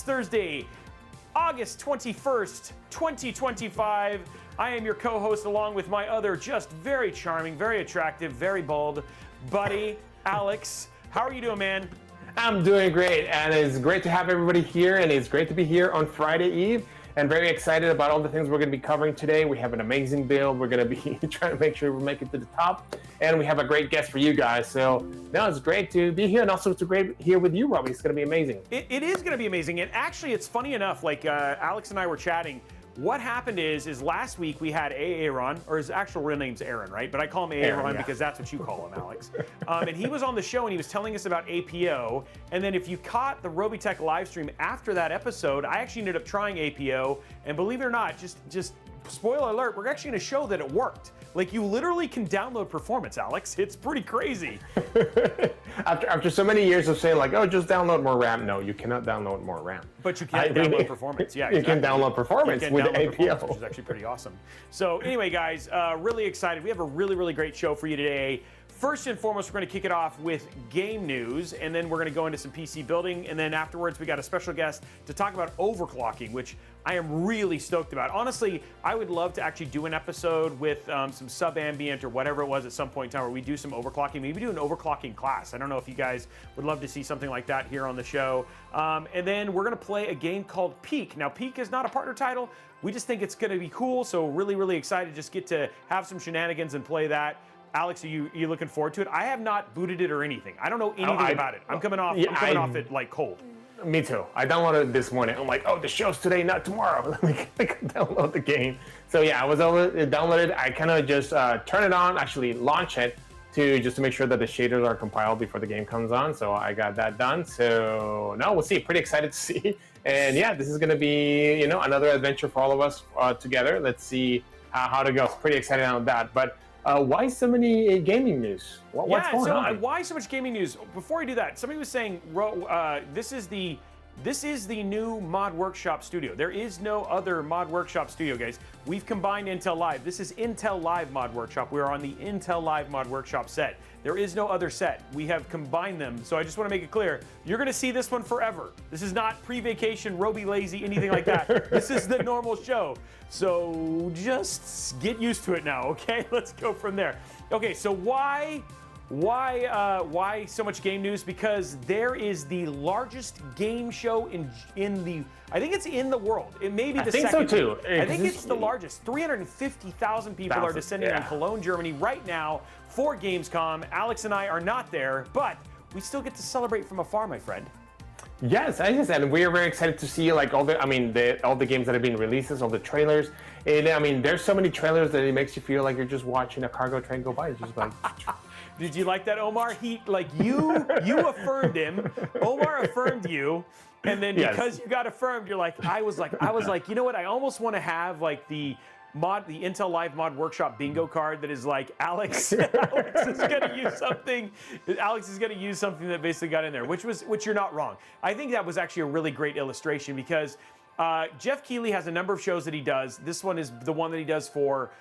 Thursday, August 21st, 2025. I am your co-host along with my other just very charming, very attractive, very bold buddy, Alex. How are you doing, man? I'm doing great, and it's great to have everybody here, and it's great to be here on Friday Eve, and very excited about all the things we're going to be covering today. We have an amazing build. We're going to be trying to make sure we make it to the top, and we have a great guest for you guys. So, no, it's great to be here, and also it's great here with you, Robey. It's going to be amazing. It is going to be amazing, and actually, it's funny enough, like Alex and I were chatting. What happened is last week we had Aaron, or his actual real name's Aaron, right? But I call him Aaron yeah, because that's what you call him, Alex. And he was on the show and he was telling us about APO. And then if you caught the Robeytech live stream after that episode, I actually ended up trying APO. And believe it or not, just spoiler alert, we're actually going to show that it worked. Like, you literally can download performance, Alex. It's pretty crazy. after so many years of saying, like, oh, just download more RAM. No, you cannot download more RAM. But you can download performance. Yeah, exactly. You can download performance with APO. Which is actually pretty awesome. So anyway, guys, really excited. We have a really great show for you today. First and foremost, we're going to kick it off with game news, and then we're going to go into some PC building, and then afterwards we got a special guest to talk about overclocking, which I am really stoked about. Honestly, I would love to actually do an episode with some sub-ambient or whatever it was at some point in time where we do some overclocking, maybe do an overclocking class. I don't know if you guys would love to see something like that here on the show. And then we're going to play a game called Peak. Now, Peak is not a partner title. We just think it's going to be cool, so really excited to just get to have some shenanigans and play that. Alex, are you looking forward to it? I have not booted it or anything. I don't know anything about it. I'm coming off it like cold. Me too. I downloaded it this morning. I'm like, oh, the show's today, not tomorrow. Let me download the game. So yeah, I was downloaded. I kind of just turn it on, actually launch it just to make sure that the shaders are compiled before the game comes on. So I got that done. So no, we'll see. Pretty excited to see. And yeah, this is going to be, another adventure for all of us together. Let's see how it goes. Pretty excited about that. But why so many gaming news? What's going on? Why so much gaming news? Before I do that, somebody was saying this is the new Mod Workshop studio. There is no other Mod Workshop studio, guys. We've combined Intel Live. This is Intel Live Mod Workshop. We are on the Intel Live Mod Workshop set. There is no other set. We have combined them. So I just want to make it clear, you're going to see this one forever. This is not pre-vacation, Robey lazy, anything like that. This is the normal show. So just get used to it now, okay? Let's go from there. Okay, so why so much game news? Because there is the largest game show in the, I think it's in the world. It may be the second. I think so too. I think it's the largest. 350,000 people are descending on Cologne, Germany right now for Gamescom. Alex and I are not there, but we still get to celebrate from afar, my friend. Yes, as I said, we are very excited to see like all the games that have been releases, all the trailers. And I mean, there's so many trailers that it makes you feel like you're just watching a cargo train go by. It's just like. Did you like that, Omar? You affirmed him. Omar affirmed you, and then because you got affirmed, you're like, I was like, you know what? I almost want to have like the Intel Live Mod Workshop bingo card that is like Alex is gonna use something. Alex is gonna use something that basically got in there, which you're not wrong. I think that was actually a really great illustration because Jeff Keighley has a number of shows that he does. This one is the one that he does for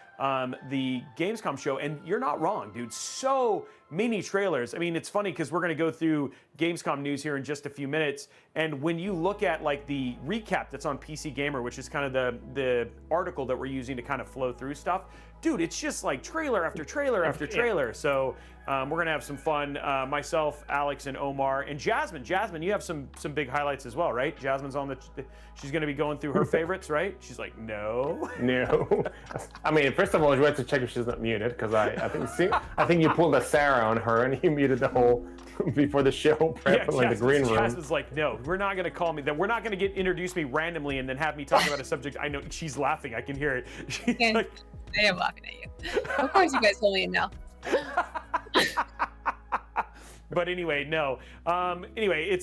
the Gamescom show, and you're not wrong, dude. So many trailers. I mean, it's funny because we're going to go through Gamescom news here in just a few minutes, and when you look at like the recap that's on PC Gamer, which is kind of the article that we're using to kind of flow through stuff, dude, it's just like trailer after trailer after trailer. So we're gonna have some fun. Myself, Alex, and Omar, and Jasmine. Jasmine, you have some big highlights as well, right? Jasmine's on she's gonna be going through her favorites, right? She's like, no. No. I mean, first of all, we have to check if she's not muted because I think you pulled a Sarah on her and you muted the whole before the show prep in the green room. Jasmine's like, no, we're not gonna call me that. We're not gonna introduce me randomly and then have me talk about a subject. I know she's laughing. I can hear it. She's like, I am laughing at you. Of course, you guys told me no. But anyway, no. Anyway,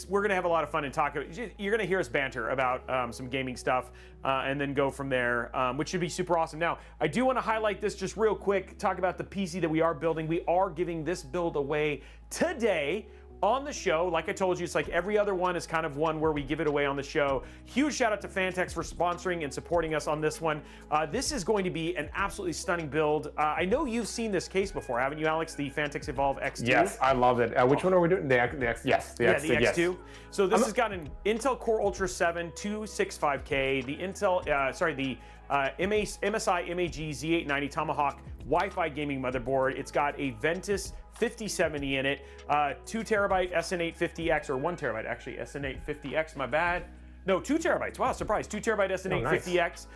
we're gonna have a lot of fun and talk. You're gonna hear us banter about some gaming stuff, and then go from there, which should be super awesome. Now, I do want to highlight this just real quick. Talk about the PC that we are building. We are giving this build away today. on the show. Like I told you, it's like every other one is kind of one where we give it away on the show. Huge shout out to Phanteks for sponsoring and supporting us on this one. This is going to be an absolutely stunning build. I know you've seen this case before, haven't you, Alex? The Phanteks Evolv X2. Yes, I love it. Which one are we doing? The X, yes, the X2. The X2. Yes. So this has got an Intel Core Ultra 7 265K, the Intel, MSI MAG Z890 Tomahawk Wi-Fi gaming motherboard. It's got a Ventus 5070 in it, 2 terabyte SN850X, or 1 terabyte actually, SN850X, my bad. No, 2 terabytes. Wow, surprise. 2 terabyte SN850X,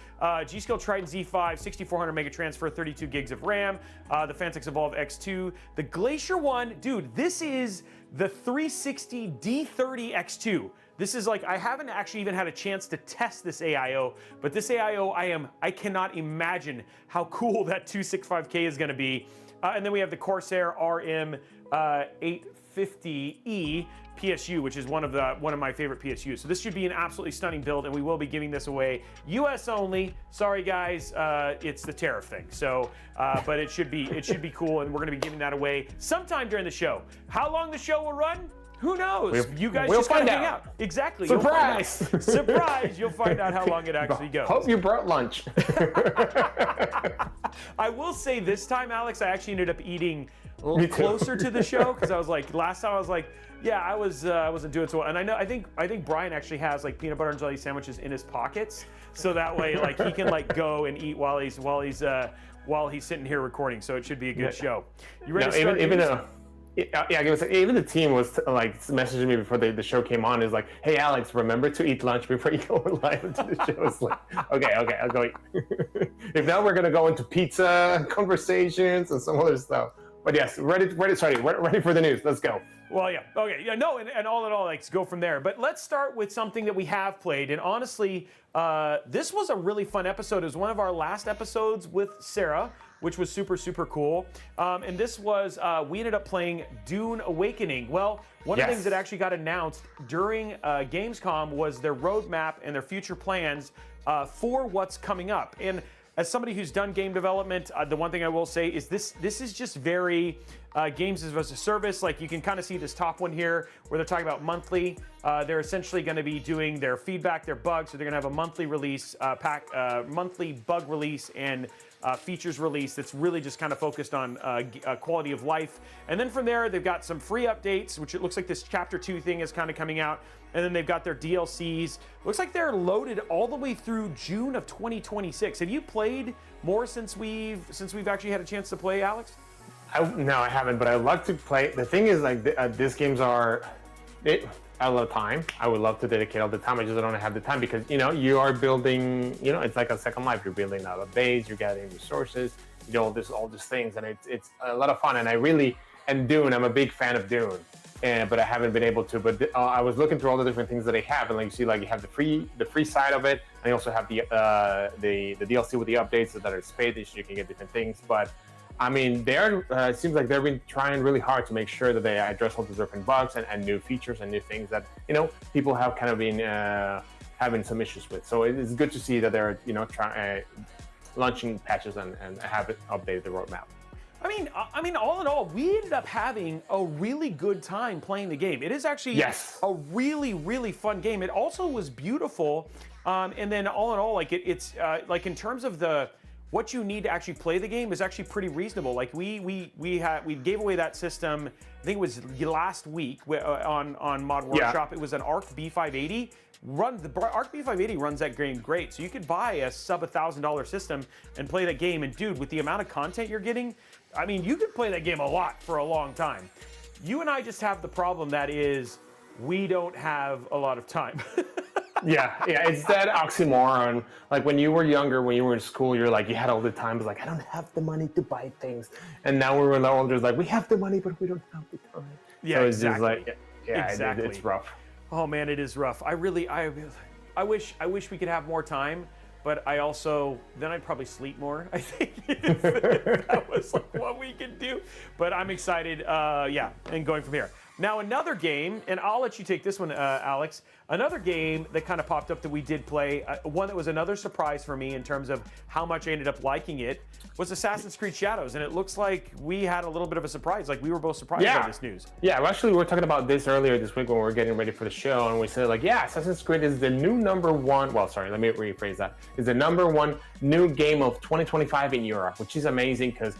G-Skill Trident Z5, 6400 mega transfer, 32 gigs of RAM, the Phanteks Evolv X2, the Glacier one. Dude, this is the 360 D30 X2. This is like, I haven't actually even had a chance to test this AIO, but this AIO, I cannot imagine how cool that 265K is gonna be. And then we have the Corsair RM 850E PSU, which is one of my favorite PSUs. So this should be an absolutely stunning build, and we will be giving this away US only. Sorry guys, it's the tariff thing. So, but it should be cool, and we're gonna be giving that away sometime during the show. How long the show will run? Who knows? You guys just gotta hang out. Exactly. Surprise! Surprise! You'll find out how long it actually goes. Hope you brought lunch. I will say this time, Alex, I actually ended up eating a little closer to the show because I was like, last time I was like, yeah, I wasn't doing so well. And I think Brian actually has like peanut butter and jelly sandwiches in his pockets, so that way like he can like go and eat while he's sitting here recording. So it should be a good show. You ready to start? Even the team was like messaging me before the show came on. Is like, hey Alex, remember to eat lunch before you go live into the show. It's like, okay, I'll go eat. If not, we're gonna go into pizza conversations and some other stuff. But yes, ready for the news. Let's go. Well, yeah, okay, yeah, no, and all in all, like, go from there. But let's start with something that we have played, and honestly, this was a really fun episode. It was one of our last episodes with Sarah, which was super, super cool. And this was, we ended up playing Dune Awakening. Well, one of the things that actually got announced during Gamescom was their roadmap and their future plans for what's coming up. And as somebody who's done game development, the one thing I will say is this is just very games as a service. Like you can kind of see this top one here where they're talking about monthly. They're essentially going to be doing their feedback, their bugs. So they're going to have a monthly release monthly bug release and features release that's really just kind of focused on quality of life. And then from there, they've got some free updates, which it looks like this Chapter 2 thing is kind of coming out. And then they've got their DLCs. Looks like they're loaded all the way through June of 2026. Have you played more since we've actually had a chance to play, Alex? No, I haven't, but I love to play. The thing is, like, these games are a lot of time. I would love to dedicate all the time. I just don't have the time because, you are building, it's like a second life. You're building out a base, you're gathering resources, you do all these things, and it's a lot of fun. And Dune, I'm a big fan of Dune, but I haven't been able to. But I was looking through all the different things that they have, and like you see, like you have the free side of it, and you also have the DLC with the updates that are paid, so you can get different things. But I mean, it seems like they've been trying really hard to make sure that they address all the different bugs and new features and new things that, people have kind of been having some issues with. So it's good to see that they're, launching patches and have it update the roadmap. I mean, all in all, we ended up having a really good time playing the game. It is actually a really, really fun game. It also was beautiful. And then all in all, like it's like in terms of what you need to actually play the game is actually pretty reasonable. Like we gave away that system, I think it was last week on Mod Workshop. It was an Arc B580. The Arc B580 runs that game great. So you could buy a sub $1,000 system and play that game. And dude, with the amount of content you're getting, I mean, you could play that game a lot for a long time. You and I just have the problem that is we don't have a lot of time. Yeah, it's that oxymoron. Like when you were younger, when you were in school, you're like, you had all the time, but like, I don't have the money to buy things. And now we're older, it's like, we have the money, but we don't have the time. Yeah, so it's exactly. Just like, exactly. It's rough. Oh man, it is rough. I wish we could have more time, but then I'd probably sleep more. I think if that was like what we could do. But I'm excited, and going from here. Now another game, and I'll let you take this one, Alex. Another game that kind of popped up that we did play, one that was another surprise for me in terms of how much I ended up liking it, was Assassin's Creed Shadows, and it looks like we had a little bit of a surprise. Like we were both surprised by this news. Yeah, well, actually, we were talking about this earlier this week when we were getting ready for the show, and we said like, yeah, Assassin's Creed is the new #1. Well, sorry, let me rephrase that. Is the #1 new game of 2025 in Europe, which is amazing because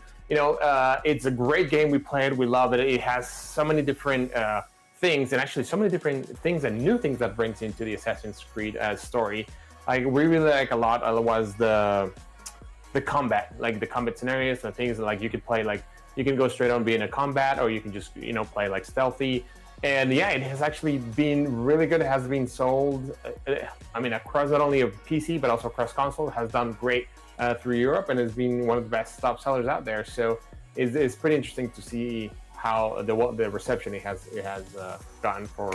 it's a great game. We played, we love it. It has so many different things, and actually so many different things and new things that brings into the Assassin's Creed story. Like we really like a lot was the combat, like the combat scenarios, the things like you could play, like you can go straight on being a combat, or you can just play like stealthy. And yeah, it has actually been really good. It has been sold, across not only a PC but also across console. It has done great through Europe, and has been one of the best top sellers out there. So it's pretty interesting to see how the reception it has gotten from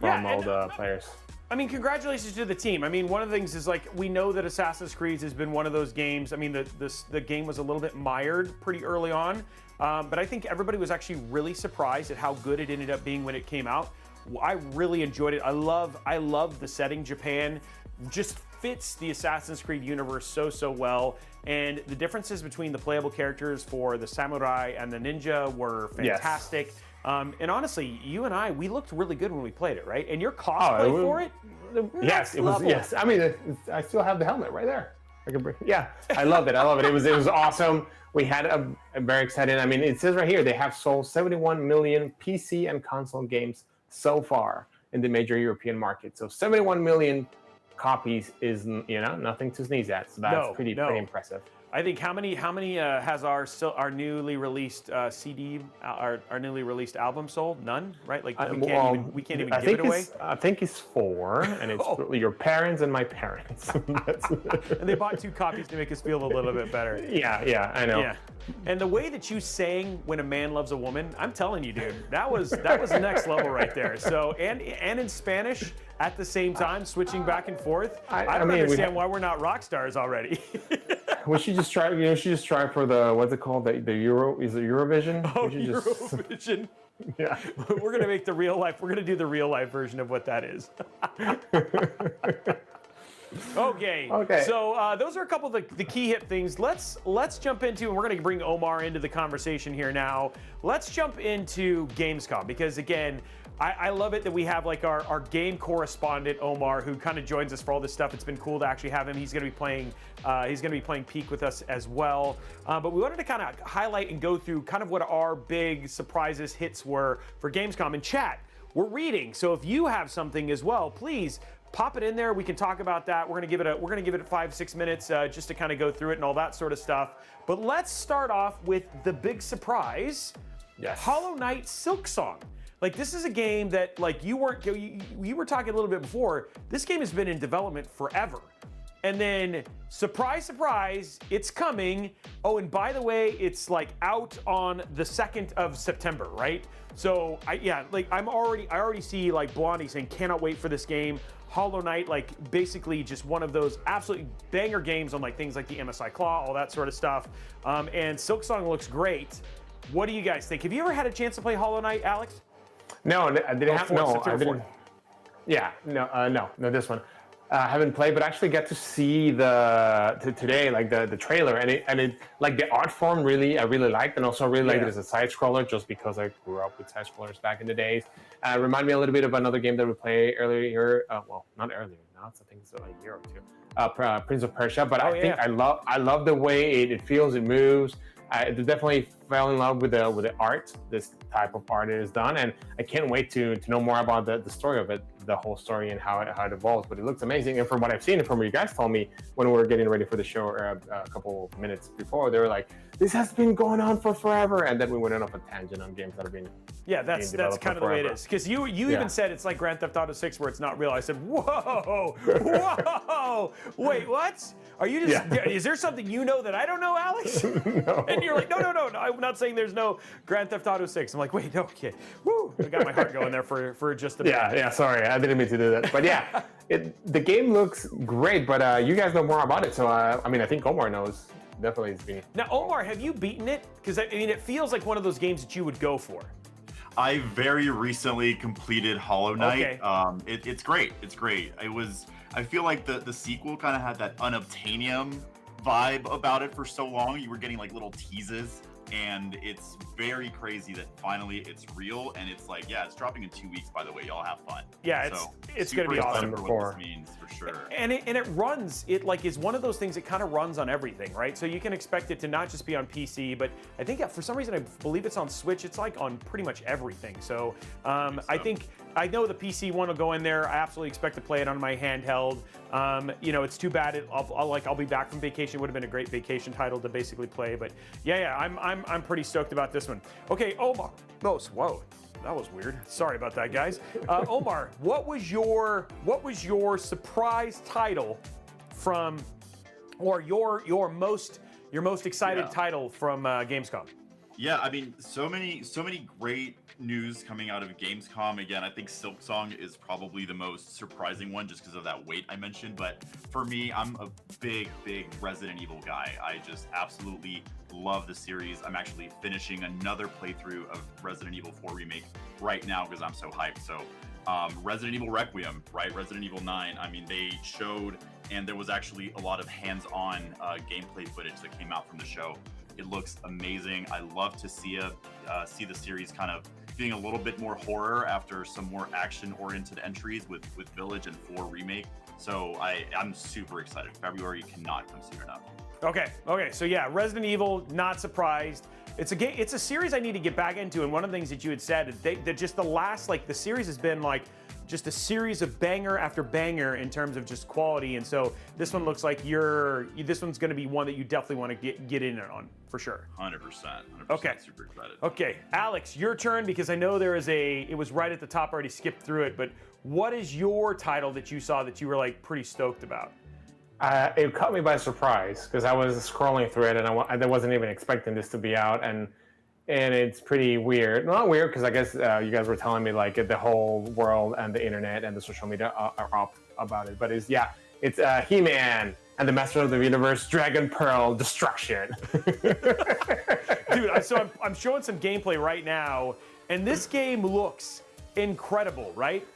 all the players. I mean, congratulations to the team. I mean, one of the things is like we know that Assassin's Creed has been one of those games. I mean, the game was a little bit mired pretty early on, but I think everybody was actually really surprised at how good it ended up being when it came out. I really enjoyed it. I love the setting. Japan just fits the Assassin's Creed universe so well, and the differences between the playable characters for the samurai and the ninja were fantastic. Yes. And honestly, you and I, we looked really good when we played it, right? And your cosplay for it? Yes, it was. Yes, I mean, I still have the helmet right there. I love it. I love it. It was awesome. We had a very exciting. I mean, it says right here they have sold 71 million PC and console games so far in the major European market. So 71 million copies is nothing to sneeze at. So that's pretty impressive. I think how many has our newly released CD, our newly released album sold? None, right? Like we can't even give it away. I think it's 4, and it's your parents and my parents. And they bought 2 copies to make us feel a little bit better. Yeah, I know. Yeah. And the way that you sang "When a Man Loves a Woman," I'm telling you, dude, that was the next level right there. So and in Spanish at the same time, switching back and forth. I don't understand why we're not rock stars already. We should just try. We should just try for the what's it called? The Euro? Is it Eurovision? Oh, Eurovision. Yeah. We're gonna make the real life. We're gonna do the real life version of what that is. Okay. So those are a couple of the key hit things. Let's jump into, and we're going to bring Omar into the conversation here now. Let's jump into Gamescom, because again, I love it that we have like our game correspondent Omar, who kind of joins us for all this stuff. It's been cool to actually have him. He's going to be playing Peak with us as well. But we wanted to kind of highlight and go through kind of what our big surprises hits were for Gamescom. In chat, we're reading, so if you have something as well, please pop it in there. We can talk about that. We're gonna give it 5-6 minutes just to kind of go through it and all that sort of stuff. But let's start off with the big surprise. Yes. Hollow Knight Silksong. Like, this is a game that, like, you were talking a little bit before. This game has been in development forever. And then, surprise, surprise, it's coming. Oh, and by the way, it's like out on the 2nd of September, right? So I already see like Blondie saying, cannot wait for this game. Hollow Knight, like basically just one of those absolutely banger games on like things like the MSI Claw, all that sort of stuff. And Silksong looks great. What do you guys think? Have you ever had a chance to play Hollow Knight, Alex? No, I didn't have. No, I didn't. Yeah, no, this one. I haven't played, but I actually got to see today, like the trailer, and it like the art form I really liked, and also really liked it as a side scroller, just because I grew up with side scrollers back in the days. Remind me a little bit of another game that we played earlier. Well, not earlier. Now I think it's like a year or two. Prince of Persia. But I love the way it feels, it moves. I definitely fell in love with the art, this type of art it is done, and I can't wait to know more about the story of it, the whole story and how it evolves. But it looks amazing, and from what I've seen and from what you guys told me when we were getting ready for the show a couple of minutes before, they were like, this has been going on for forever, and then we went off a tangent on games that have been that's kind of the way it is, because you even said it's like Grand Theft Auto 6 where it's not real. I said, whoa, wait, what? Are you just is there something you know that I don't know, Alex? No. And you're like, no, I'm not saying there's no Grand Theft Auto 6. I'm like, wait, no, okay. Woo! I got my heart going there for just a minute. Yeah, sorry, I didn't mean to do that. But yeah, the game looks great, but you guys know more about it. So, I think Omar knows. Definitely it's been. Now, Omar, have you beaten it? Because, I mean, it feels like one of those games that you would go for. I very recently completed Hollow Knight. Okay. It's great. It's great. I feel like the sequel kind of had that Unobtainium vibe about it for so long. You were getting like little teases, and it's very crazy that finally it's real. And it's like, yeah, it's dropping in 2 weeks, by the way. Y'all have fun. Yeah, it's gonna be awesome. For what this means, for sure. And it runs. It like is one of those things that kind of runs on everything, right? So you can expect it to not just be on PC, but I think for some reason I believe it's on Switch. It's like on pretty much everything. So I know the PC one will go in there. I absolutely expect to play it on my handheld. You know, it's too bad. I'll be back from vacation. It would have been a great vacation title to basically play. But yeah, I'm pretty stoked about this one. Okay, Omar. Whoa, that was weird. Sorry about that, guys. Omar, what was your surprise title from, or your most excited title from Gamescom? Yeah, I mean, so many great news coming out of Gamescom. Again, I think Silksong is probably the most surprising one just because of that weight I mentioned. But for me, I'm a big Resident Evil guy. I just absolutely love the series. I'm actually finishing another playthrough of Resident Evil 4 Remake right now because I'm so hyped. So Resident Evil Requiem, right? Resident Evil 9. I mean, they showed, and there was actually a lot of hands-on gameplay footage that came out from the show. It looks amazing. I love to see the series kind of being a little bit more horror after some more action-oriented entries with Village and 4 Remake. So I'm super excited. February cannot come soon enough. Okay. So yeah, Resident Evil, not surprised. It's a series I need to get back into, and one of the things that you had said that just the series has been like just a series of banger after banger in terms of just quality, and so this one looks like this one's going to be one that you definitely want to get in on for sure. 100%. Okay. Super excited. Okay, Alex, your turn, because I know it was right at the top. I already skipped through it, but what is your title that you saw that you were like pretty stoked about? It caught me by surprise because I was scrolling through it and I wasn't even expecting this to be out, and it's pretty weird. Not weird because I guess you guys were telling me like the whole world and the internet and the social media are up about it. But it's He-Man and the Master of the Universe, Dragon Pearl Destruction. Dude, so I'm showing some gameplay right now, and this game looks incredible, right?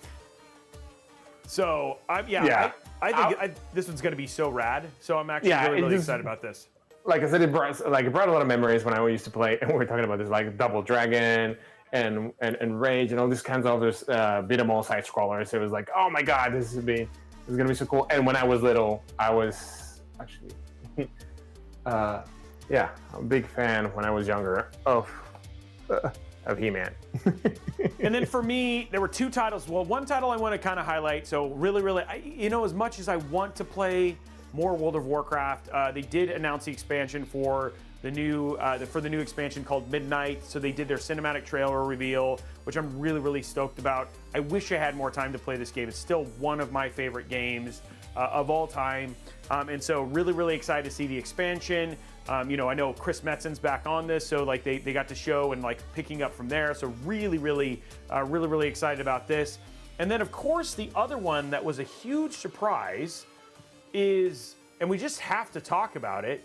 So I think this one's gonna be so rad. So I'm actually really excited about this. Like I said, it brought a lot of memories when I used to play, and we were talking about this like Double Dragon and Rage and all these kinds of this beat 'em all side scrollers. It was like, oh my god, this is gonna be so cool. And when I was little, I was actually a big fan when I was younger of He-Man. And then for me, there were two titles. Well, one title I want to kind of highlight. So really, as much as I want to play more World of Warcraft, they did announce the expansion for the new expansion called Midnight. So they did their cinematic trailer reveal, which I'm really stoked about. I wish I had more time to play this game. It's still one of my favorite games of all time, and so really excited to see the expansion. I know Chris Metzen's back on this, so like they got to show and like picking up from there. So really excited about this. And then of course the other one that was a huge surprise is, and we just have to talk about it,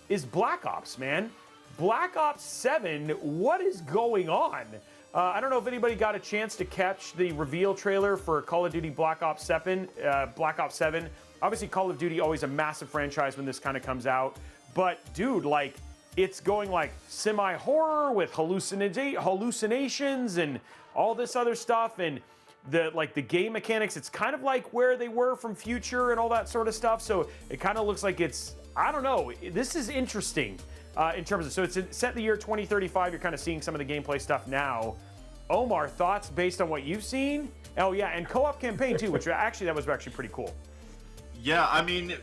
is Black Ops, man. Black Ops 7, what is going on? I don't know if anybody got a chance to catch the reveal trailer for Call of Duty Black Ops 7. Obviously, Call of Duty always a massive franchise when this kind of comes out. But dude, like, it's going like semi-horror with hallucinations and all this other stuff, and the game mechanics. It's kind of like where they were from Future and all that sort of stuff. So it kind of looks like I don't know. This is interesting in terms of, so it's set in the year 2035. You're kind of seeing some of the gameplay stuff now. Omar, thoughts based on what you've seen? Oh yeah, and co-op campaign too, which that was actually pretty cool. Yeah, I mean,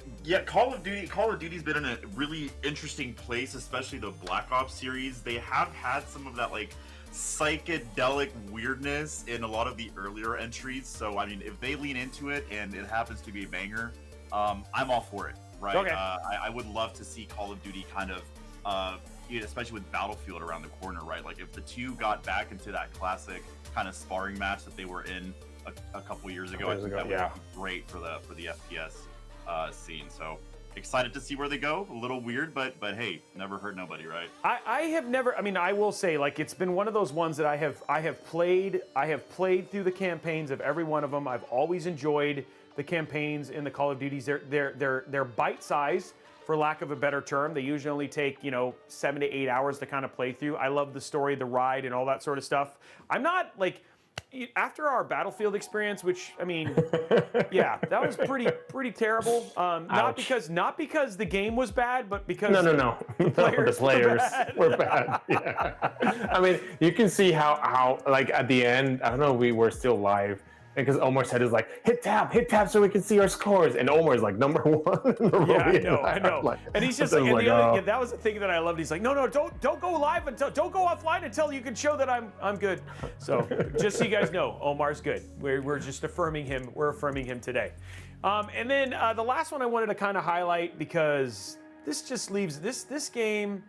Call of Duty's been in a really interesting place, especially the Black Ops series. They have had some of that like psychedelic weirdness in a lot of the earlier entries. So I mean, if they lean into it and it happens to be a banger, I'm all for it, right? Okay. I would love to see Call of Duty kind of, especially with Battlefield around the corner, right? Like if the two got back into that classic kind of sparring match that they were in a couple years ago, I think that would be great for the FPS scene. So excited to see where they go. A little weird, but hey, never hurt nobody, right? I have never. I mean, I will say, like, it's been one of those ones that I have played through the campaigns of every one of them. I've always enjoyed the campaigns in the Call of Duties. They're bite-sized, for lack of a better term. They usually only take 7 to 8 hours to kind of play through. I love the story, the ride, and all that sort of stuff. I'm not like. After our Battlefield experience, which I mean, yeah, that was pretty terrible. Not because the game was bad, but because no. the players, were bad. Yeah. I mean, you can see how like at the end, I don't know, we were still live. Because Omar said is like, hit tab so we can see our scores. And Omar's like, number 1. Yeah, I know. Like, and he's just like, that was the thing that I loved. He's like, no, don't go live don't go offline until you can show that I'm good. So just so you guys know, Omar's good. We're just affirming him. We're affirming him today. And then the last one I wanted to kind of highlight, because this just leaves this game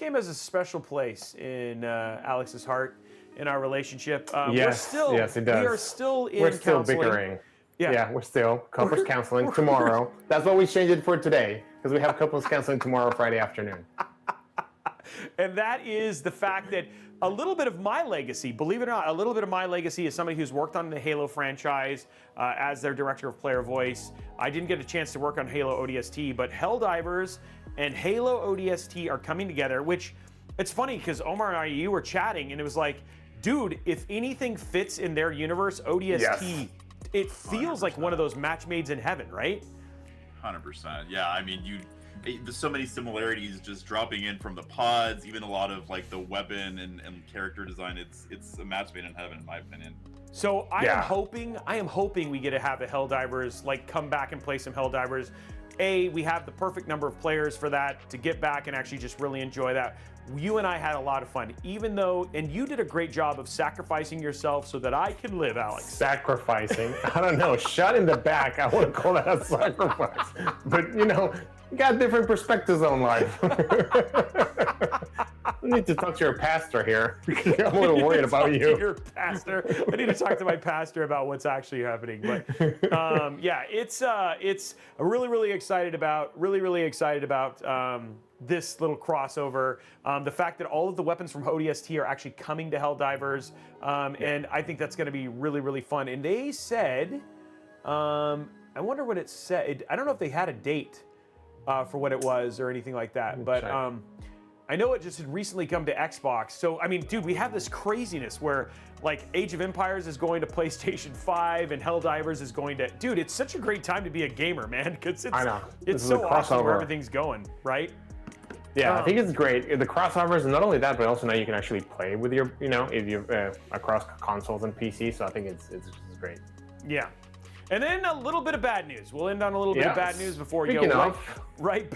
has a special place in Alex's heart. In our relationship, yes, it does. We are still in We're still counseling. bickering. Yeah, we're still couples counseling tomorrow. That's what we changed it for today, because we have couples counseling tomorrow, Friday afternoon. And that is the fact that a little bit of my legacy, believe it or not, a little bit of my legacy is somebody who's worked on the Halo franchise as their director of player voice. I didn't get a chance to work on Halo ODST, but Helldivers and Halo ODST are coming together, which it's funny because Omar and you were chatting and it was like, dude, if anything fits in their universe, ODST, yes. It feels 100%. Like one of those match made in heaven, right? 100%. Yeah, I mean, there's so many similarities just dropping in from the pods, even a lot of like the weapon and character design. It's a match made in heaven, in my opinion. So I am hoping we get to have a Helldivers, like come back and play some Helldivers. We have the perfect number of players for that to get back and actually just really enjoy that. You and I had a lot of fun, even though, and you did a great job of sacrificing yourself so that I can live, Alex. Sacrificing? I don't know. Shot in the back, I wouldn't call that a sacrifice. But, you got different perspectives on life. I need to talk to your pastor here, because I'm a little worried about you. Your pastor. I need to talk to my pastor about what's actually happening. But it's really excited about this little crossover. The fact that all of the weapons from ODST are actually coming to Helldivers, and I think that's going to be really fun. And they said, I wonder what it said. I don't know if they had a date for what it was or anything like that, but I know it just had recently come to Xbox. So, I mean, dude, we have this craziness where, like, Age of Empires is going to PlayStation 5 and Helldivers is going to... Dude, it's such a great time to be a gamer, man, because it's so awesome where everything's going, right? Yeah, I think it's great. The crossovers, and not only that, but also now you can actually play with your, if you're across consoles and PC, so I think it's great. Yeah. And then a little bit of bad news. We'll end on a little bit of bad news before we go right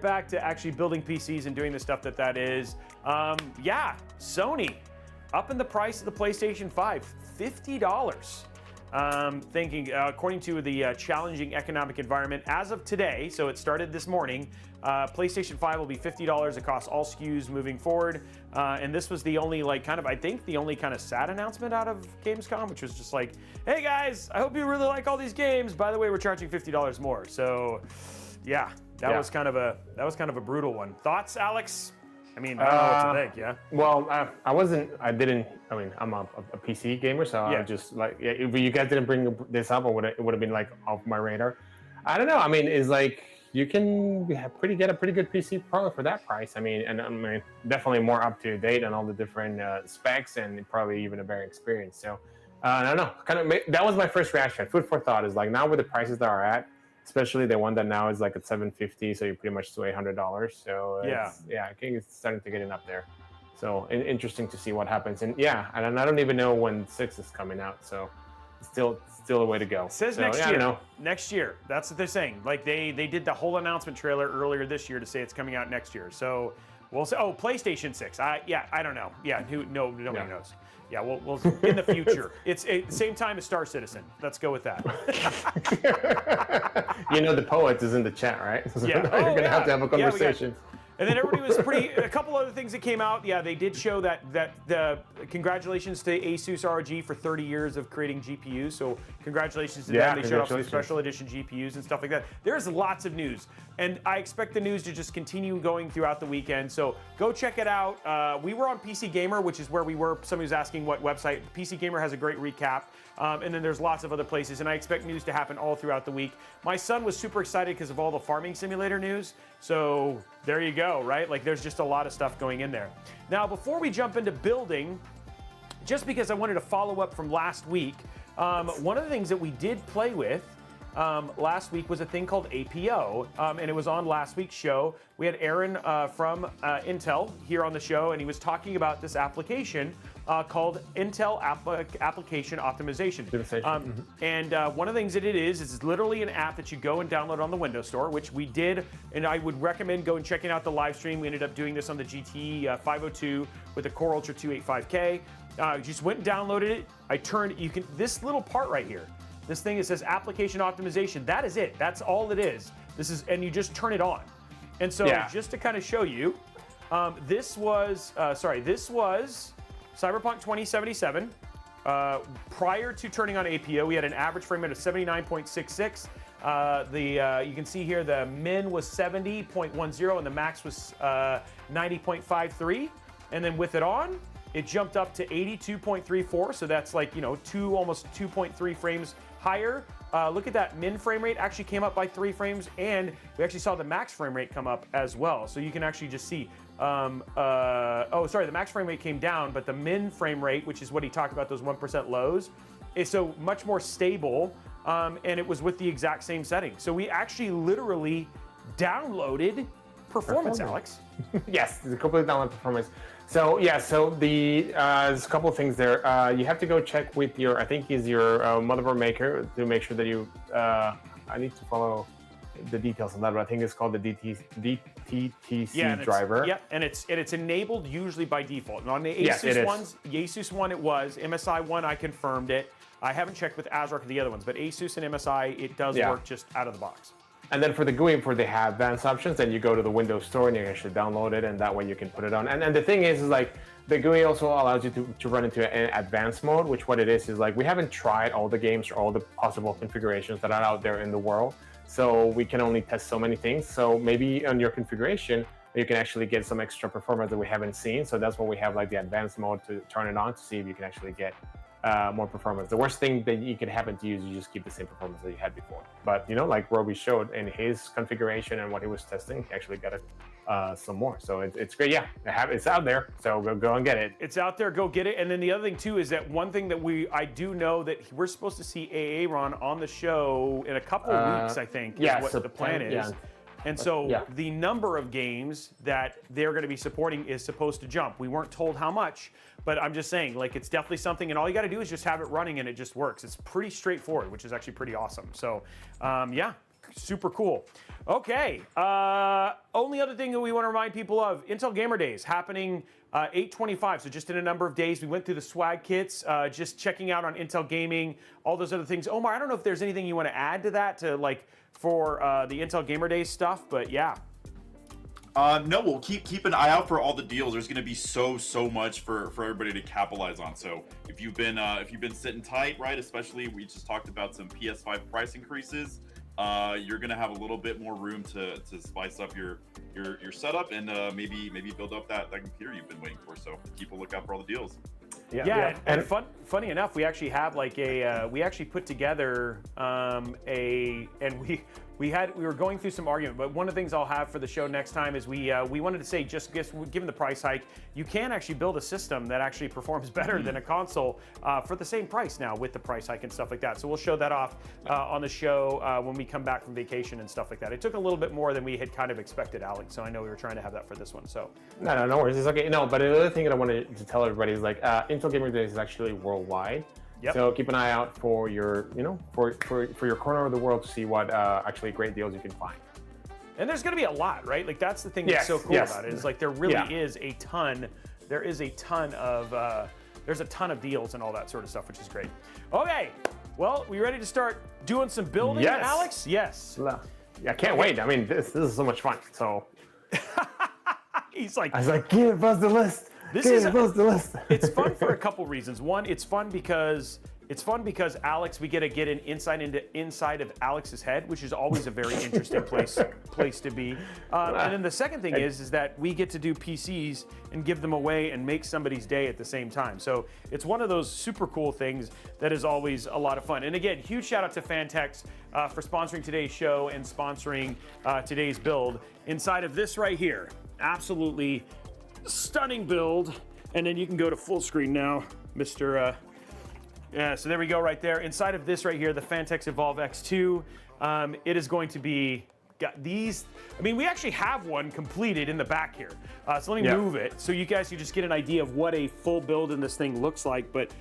back to actually building PCs and doing the stuff that is. Sony upping the price of the PlayStation 5, $50. According to the challenging economic environment as of today, so it started this morning, PlayStation 5 will be $50 across all SKUs moving forward. And this was the only the only kind of sad announcement out of Gamescom, which was just like, hey guys, I hope you really like all these games. By the way, we're charging $50 more. So yeah, that was kind of a brutal one. Thoughts, Alex? I mean, I don't know what to think, yeah? Well, I'm a PC gamer, so I just if you guys didn't bring this up, it would have been like off my radar. I don't know. I mean, it's like you can get a pretty good PC probably for that price. I mean, definitely more up to date on all the different specs and probably even a better experience. So I don't know. That was my first reaction. Food for thought is like now with the prices that are at, especially the one that now is like at $750, so you're pretty much to $800. So I think it's starting to get up there. So interesting to see what happens. And I don't even know when 6 is coming out. So still a way to go. It says next year. Next year. That's what they're saying. Like they did the whole announcement trailer earlier this year to say it's coming out next year. So we'll say, PlayStation 6. I don't know. Yeah, nobody knows. Yeah, we'll in the future. It's at the same time as Star Citizen. Let's go with that. The poet is in the chat, right? So you're gonna have to have a conversation. And then everybody was pretty. A couple other things that came out. Yeah, they did show that the congratulations to Asus ROG for 30 years of creating GPUs. So congratulations to them. They showed off some special edition GPUs and stuff like that. There's lots of news, and I expect the news to just continue going throughout the weekend. So go check it out. We were on PC Gamer, which is where we were. Somebody was asking what website. PC Gamer has a great recap, and then there's lots of other places. And I expect news to happen all throughout the week. My son was super excited because of all the farming simulator news. So there you go, right? Like there's just a lot of stuff going in there. Now, before we jump into building, just because I wanted to follow up from last week, one of the things that we did play with last week was a thing called APO, and it was on last week's show. We had Aaron from Intel here on the show, and he was talking about this application called Intel Application Optimization. And one of the things that it is it's literally an app that you go and download on the Windows Store, which we did, and I would recommend going and checking out the live stream. We ended up doing this on the GT 502 with the Core Ultra 285K. Just went and downloaded it. This little part right here, this thing that says Application Optimization, that is it. That's all it is. And you just turn it on. And so just to kind of show you, this was Cyberpunk 2077. Prior to turning on APO, we had an average frame rate of 79.66. You can see here the min was 70.10 and the max was 90.53. And then with it on, it jumped up to 82.34. So that's like, almost 2.3 frames higher. Look at that, min frame rate actually came up by 3 frames, and we actually saw the max frame rate come up as well. So you can actually just see, the max frame rate came down, but the min frame rate, which is what he talked about, those 1% lows, is so much more stable, and it was with the exact same setting. So we actually literally downloaded performance, Alex. Yes, it's a completely download performance. So there's a couple of things there. You have to go check with your, I think is your motherboard maker to make sure that you, I need to follow the details on that, but I think it's called the DTTC driver. Yeah, and it's enabled usually by default. And on the Asus one it was, MSI one I confirmed it. I haven't checked with ASRock or the other ones, but Asus and MSI, it does work just out of the box. And then for the GUI, for they have advanced options, then you go to the Windows Store and you actually download it, and that way you can put it on. And the thing is like the GUI also allows you to run into an advanced mode, which what it is like we haven't tried all the games or all the possible configurations that are out there in the world. So we can only test so many things. So maybe on your configuration, you can actually get some extra performance that we haven't seen. So that's why we have like the advanced mode to turn it on to see if you can actually get more performance. The worst thing that you could happen to use, you just keep the same performance that you had before. But like Robey showed in his configuration and what he was testing, he actually got some more. So it's great. Yeah, it's out there. So go and get it. It's out there. Go get it. And then the other thing too is that one thing that I do know that we're supposed to see Aaron on the show in a couple of weeks. I think is what the plan is. Yeah. And so the number of games that they're going to be supporting is supposed to jump. We weren't told how much, but I'm just saying, like, it's definitely something, and all you got to do is just have it running, and it just works. It's pretty straightforward, which is actually pretty awesome. So, super cool. Okay, only other thing that we want to remind people of, Intel Gamer Days happening 8/25, so just in a number of days. We went through the swag kits, just checking out on Intel Gaming, all those other things. Omar, I don't know if there's anything you want to add to that, for the Intel Gamer Days stuff, but yeah. No, we'll keep an eye out for all the deals. There's going to be so much for everybody to capitalize on. So if you've been sitting tight, right? Especially we just talked about some PS5 price increases. You're going to have a little bit more room to spice up your setup and maybe build up that computer you've been waiting for. So keep a lookout for all the deals. Yeah. And funny enough, we actually have we actually put together we were going through some argument, but one of the things I'll have for the show next time is we wanted to say, just given the price hike, you can actually build a system that actually performs better than a console for the same price now with the price hike and stuff like that. So we'll show that off on the show when we come back from vacation and stuff like that. It took a little bit more than we had kind of expected, Alex, so I know we were trying to have that for this one. So no worries, it's okay. No, but the other thing that I wanted to tell everybody is Intel Gamer Days is actually worldwide. Yep. So keep an eye out for your, for your corner of the world to see what actually great deals you can find. And there's going to be a lot, right? Like that's the thing that's so cool about it. Is there really is a ton. There is a ton of there's a ton of deals and all that sort of stuff, which is great. Okay, well, we ready to start doing some building, Alex? Yes. I can't wait. I mean, this is so much fun. So. He's like, I was like, give us the list. Give us the list. It's fun for a couple reasons. One, it's fun because Alex, we get to get an insight into inside of Alex's head, which is always a very interesting place to be. And then the second thing is that we get to do PCs and give them away and make somebody's day at the same time. So it's one of those super cool things that is always a lot of fun. And again, huge shout out to Phanteks for sponsoring today's show and sponsoring today's build. Inside of this right here, absolutely stunning build. And then you can go to full screen now, Mr. Yeah, so there we go right there. Inside of this right here, the Phantek Evolv X2, it is going to be, got these, I mean, we actually have one completed in the back here. So let me move it so you guys can just get an idea of what a full build in this thing looks like. But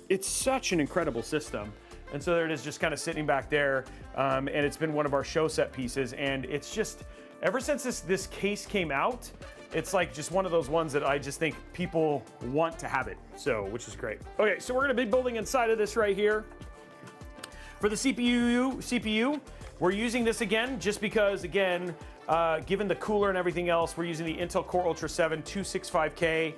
it's such an incredible system. And so there it is, just kind of sitting back there. And it's been one of our show set pieces. And it's just, ever since this case came out, it's like just one of those ones that I just think people want to have it, so, which is great. Okay, so we're gonna be building inside of this right here. For the CPU, we're using this again just because, again, given the cooler and everything else, we're using the Intel Core Ultra 7 265K.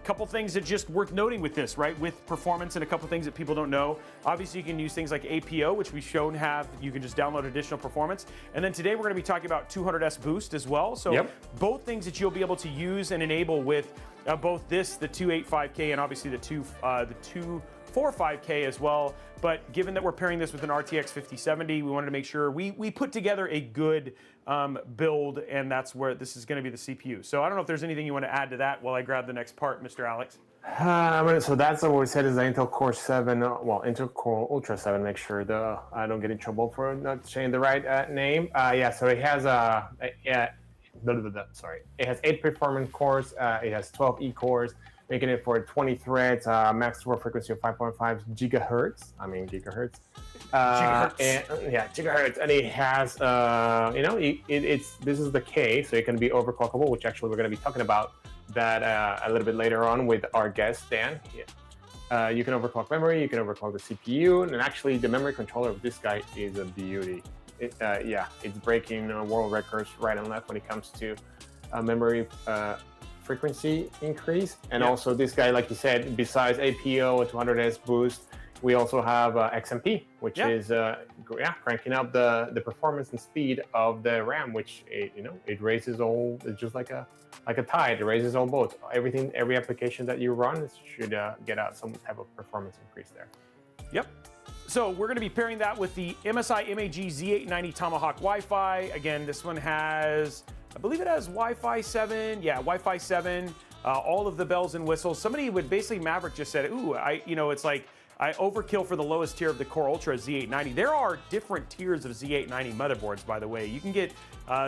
Couple things that just worth noting with this, right? With performance and a couple things that people don't know. Obviously, you can use things like APO, which we've shown you can just download additional performance. And then today we're going to be talking about 200S boost as well. So both things that you'll be able to use and enable with both this, the 285K, and obviously the 245K as well. But given that we're pairing this with an RTX 5070, we wanted to make sure we put together a good build, and that's where this is going to be the CPU. So I don't know if there's anything you want to add to that while I grab the next part, Mr. Alex. So that's what we said is the Intel Core 7, Intel Core Ultra 7. Make sure I don't get in trouble for not saying the right name. So it has it has 8 performance cores. It has 12 E cores, making it for 20 threads, max through frequency of 5.5 gigahertz. I mean gigahertz. Gigahertz. And it has, this is the K, so it can be overclockable, which actually we're going to be talking about that a little bit later on with our guest, Dan. You can overclock memory, you can overclock the CPU, and actually the memory controller of this guy is a beauty. It's breaking world records right and left when it comes to memory frequency increase. And also this guy, like you said, besides APO and 200S boost, we also have XMP, which is cranking up the performance and speed of the RAM, which it raises all. It's just like a tide. It raises all boats. Every application that you run should get out some type of performance increase there. Yep. So we're going to be pairing that with the MSI MAG Z890 Tomahawk Wi-Fi. Again, this one has, I believe it has Wi-Fi 7. Yeah, Wi-Fi 7. All of the bells and whistles. Somebody would basically, Maverick just said, ooh, it's like, I overkill for the lowest tier of the Core Ultra Z890. There are different tiers of Z890 motherboards, by the way. You can get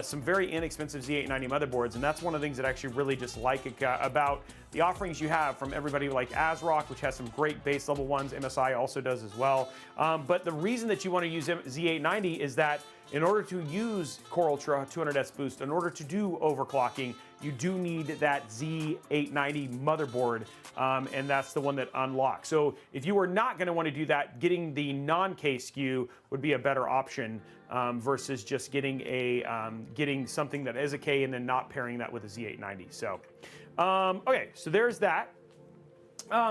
some very inexpensive Z890 motherboards, and that's one of the things that I actually really just like about the offerings you have from everybody like ASRock, which has some great base level ones. MSI also does as well. But the reason that you want to use Z890 is that in order to use Core Ultra 200S boost, in order to do overclocking, you do need that Z890 motherboard, and that's the one that unlocks. So if you are not going to want to do that, getting the non-K SKU would be a better option versus just getting getting something that is a K and then not pairing that with a Z890. So, okay, so there's that.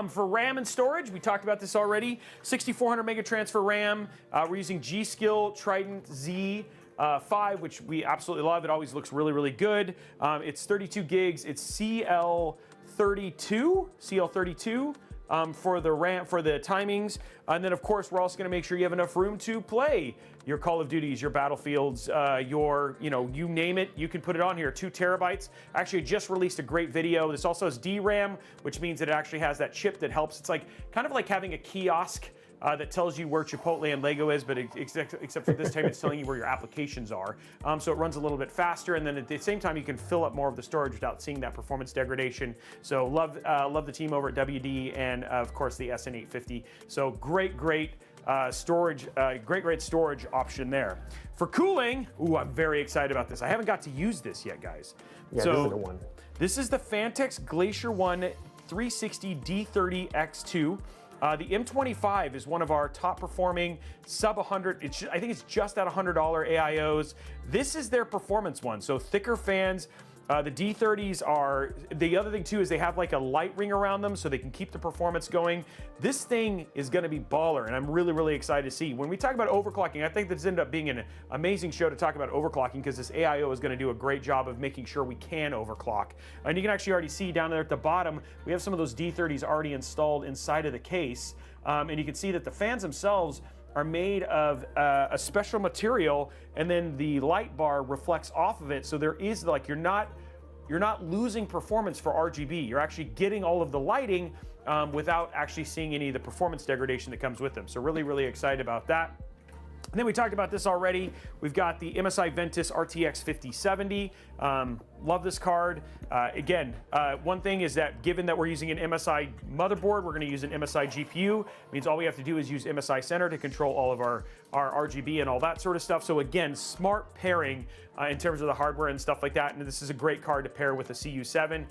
For RAM and storage, we talked about this already. 6400 mega transfer RAM. We're using G.Skill Trident Z5, which we absolutely love. It always looks really, really good. It's 32 gigs. It's CL32 for the RAM, for the timings. And then, of course, we're also going to make sure you have enough room to play your Call of Duties, your Battlefields, you name it, you can put it on here. 2 terabytes. Actually, just released a great video. This also has DRAM, which means that it actually has that chip that helps. It's like kind of like having a kiosk that tells you where Chipotle and Lego is, but except for this time, it's telling you where your applications are. So it runs a little bit faster, and then at the same time, you can fill up more of the storage without seeing that performance degradation. So love the team over at WD, and of course the SN850. So great storage, great storage option there. For cooling, ooh, I'm very excited about this. I haven't got to use this yet, guys. Yeah, so this is the one. This is the Phanteks Glacier 1 360 D30 X2. The M25 is one of our top performing sub 100. I think it's just at $100 AIOs. This is their performance one. So thicker fans, The D30s are, the other thing too is they have like a light ring around them so they can keep the performance going. This thing is gonna be baller, and I'm really, really excited to see. When we talk about overclocking, I think this ended up being an amazing show to talk about overclocking, because this AIO is gonna do a great job of making sure we can overclock. And you can actually already see down there at the bottom, we have some of those D30s already installed inside of the case. And you can see that the fans themselves are made of a special material, and then the light bar reflects off of it. So there is like, you're not losing performance for RGB. You're actually getting all of the lighting without actually seeing any of the performance degradation that comes with them. So really, really excited about that. And then we talked about this already. We've got the MSI Ventus RTX 5070. Love this card. Again, one thing is that given that we're using an MSI motherboard, we're going to use an MSI GPU. It means all we have to do is use MSI Center to control all of our RGB and all that sort of stuff. So again, smart pairing in terms of the hardware and stuff like that. And this is a great card to pair with the CU7.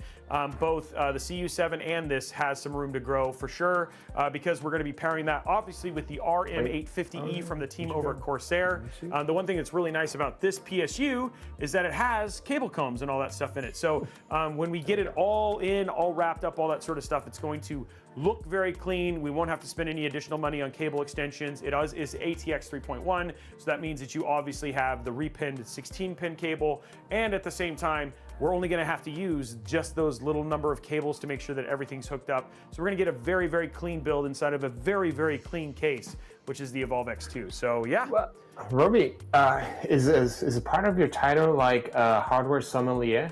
Both the CU7 and this has some room to grow for sure, because we're going to be pairing that obviously with the RM850E from the team over at Corsair. The one thing that's really nice about this PSU is that it has cable combs and all that stuff in it. So when we get it all in, all wrapped up, all that sort of stuff, it's going to look very clean. We won't have to spend any additional money on cable extensions. It is ATX 3.1, so that means that you obviously have the repinned 16-pin cable, and at the same time, we're only gonna have to use just those little number of cables to make sure that everything's hooked up. So we're gonna get a very, very clean build inside of a very, very clean case, which is the Evolv X2. So yeah. Well, Robey, is a part of your title like hardware sommelier?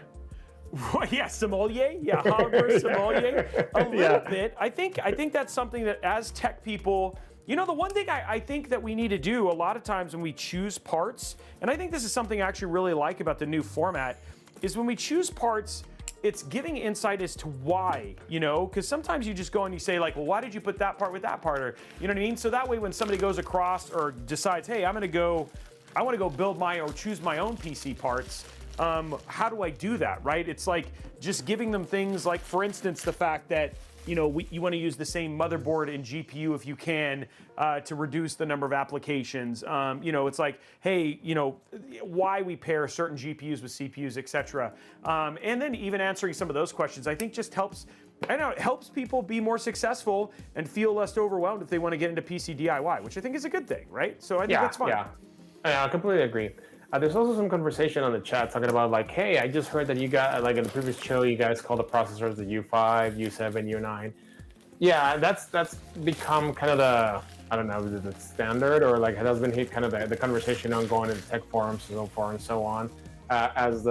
Yeah, sommelier. Yeah, hardware sommelier. A little bit. I think that's something that as tech people, you know, the one thing I think that we need to do a lot of times when we choose parts, and I think this is something I actually really like about the new format, is when we choose parts, it's giving insight as to why, you know, because sometimes you just go and you say like, well, why did you put that part with that part? Or, you know what I mean? So that way when somebody goes across or decides, hey, I want to go build my or choose my own PC parts, how do I do that, right? It's like just giving them things like, for instance, the fact that, you know, you want to use the same motherboard and GPU if you can to reduce the number of applications. You know, it's like, hey, you know, why we pair certain GPUs with CPUs, etc. And then even answering some of those questions, I think just helps. I know it helps people be more successful and feel less overwhelmed if they want to get into PC DIY, which I think is a good thing, right? So I think that's fun. Yeah, I completely agree. There's also some conversation on the chat talking about like, hey, I just heard that you got, like in the previous show, you guys called the processors the U5, U7, U9. Yeah, that's become kind of the, I don't know, is it the standard, or like it has been kind of the conversation ongoing in the tech forums and so forth and so on. As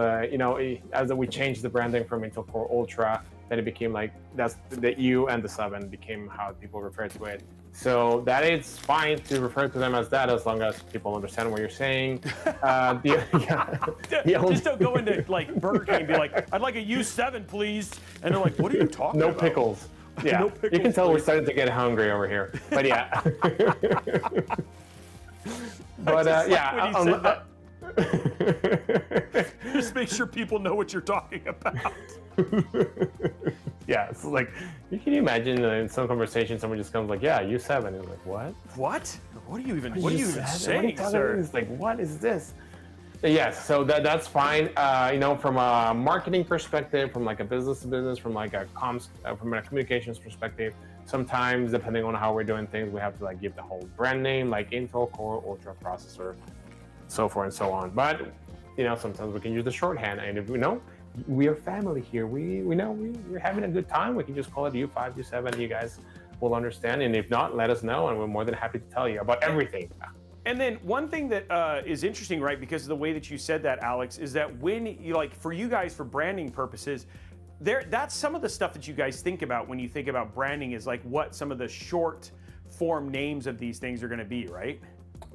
we changed the branding from Intel Core Ultra, then it became like, that's the U and the 7 became how people refer to it. So that is fine to refer to them as that, as long as people understand what you're saying. Just don't go into like Burger King and be like, I'd like a U7, please. And they're like, what are you talking about? No pickles. Yeah, No pickles, you can tell please. we're starting to get hungry over here. But yeah. Just make sure people know what you're talking about. Yeah, it's like, you can imagine in some conversation someone just comes like, yeah, U7, and like, what? What? What are you even saying, sir? It's like, what is this? Yes, so that's fine. You know, from a marketing perspective, from like a business to business, from like a from a communications perspective, sometimes depending on how we're doing things, we have to like give the whole brand name, like Intel Core Ultra processor, so forth and so on. But you know, sometimes we can use the shorthand, and if we know we are family here, we know we're having a good time, we can just call it U5, U7. You guys will understand, and if not, let us know, and we're more than happy to tell you about everything. And then one thing that is interesting, right, because of the way that you said that, Alex, is that when you, like, for you guys, for branding purposes, that's some of the stuff that you guys think about when you think about branding, is like what some of the short form names of these things are going to be, right?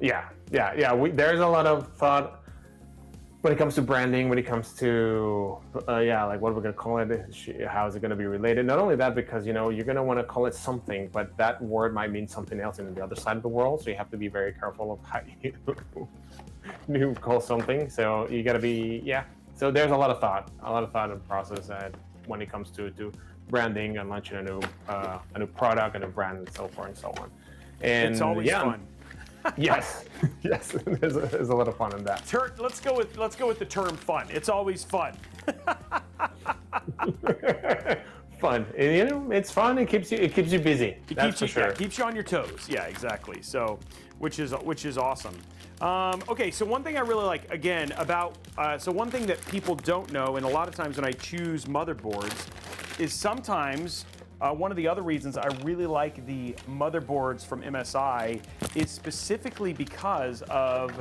Yeah. There's a lot of thought when it comes to branding, when it comes to like what we're gonna call it, how is it gonna be related? Not only that, because you know you're gonna want to call it something, but that word might mean something else in the other side of the world. So you have to be very careful of how you call something. So you gotta be So there's a lot of thought and process when it comes to branding and launching a new product and a brand and so forth and so on. And it's always fun. Yes, there's a lot of fun in that. Let's go with the term fun. It's always fun. Fun. And, you know, it's fun. It keeps you busy. That's for sure. Yeah, keeps you on your toes. Yeah, exactly. So, which is awesome. Okay, so one thing I really like, again, about, so one thing that people don't know, and a lot of times when I choose motherboards, is sometimes one of the other reasons I really like the motherboards from MSI is specifically because of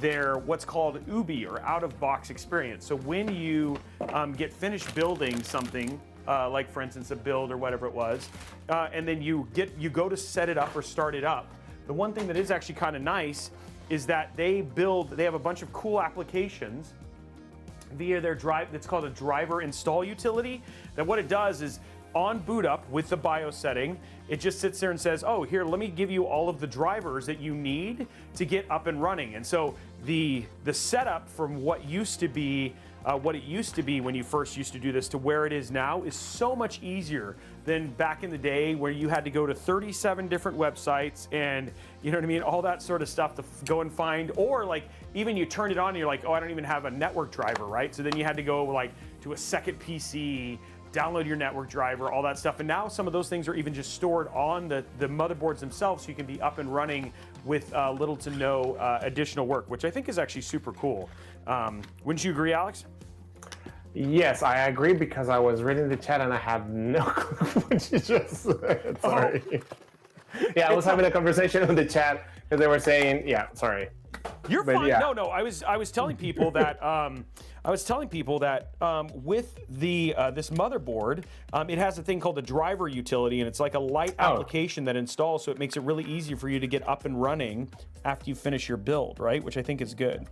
their what's called UBI, or out-of-box experience. So when you get finished building something, like for instance a build or whatever it was, and then you go to set it up or start it up, the one thing that is actually kind of nice is that they have a bunch of cool applications via their drive. That's called a driver install utility. That what it does is, on boot up with the BIOS setting, it just sits there and says, oh, here, let me give you all of the drivers that you need to get up and running. And so the setup from what it used to be when you first used to do this to where it is now is so much easier than back in the day where you had to go to 37 different websites and, you know what I mean, all that sort of stuff to go and find, or like even you turn it on and you're like, oh, I don't even have a network driver, right? So then you had to go like to a second PC, download your network driver, all that stuff. And now some of those things are even just stored on the motherboards themselves, so you can be up and running with little to no additional work, which I think is actually super cool. Wouldn't you agree, Alex? Yes, I agree, because I was reading the chat and I have no clue what you just said. Sorry. Oh. Yeah, I was having a conversation in the chat because they were saying, yeah, sorry. You're fine. Yeah. No, I was telling people that with the this motherboard, it has a thing called the driver utility, and it's like a light application that installs, so it makes it really easy for you to get up and running after you finish your build, right? Which I think is good.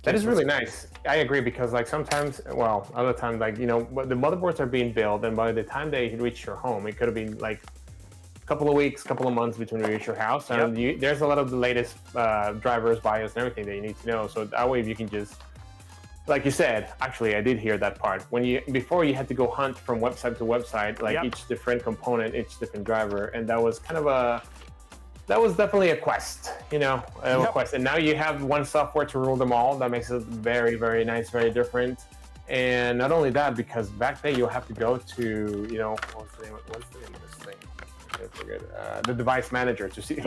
That is really nice. I agree, because like sometimes, well, other times, like, you know, the motherboards are being built, and by the time they reach your home, it could have been like a couple of weeks, couple of months between you reach your house, and there's a lot of the latest drivers, BIOS, and everything that you need to know. So that way you can just, like you said, actually, I did hear that part. Before you had to go hunt from website to website, like each different component, each different driver, and that was kind of that was definitely a quest, you know, a quest. And now you have one software to rule them all. That makes it very, very nice, very different. And not only that, because back then you'll have to go to, you know, what's the name of this thing? I forget. The device manager to see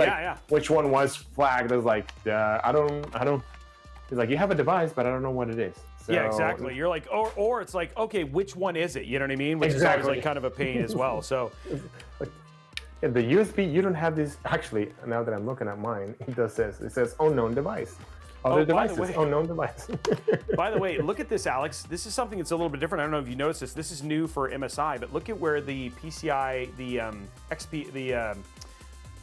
which one was flagged as like, I don't. It's like, you have a device, but I don't know what it is. So, yeah, exactly. You're like, or it's like, okay, which one is it? You know what I mean? Which is always like kind of a pain as well. So. The USB, you don't have this. Actually, now that I'm looking at mine, it does this. It says unknown device. Other devices, unknown device. By the way, look at this, Alex. This is something that's a little bit different. I don't know if you noticed this. This is new for MSI, but look at where the PCI, the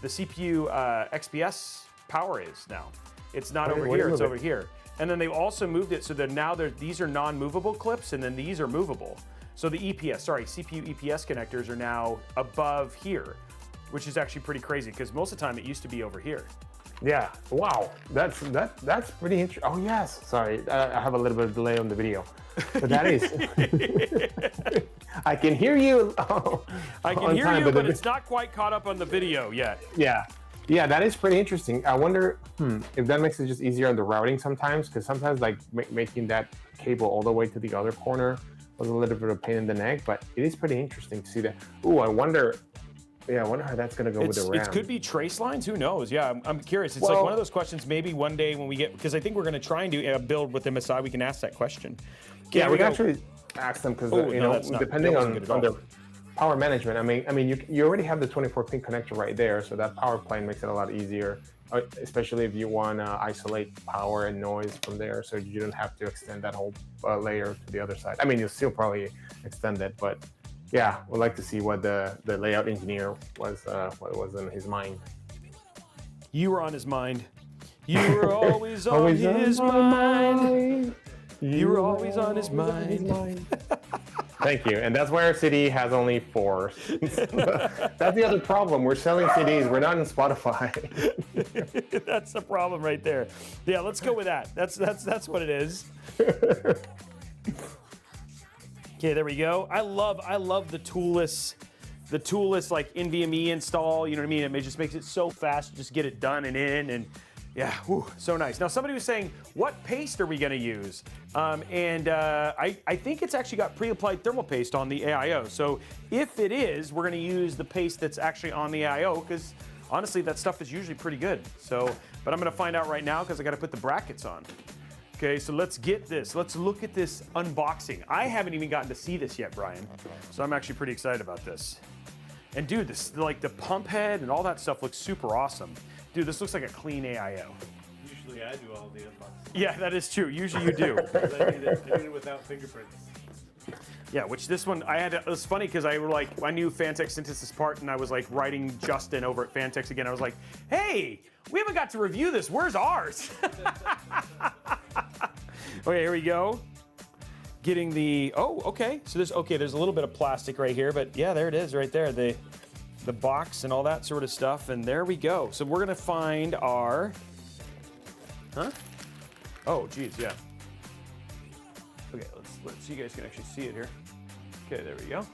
CPU XPS power is now. It's not over here. It's over here. And then they've also moved it so that now these are non-movable clips, and then these are movable. So the CPU EPS connectors are now above here, which is actually pretty crazy, because most of the time it used to be over here. Yeah. Wow. That's pretty interesting. Oh yes. Sorry, I have a little bit of delay on the video, but that is. I can hear you. I can hear you, but it's not quite caught up on the video yet. Yeah. Yeah, that is pretty interesting. I wonder if that makes it just easier on the routing sometimes, because sometimes like making that cable all the way to the other corner was a little bit of a pain in the neck, but it is pretty interesting to see that. Ooh, I wonder how that's going to go with the RAM. It could be trace lines. Who knows? Yeah, I'm curious. It's like one of those questions. Maybe one day when we get, because I think we're going to try and do a build with MSI, we can ask that question. Yeah, we can actually ask them, because depending on their power management. I mean, you already have the 24-pin connector right there, so that power plane makes it a lot easier, especially if you want to isolate power and noise from there, so you don't have to extend that whole layer to the other side. I mean, you'll still probably extend it, but. Yeah, we'd like to see what the layout engineer was in his mind. You were on his mind. You were always on his mind. You were always on his mind. Thank you. And that's why our CD has only 4. That's the other problem. We're selling CDs. We're not in Spotify. That's the problem right there. Yeah, let's go with that. That's what it is. Okay, there we go. I love the toolless like NVMe install. You know what I mean? It just makes it so fast. Just get it done and in, and Yeah, whew, so nice. Now somebody was saying, what paste are we going to use? I think it's actually got pre-applied thermal paste on the AIO. So if it is, we're going to use the paste that's actually on the AIO, because honestly, that stuff is usually pretty good. So, but I'm going to find out right now because I got to put the brackets on. Okay, so let's get this. Let's look at this unboxing. I haven't even gotten to see this yet, Brian. So I'm actually pretty excited about this. And dude, this, like the pump head and all that stuff looks super awesome. Dude, this looks like a clean AIO. Usually I do all the unboxing. Yeah, that is true. Usually you do. I did it without fingerprints. Yeah, which this one, it was funny because I knew Phanteks sent us this part and I was like writing Justin over at Phanteks again. I was like, hey, we haven't got to review this. Where's ours? Okay, here we go. Getting the, oh, okay. So there's a little bit of plastic right here, but yeah, there it is right there. The box and all that sort of stuff, and there we go. So we're gonna find our, oh, geez, yeah. Okay, let's see, you guys can actually see it here. Okay, there we go.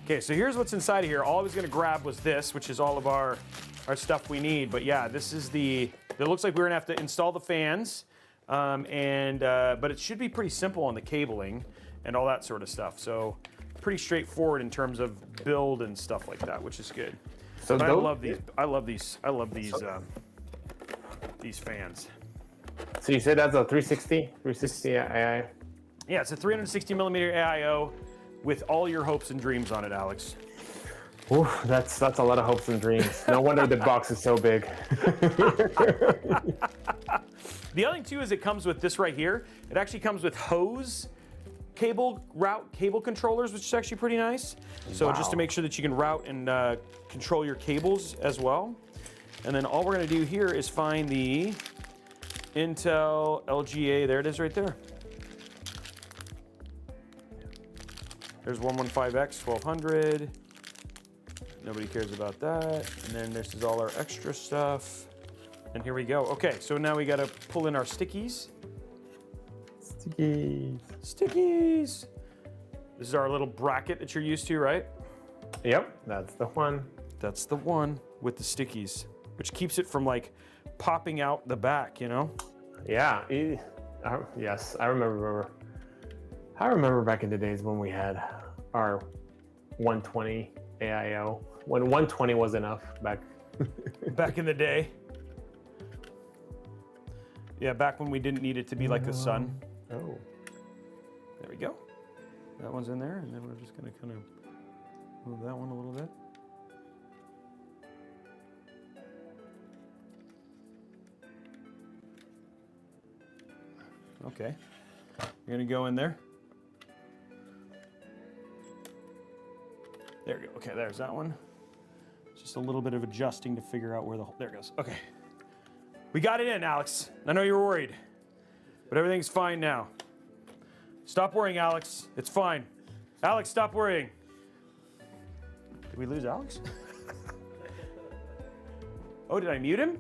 Okay, so here's what's inside of here. All I was gonna grab was this, which is all of our stuff we need. But yeah, this is it looks like we're gonna have to install the fans, but it should be pretty simple on the cabling and all that sort of stuff. So pretty straightforward in terms of build and stuff like that, which is good. So I love these. I love these fans. So you said that's a 360 AI? Yeah, it's a 360 millimeter AIO with all your hopes and dreams on it, Alex. Ooh, that's a lot of hopes and dreams. No wonder the box is so big. The other thing too is it comes with this right here. It actually comes with hose cable controllers, which is actually pretty nice. So wow. Just to make sure that you can route and control your cables as well. And then all we're gonna do here is find the Intel LGA, there it is right there. There's 115X 1200. Nobody cares about that. And then this is all our extra stuff. And here we go. Okay, so now we gotta pull in our stickies. Stickies. This is our little bracket that you're used to, right? Yep, that's the one. That's the one with the stickies, which keeps it from like popping out the back, you know? Yeah, yes, I remember. I remember back in the days when we had our 120 AIO, when 120 was enough back. Back in the day. Yeah, back when we didn't need it to be like the sun. Oh. There we go. That one's in there, and then we're just gonna kind of move that one a little bit. Okay. You're gonna go in there. There we go. Okay, there's that one. Just a little bit of adjusting to figure out where there it goes. Okay. We got it in, Alex. I know you were worried, but everything's fine now. Stop worrying, Alex. It's fine. Alex, stop worrying. Did we lose Alex? Oh, did I mute him?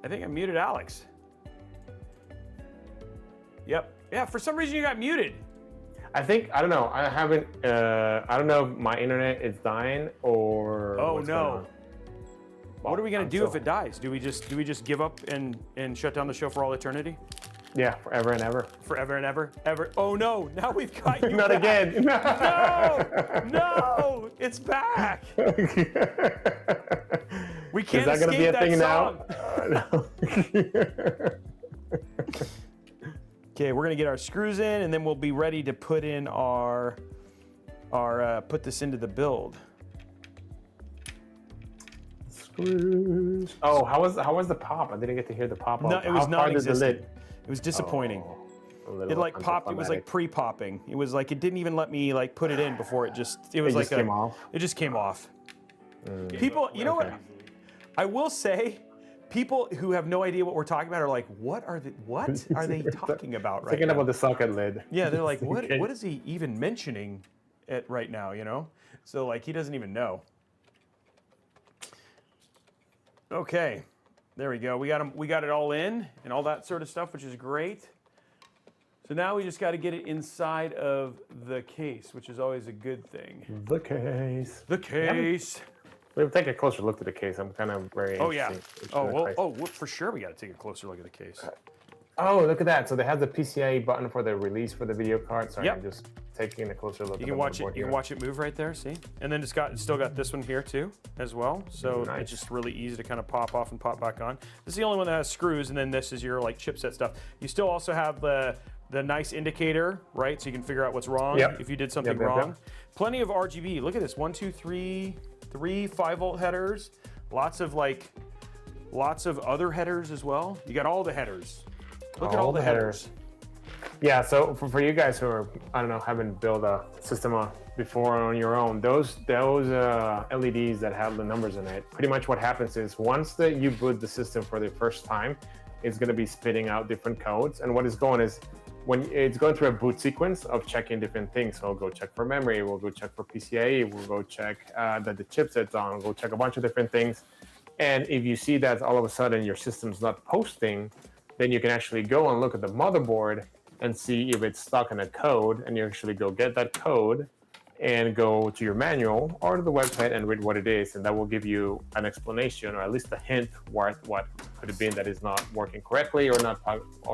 I think I muted Alex. Yep. Yeah, for some reason you got muted. I don't know. I haven't, I don't know if my internet is dying or. Oh, no. What are we gonna do if it dies? Do we just give up and shut down the show for all eternity? Yeah, forever and ever. Forever and ever? Ever? Oh no, now we've got you Not back. again. No, it's back. We can't Is that gonna be a thing song. now? Okay, we're gonna get our screws in, and then we'll be ready to put in our put this into the build. Screws. Oh, how was the pop? I didn't get to hear the pop. No, it was non-existent. It was disappointing. Oh, it like popped. It was like pre-popping. It was like it didn't even let me like put it in before it just. It was like came off. It just came off. People, you know what? I will say, people who have no idea what we're talking about are like, what are they talking about right now? Thinking about the socket lid. Yeah, they're like, what is he even mentioning right now, you know? So like he doesn't even know. Okay, there we go. We got it all in and all that sort of stuff, which is great. So now we just got to get it inside of the case, which is always a good thing. The case. The case. We'll take a closer look at the case. I'm kind of very Oh yeah. interested Oh in well. price. Oh, for sure. We got to take a closer look at the case. Oh, look at that. So they have the PCIe button for the release for the video card. Sorry, Yep. I'm just taking a closer look. You at can the watch it. motherboard You can here. watch it move right there. See, and then it's still got this one here too, as well. So Nice. it's just really easy to kind of pop off and pop back on. This is the only one that has screws, and then this is your like chipset stuff. You still also have the nice indicator, right? So you can figure out what's wrong Yep. if you did something Yep, yep, wrong. yep. Plenty of RGB. Look at this: 1, 2, 3, 5-volt headers. Lots of other headers as well. You got all the headers. Look at all the headers. Yeah, so for you guys who are, I don't know, haven't built a system before on your own, those LEDs that have the numbers in it, pretty much what happens is once that you boot the system for the first time, it's going to be spitting out different codes. And what it's going is, when it's going through a boot sequence of checking different things. So we'll go check for memory, we'll go check for PCIe, we'll go check that the chipset's on, we'll go check a bunch of different things. And if you see that all of a sudden your system's not posting, then you can actually go and look at the motherboard and see if it's stuck in a code, and you actually go get that code and go to your manual or to the website and read what it is, and that will give you an explanation or at least a hint what could have been that is not working correctly or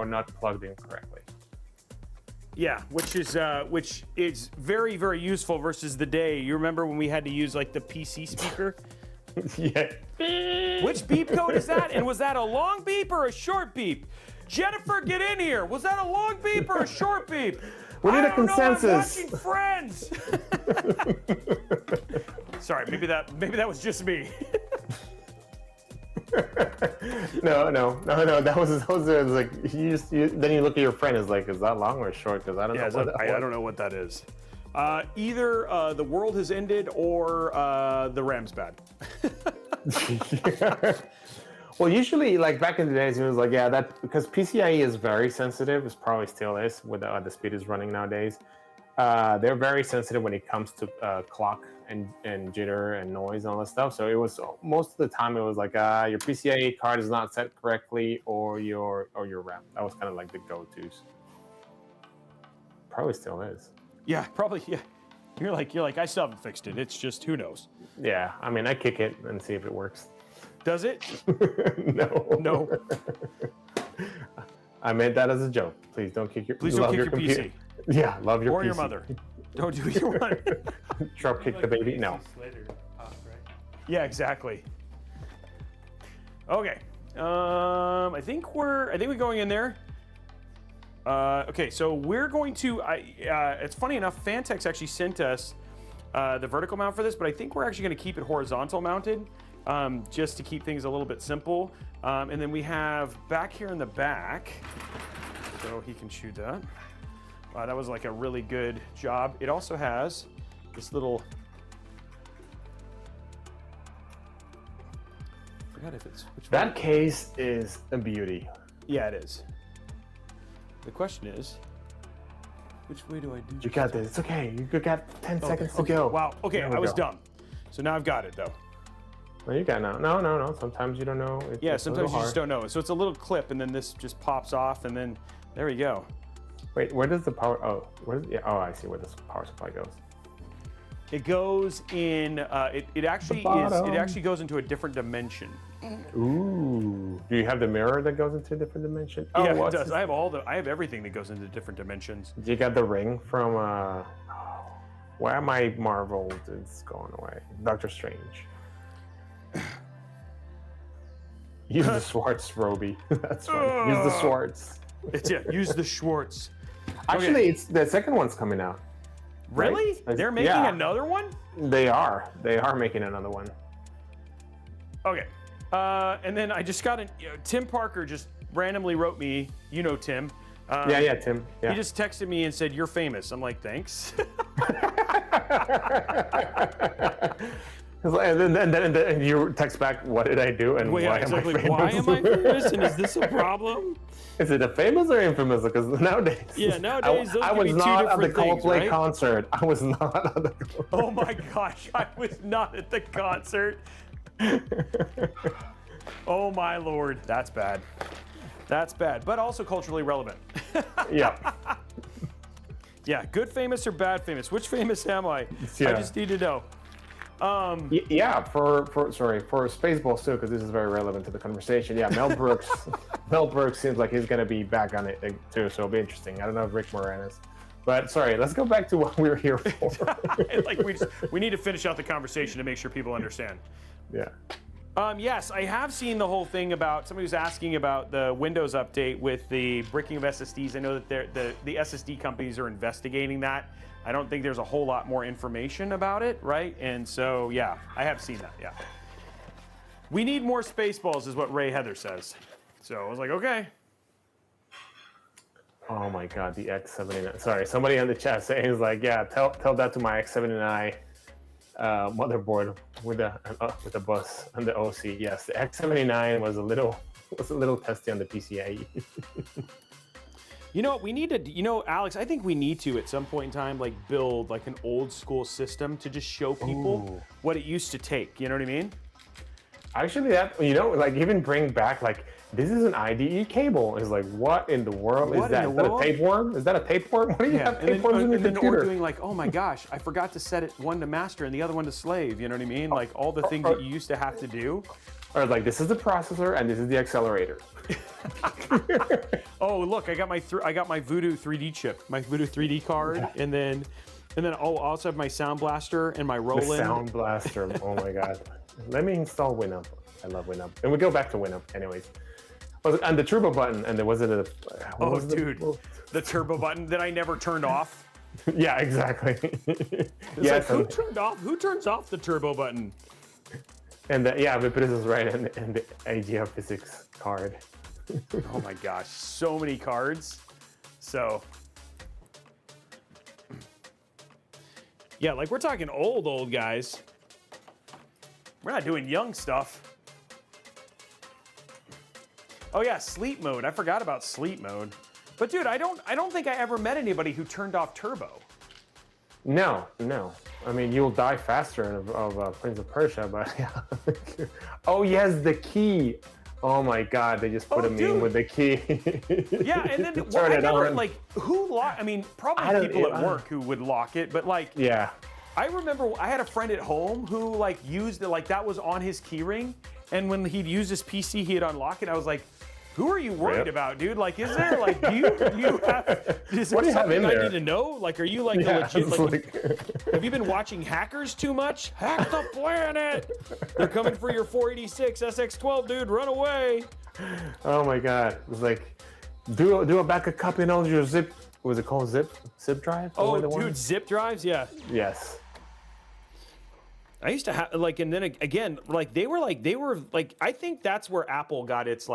not plugged in correctly. Yeah, which is very, very useful versus the day. You remember when we had to use like the PC speaker? Yeah. Which beep code is that? And was that a long beep or a short beep? Jennifer, get in here. Was that a long beep or a short beep? We need I a don't know, consensus. I'm watching Friends. Sorry, maybe that was just me. No. That was like then you look at your friend is like, is that long or short? Because I don't know. I don't know what that is. Either the world has ended or the Rams bad. Well, usually, like back in the days, it was like, yeah, that because PCIe is very sensitive. It probably still is with the speed is running nowadays. They're very sensitive when it comes to clock and jitter and noise and all that stuff. So it was most of the time it was like your PCIe card is not set correctly or your RAM. That was kind of like the go-tos. Probably still is. Yeah, probably. Yeah, you're like I still haven't fixed it. It's just who knows. Yeah, I mean, I kick it and see if it works. Does it? No. I meant that as a joke. Please don't kick your. Please don't kick your computer. PC. Yeah, love your Or PC. your mother. Don't do either one. Drop kick the baby. No. Later, right? Yeah, exactly. Okay. I think we're going in there. Okay, so we're going to. It's funny enough, Phanteks actually sent us the vertical mount for this, but I think we're actually going to keep it horizontal mounted, just to keep things a little bit simple. And then we have back here in the back, so he can shoot that. That was like a really good job. It also has this little. I forgot if it's which That one. case is a beauty. Yeah, it is. The question is, which way do I do? You got this. It's okay. You got 10 seconds to go. Wow. Okay, There we I was go. dumb. So now I've got it though. No, you got no. No. Sometimes you don't know. Yeah, It's a sometimes little you just hard. don't know. So it's a little clip, and then this just pops off, and then there we go. Wait, where does the power? Oh, yeah, oh, I see where this power supply goes. It goes in. It actually is. bottom. It actually goes into a different dimension. Ooh. Do you have the mirror that goes into a different dimension? Yeah, it what's does. this? I have everything that goes into different dimensions. You got the ring from where my Marvel is going away. Doctor Strange. Use the Schwartz, Robey. That's funny. Use the Schwartz. Use the Schwartz. Actually, it's the second one's coming out. right? Really? They're making Yeah. another one? They are. They are making another one. Okay. And then I just got Tim Parker just randomly wrote me, you know Tim. Yeah, Tim. Yeah. He just texted me and said, "You're famous." I'm like, "Thanks." And then you text back, "What did I do?" And Well, yeah, why exactly. am I famous? Why am I famous? And is this a problem? Is it a famous or infamous? Because nowadays, Yeah, nowadays those I can was be two not at the different things, Coldplay right? concert. I was not at the. Oh my gosh, I was not at the concert. Oh my lord, that's bad. That's bad, but also culturally relevant. Yeah. Yeah, good famous or bad famous? Which famous am I? Yeah. I just need to know. Yeah, for Spaceballs too, because this is very relevant to the conversation. Yeah, Mel Brooks, Mel Brooks seems like he's gonna be back on it too, so it'll be interesting. I don't know if Rick Moranis, but sorry, let's go back to what we were here for. Like we need to finish out the conversation to make sure people understand. Yeah. Yes, I have seen the whole thing about somebody was asking about the Windows update with the bricking of SSDs. I know that the SSD companies are investigating that. I don't think there's a whole lot more information about it, right? And so, yeah, I have seen that, yeah. We need more Spaceballs is what Ray Heather says. So I was like, okay. Oh my God, the X79. Sorry, somebody in the chat saying is like, yeah, tell that to my X79 motherboard with a bus and the OC. Yes, the X79 was a little testy on the PCIe. You know what, we need to, Alex, I think we need to, at some point in time, like, build, like, an old school system to just show people what it used to take, you know what I mean? Actually, that, like, even bring back, like, this is an IDE cable. It's like, what in the world is that? Is that a tapeworm? Is that a tapeworm? What do you have tapeworms in your computer? Or doing, like, oh my gosh, I forgot to set it one to master and the other one to slave, you know what I mean? Like, all the things that you used to have to do. Or like, this is the processor and this is the accelerator. Oh, look, I got my Voodoo 3D chip, my Voodoo 3D card, and then I also have my Sound Blaster and my Roland. The Sound Blaster, oh my God. Let me install Winamp. I love Winamp. And we go back to Winamp anyways. And the turbo button, and there wasn't a... the turbo button that I never turned off. Yeah, exactly. Yes, like, who turns off the turbo button? And but this is right in the AGF physics card. Oh my gosh, so many cards. So, yeah, like we're talking old guys. We're not doing young stuff. Oh yeah, sleep mode. I forgot about sleep mode. But dude, I don't think I ever met anybody who turned off turbo. No. I mean, you'll die faster of Prince of Persia, but yeah. Oh yes, the key. Oh my God, they just put a meme with the key. Yeah, and then like who locked? I mean, probably people at work who would lock it, but like, yeah. I remember I had a friend at home who like used it, like that was on his keyring, and when he'd use his PC, he'd unlock it. I was like, who are you worried about, dude? Like, is there like, do you have? Is there something I need to know? Like, are you like a legit? Have you been watching Hackers too much? Hack the planet! They're coming for your 486 SX12, dude. Run away! Oh my God! It was like, do a backup copy and all your zip. What was it called? Zip drive? Oh, dude, zip drives, yeah. Yes. I used to have like, and then again, like they were like, I think that's where Apple got its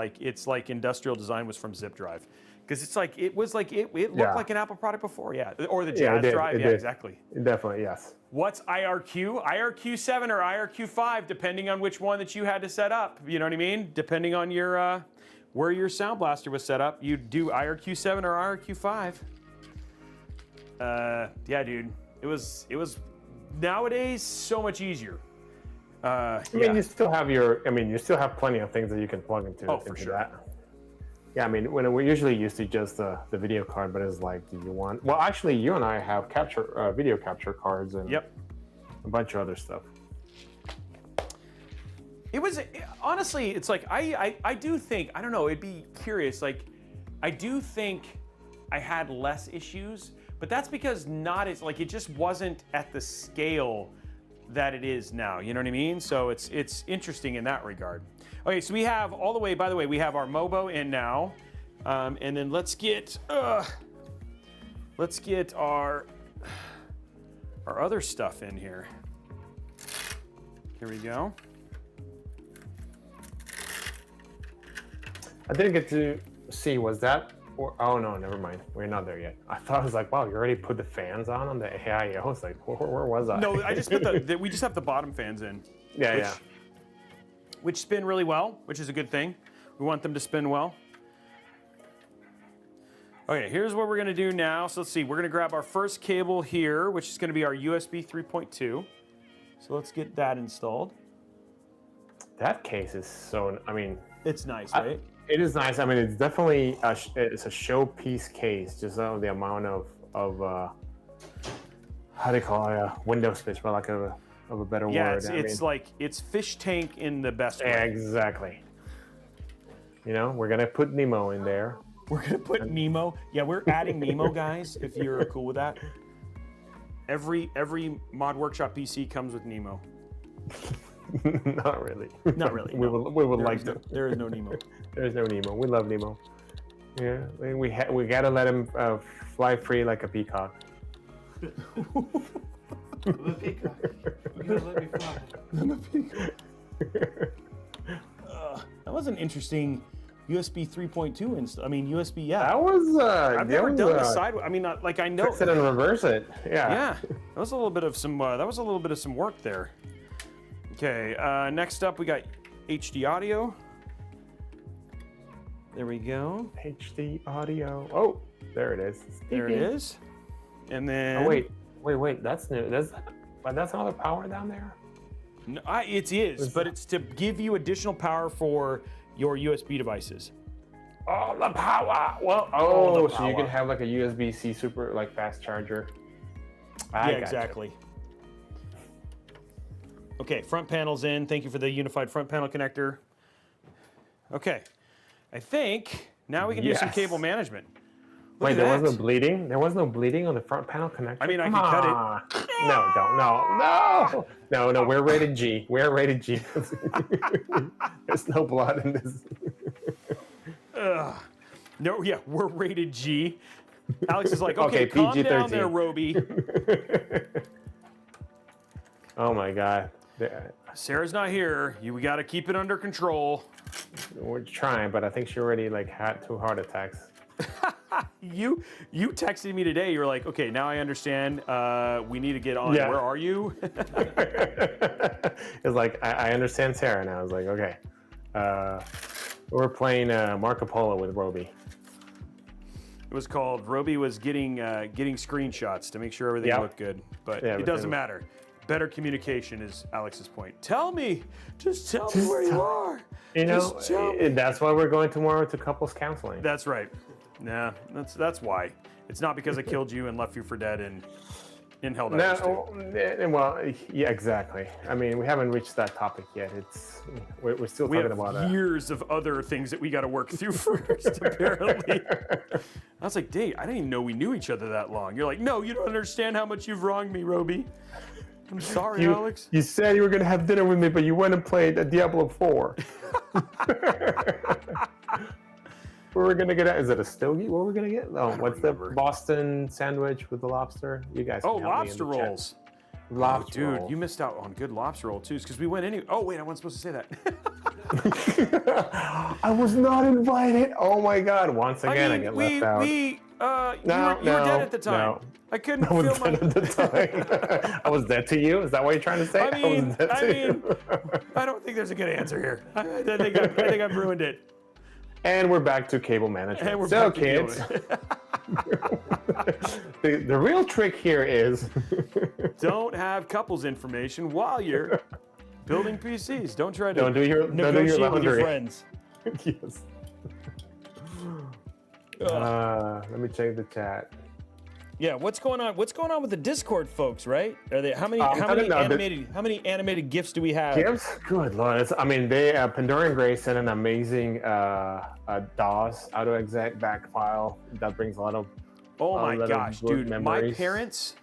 industrial design was from zip drive, because it looked like an Apple product before, yeah, or the Jazz drive, exactly. Definitely, yes. What's IRQ? IRQ7 or IRQ5, depending on which one that you had to set up. You know what I mean? Depending on your where your Sound Blaster was set up, you do IRQ7 or IRQ5. Yeah, dude, it was. Nowadays, so much easier. I mean, you still have plenty of things that you can plug into. Oh, for sure. That. Yeah, I mean, when we usually used to just the video card, but it's like, do you want? Well, actually, you and I have video capture cards and a bunch of other stuff. Honestly, it's like I do think, I don't know, it'd be curious. Like, I do think I had less issues. But that's because it just wasn't at the scale that it is now. You know what I mean? So it's interesting in that regard. Okay, so we have all the way. By the way, we have our Mobo in now, and then let's get our other stuff in here. Here we go. I didn't get to see. Was that? Oh no, never mind. We're not there yet. I thought I was like, wow, you already put the fans on the AIO. I was like, where was I? No, I just put we just have the bottom fans in. Yeah, which spin really well, which is a good thing. We want them to spin well. Okay, here's what we're gonna do now. So let's see, we're gonna grab our first cable here, which is gonna be our USB 3.2. So let's get that installed. That case is so, I mean. It's nice, right? It is nice. I mean, it's definitely it's a showpiece case, just of the amount of how do you call it, window space, but like a of a better Yeah, word. it's like it's fish tank in the best way. Exactly. You know, we're gonna put Nemo in there. We're gonna put Nemo. Yeah, we're adding Nemo, guys. If you're cool with that. Every Mod Workshop PC comes with Nemo. Not really. Not really. We would like to. There is no Nemo. There's no Nemo. We love Nemo. Yeah, we gotta let him fly free like a peacock. I'm a peacock. You gotta let me fly. I'm a peacock. That was an interesting USB 3.2 install. I mean, USB, yeah. That was. I've never done a sideways. I mean, like I know. Fix it and reverse it. Yeah. Yeah, that was a little bit of some. That was a little bit of some work there. Okay, next up we got HD audio. There we go. HD audio. Oh, there it is. There it is. And then. Oh wait. That's new. But that's not the power down there. No, it is, but it's to give you additional power for your USB devices. Oh, the power! Well, so you can have like a USB-C super like fast charger. Yeah, exactly. Okay, front panel's in. Thank you for the unified front panel connector. Okay, I think now we can do some cable management. Wait, there was no bleeding? There was no bleeding on the front panel connector? I mean, I can cut it. No, don't. No, we're rated G. We're rated G. There's no blood in this. No, yeah, we're rated G. Alex is like, okay, calm PG-13. down there, Robey. Oh my God. Sarah's not here. We got to keep it under control. We're trying, but I think she already like had 2 heart attacks. You texted me today. You were like, okay, now I understand. We need to get on. Yeah. Where are you? It's like I understand Sarah, and I was like, okay. We're playing Marco Polo with Robey. It was called Robey was getting screenshots to make sure everything looked good, but it doesn't matter. Better communication is Alex's point. Just tell me where you are. You know, that's why we're going tomorrow to couples counseling. That's right. Nah, that's why. It's not because I killed you and left you for dead in Helldivers 2. Well, yeah, exactly. I mean, we haven't reached that topic yet. We're still talking about that. Years of other things that we got to work through first, apparently. I was like, Dave, I didn't even know we knew each other that long. You're like, no, you don't understand how much you've wronged me, Robey. I'm sorry, Alex. You said you were going to have dinner with me, but you went and played a Diablo 4. Where we're gonna get at? Is it a stogie? What we're gonna get? Oh, what's the Boston sandwich with the lobster? You guys. Oh, lobster rolls. Lobster dude, roll. you missed out on good lobster roll too, because we went anyway. Oh wait, I wasn't supposed to say that. I was not invited. Oh my God! Once again, I get left out. You were dead at the time. No. I couldn't I was feel my. dead at the time. I was dead to you. Is that what you're trying to say? I don't think there's a good answer here. I think I've ruined it. And we're back to cable management. And we're so, back to kids, the real trick here is don't have couples information while you're building PCs. Don't try to negotiate with your friends. Yes. Let me check the chat. Yeah, what's going on? What's going on with the Discord folks? Right? Are they how many animated GIFs do we have? GIFs? Good Lord! Pandora Gray sent an amazing DOS auto-exec back file that brings a lot of. Oh my gosh, dude! Memories. My parents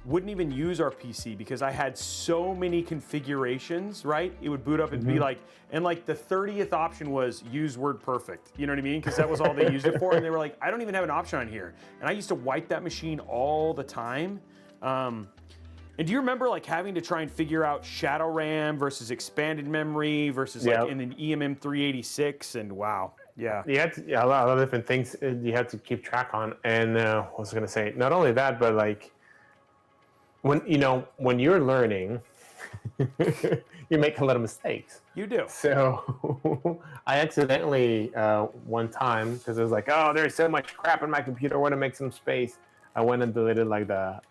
wouldn't even use our PC because I had so many configurations. Right? It would boot up and be like, and like the 30th option was use WordPerfect. You know what I mean? Because that was all they used it for, and they were like, I don't even have an option on here. And I used to wipe that machine all the time. And do you remember like having to try and figure out shadow RAM versus expanded memory versus like in an EMM 386? And wow, yeah. You had to, a lot of different things you had to keep track on. And what was I going to say? Not only that, but like when you're learning, you make a lot of mistakes. You do. So I accidentally one time, because it was like, oh, there's so much crap in my computer, I want to make some space. I went and deleted like the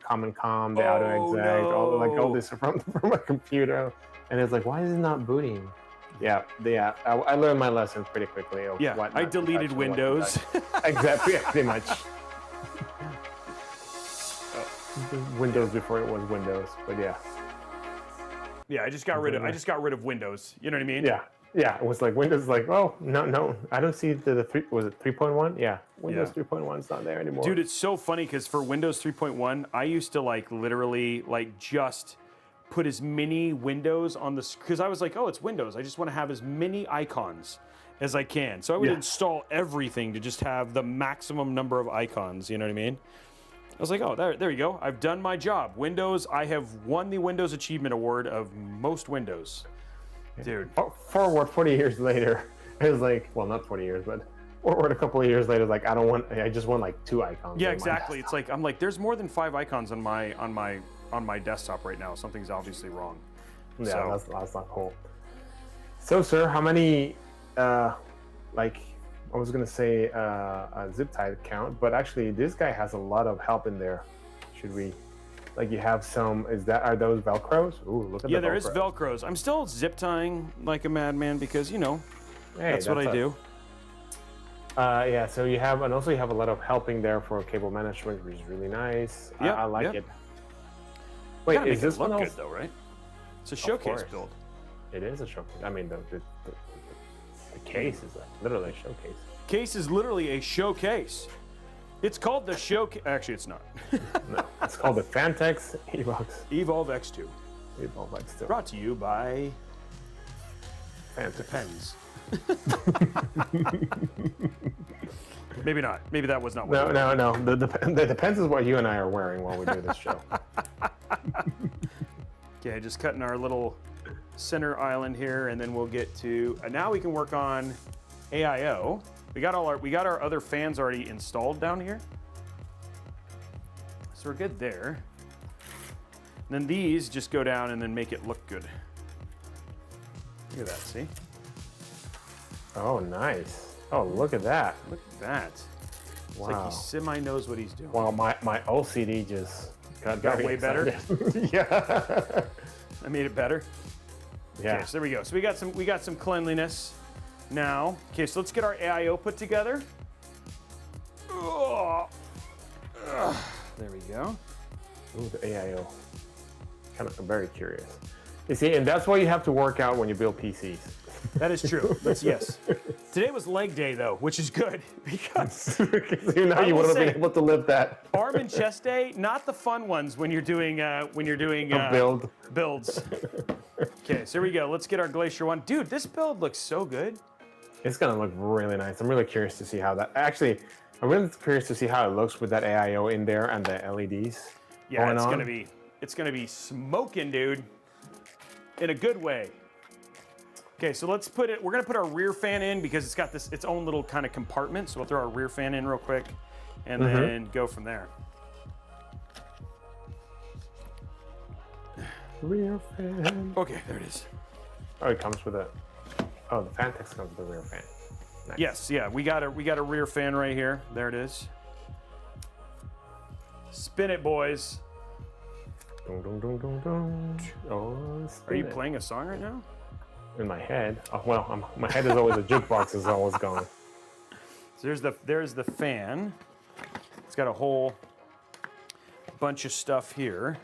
common com, the auto exec, all this from my computer, and it's like, why is it not booting? Yeah. I learned my lesson pretty quickly. Of what I deleted Windows. Exactly, pretty much. Windows before it was Windows, but yeah. Yeah, I just got rid of Windows. You know what I mean? Yeah. Yeah, it was like Windows like, oh, no, I don't see the 3, was it 3.1? Yeah, Windows 3.1 is not there anymore. Dude, it's so funny because for Windows 3.1, I used to like literally like just put as many windows on the, because I was like, oh, it's Windows. I just want to have as many icons as I can. So I would install everything to just have the maximum number of icons, you know what I mean? I was like, oh, there you go. I've done my job. Windows, I have won the Windows Achievement Award of most Windows. Dude. Forward 40 years later, it was like, well, not 40 years, but forward a couple of years later, like I just want like 2 icons. Yeah, exactly. It's like I'm like, there's more than 5 icons on my desktop right now. Something's obviously wrong. Yeah, so. that's not cool. So, sir, how many like I was gonna say a zip tie count, but actually this guy has a lot of help in there. Should we? Like you have some, are those Velcros? Ooh, look at yeah, the there Velcros. is Velcros. I'm still zip tying like a madman because, you know, that's what I do. Yeah, so you have, and also you have a lot of helping there for cable management, which is really nice. Yep, I like it. Wait, Wait, is this look one good though, right? It's a showcase build. It is a showcase. I mean, the case is literally a showcase. Case is literally a showcase. It's called the showcase. Actually, it's not. No, it's called the Phanteks Evolv X2. Evolv X2. Brought to you by Phanteks. Pens. Maybe not. Maybe that was not what No. The depends is what you and I are wearing while we do this show. Okay, just cutting our little center island here, and then we'll get to. Now we can work on AIO. We got our other fans already installed down here, so we're good there. And then these just go down and then make it look good. Look at that, see? Oh, nice. Oh, look at that. Look at that. It's Wow. like he semi knows what he's doing. Well, my OCD just got way better? Yeah. I made it better. Yeah. Okay, so there we go. So we got some cleanliness now. Okay, so let's get our AIO put together. There we go. Ooh, the AIO. I'm very curious. You see, and that's why you have to work out when you build PCs. That is true. Yes. Today was leg day though, which is good because you know you wouldn't have been able to live that. Arm and chest day, not the fun ones when you're doing builds. Okay, so here we go. Let's get our Glacier 1. Dude, this build looks so good. It's gonna look really nice. I'm really curious to see how that. Actually, I'm really curious to see how it looks with that AIO in there and the LEDs. Yeah, it's gonna be smoking, dude, in a good way. Okay, so let's put it. We're gonna put our rear fan in because it's got its own little kind of compartment. So we'll throw our rear fan in real quick, and then go from there. Rear fan. Okay, there it is. Oh, it comes with a. Oh, the Phanteks comes with a rear fan. Nice. Yes, yeah, we got a rear fan right here. There it is. Spin it, boys. Dun, dun, dun, dun, dun. Oh, Are you playing a song right now? In my head. Oh, well, my head is always a jukebox is always going. So there's the fan. It's got a whole bunch of stuff here.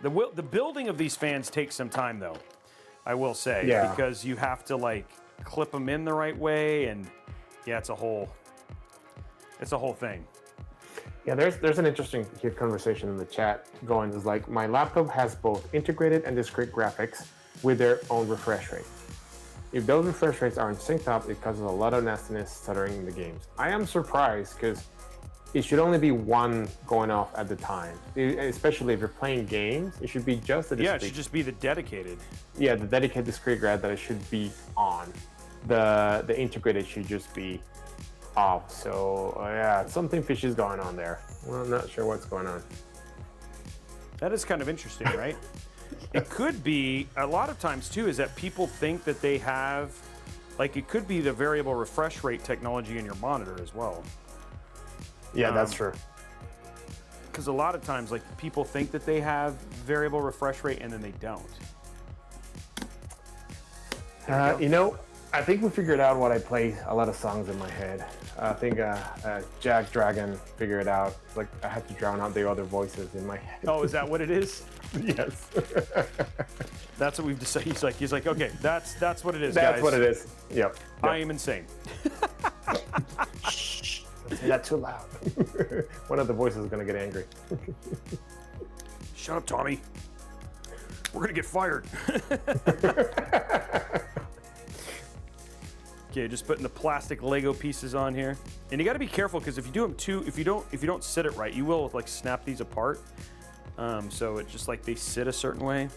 The building of these fans takes some time though, I will say, because you have to like clip them in the right way, and yeah, it's a whole thing. Yeah, there's an interesting conversation in the chat going. Is like my laptop has both integrated and discrete graphics with their own refresh rate. If those refresh rates aren't synced up, it causes a lot of nastiness stuttering in the games. I am surprised because it should only be one going off at the time. Especially if you're playing games, it should be just the discrete. Yeah, it should just be the dedicated. Yeah, the dedicated discrete grad that it should be on. The integrated should just be off. So yeah, something fishy is going on there. Well, I'm not sure what's going on. That is kind of interesting, right? It could be, a lot of times too, is that people think that they have, like it could be the variable refresh rate technology in your monitor as well. Yeah, that's true. Because a lot of times, like people think that they have variable refresh rate and then they don't. You know, I think we figured out what I play a lot of songs in my head. I think Jack Dragon figured it out. Like I had to drown out the other voices in my head. Oh, is that what it is? Yes. That's what we've decided. He's like, okay, that's what it is, That's guys. what it is. Yep. I am insane. Shh. Don't say that too loud. One of the voices is gonna get angry. Shut up, Tommy. We're gonna get fired. Okay, just putting the plastic Lego pieces on here, and you got to be careful because if you do them if you don't sit it right, you will like snap these apart. So it's just like they sit a certain way.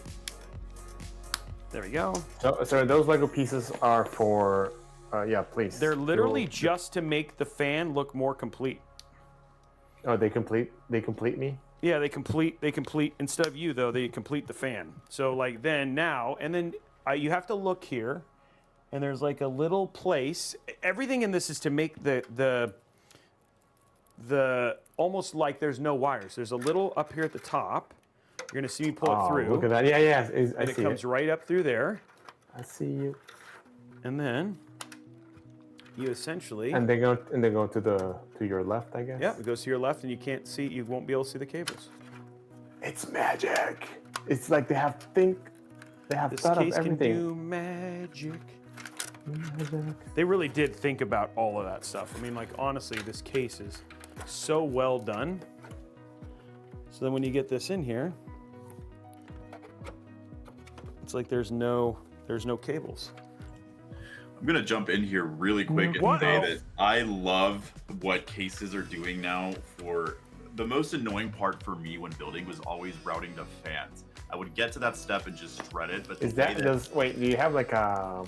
There we go. So those Lego pieces are for, yeah, please. They're literally just to make the fan look more complete. Oh, they complete me? Yeah, they complete instead of you though, they complete the fan. So like then you have to look here, and there's like a little place. Everything in this is to make the almost like there's no wires. There's a little up here at the top. You're gonna see me pull it through. Look at that. Yeah. And it comes right up through there. I see you. And then you essentially. And they go to your left, I guess. Yeah, it goes to your left, and you won't be able to see the cables. It's magic. It's like they have This thought of case can everything. do magic. They really did think about all of that stuff. I mean, like honestly, this case is so well done. So then when you get this in here, it's like there's no cables. I'm gonna jump in here really quick and say that I love what cases are doing now. For the most annoying part for me when building was always routing the fans. I would get to that step and just shred it. But wait? Do you have like a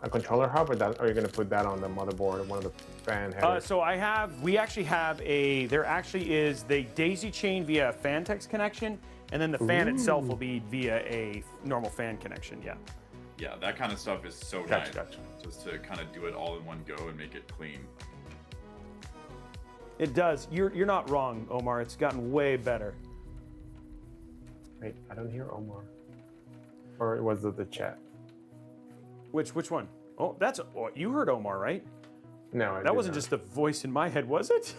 controller hub, or are you gonna put that on the motherboard, one of the fan headers? We actually have there actually is the daisy chain via a Phanteks connection, and then the fan itself will be via a normal fan connection. Yeah. Yeah, that kind of stuff is so Gotcha. nice. Just to kind of do it all in one go and make it clean. It does. You're not wrong, Omar. It's gotten way better. Wait, I don't hear Omar. Or was it the chat? Which one? Oh, you heard Omar, right? No, I That wasn't just a voice in my head, was it?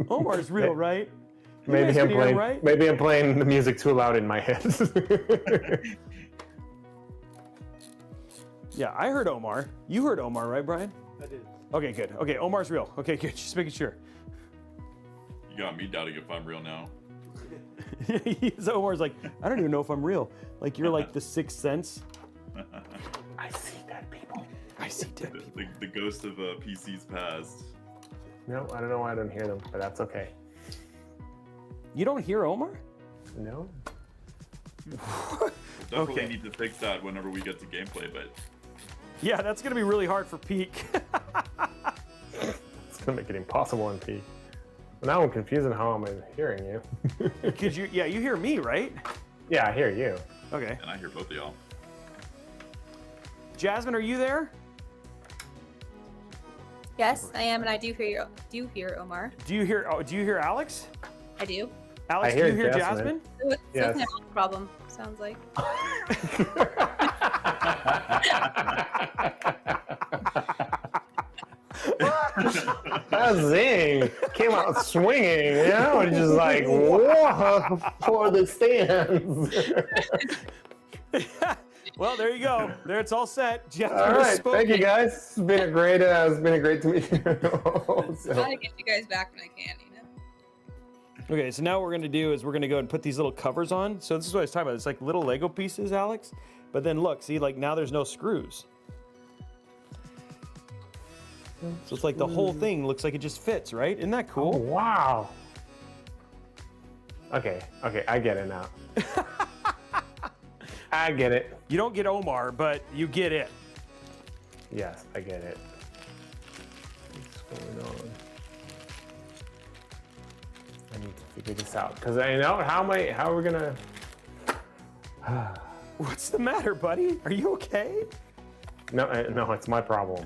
Omar's real, right? Maybe I'm playing. Right? Maybe I'm playing the music too loud in my head. Yeah, I heard Omar. You heard Omar, right, Brian? I did. Okay, good. Okay, Omar's real. Okay, good. Just making sure. You got me doubting if I'm real now. Omar's like, I don't even know if I'm real. Like you're like the sixth sense. I see dead people. I see dead people. The ghost of PC's past. No, I don't know why I don't hear them, but that's okay. You don't hear Omar? No. Definitely need to fix that whenever we get to gameplay, but Yeah, that's gonna be really hard for Peak. It's gonna make it impossible in P. Now I'm confused on how I'm hearing you. Cause you hear me, right? Yeah, I hear you. Okay. and I hear both of y'all. Jasmine, are you there? Yes, I am, and I do hear Omar. Do you hear Alex? I do. Alex, I hear do you hear Jasmine. Jasmine? So Yes. it's a problem, sounds like. That zing came out swinging, you know, and just like, whoa, for the stands. Well, there you go. There, it's all set. Jasmine All has right, spoken. thank you guys. It's been great to meet you. So- Try to get you guys back when I can, you know. Okay, so now what we're gonna do is we're gonna go and put these little covers on. So this is what I was talking about. It's like little Lego pieces, Alex. But then look, see, like now there's no screws. So it's like the whole thing looks like it just fits, right? Isn't that Oh, cool? wow. Okay, I get it now. I get it. You don't get Omar, but you get it. Yes, I get it. What's going on? I need to figure this out because I know how are we gonna? What's the matter, buddy? Are you okay? No, it's my problem.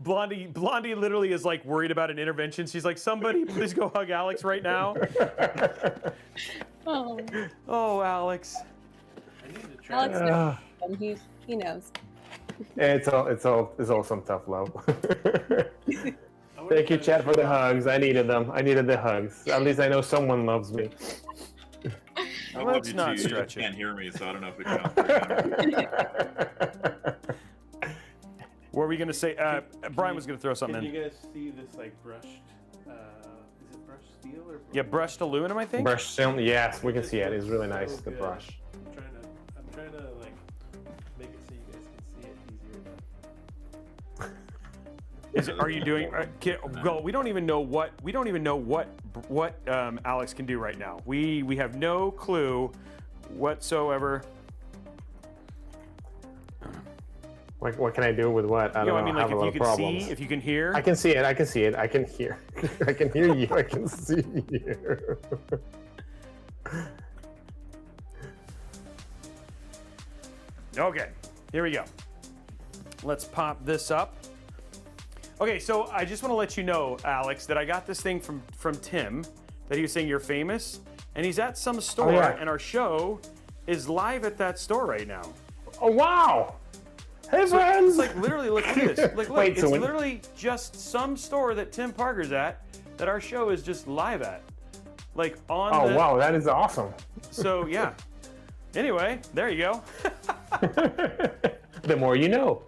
Blondie literally is like worried about an intervention. She's like, somebody please go hug Alex right now. Oh. Oh, Alex. Alex to. knows. He knows. It's all some tough love. Thank you, chat, for the hugs. I needed them. I needed the hugs. At least I know someone loves me. I love Let's you not too. You stretch just it. can't hear me, so I don't know if it counts. What were we gonna say? Brian was gonna throw something Can in. you guys see this like brushed? Is it brushed steel or? Yeah, brushed aluminum, I think. Brush film. Yes, we can see it. It's really nice. So The good. brush. I'm trying to like make it so you guys can see it easier. Are you doing? Well, we don't even know what Alex can do right now. We have no clue whatsoever. What can I do with what? I don't know. I mean, I like have a lot if of you can problems. see, if you can hear. I can see it. I can see it. I can hear. I can hear you. I can see you. Okay, here we go. Let's pop this up. Okay, so I just want to let you know, Alex, that I got this thing from Tim, that he was saying you're famous, and he's at some store, yeah. and our show is live at that store right now. Oh wow! Hey friends! It's like literally, look at this. Like, look, Wait, it's so when- literally just some store that Tim Parker's at, that our show is just live at. Like on Oh the, wow, that is awesome. So yeah. Anyway, there you go. The more you know.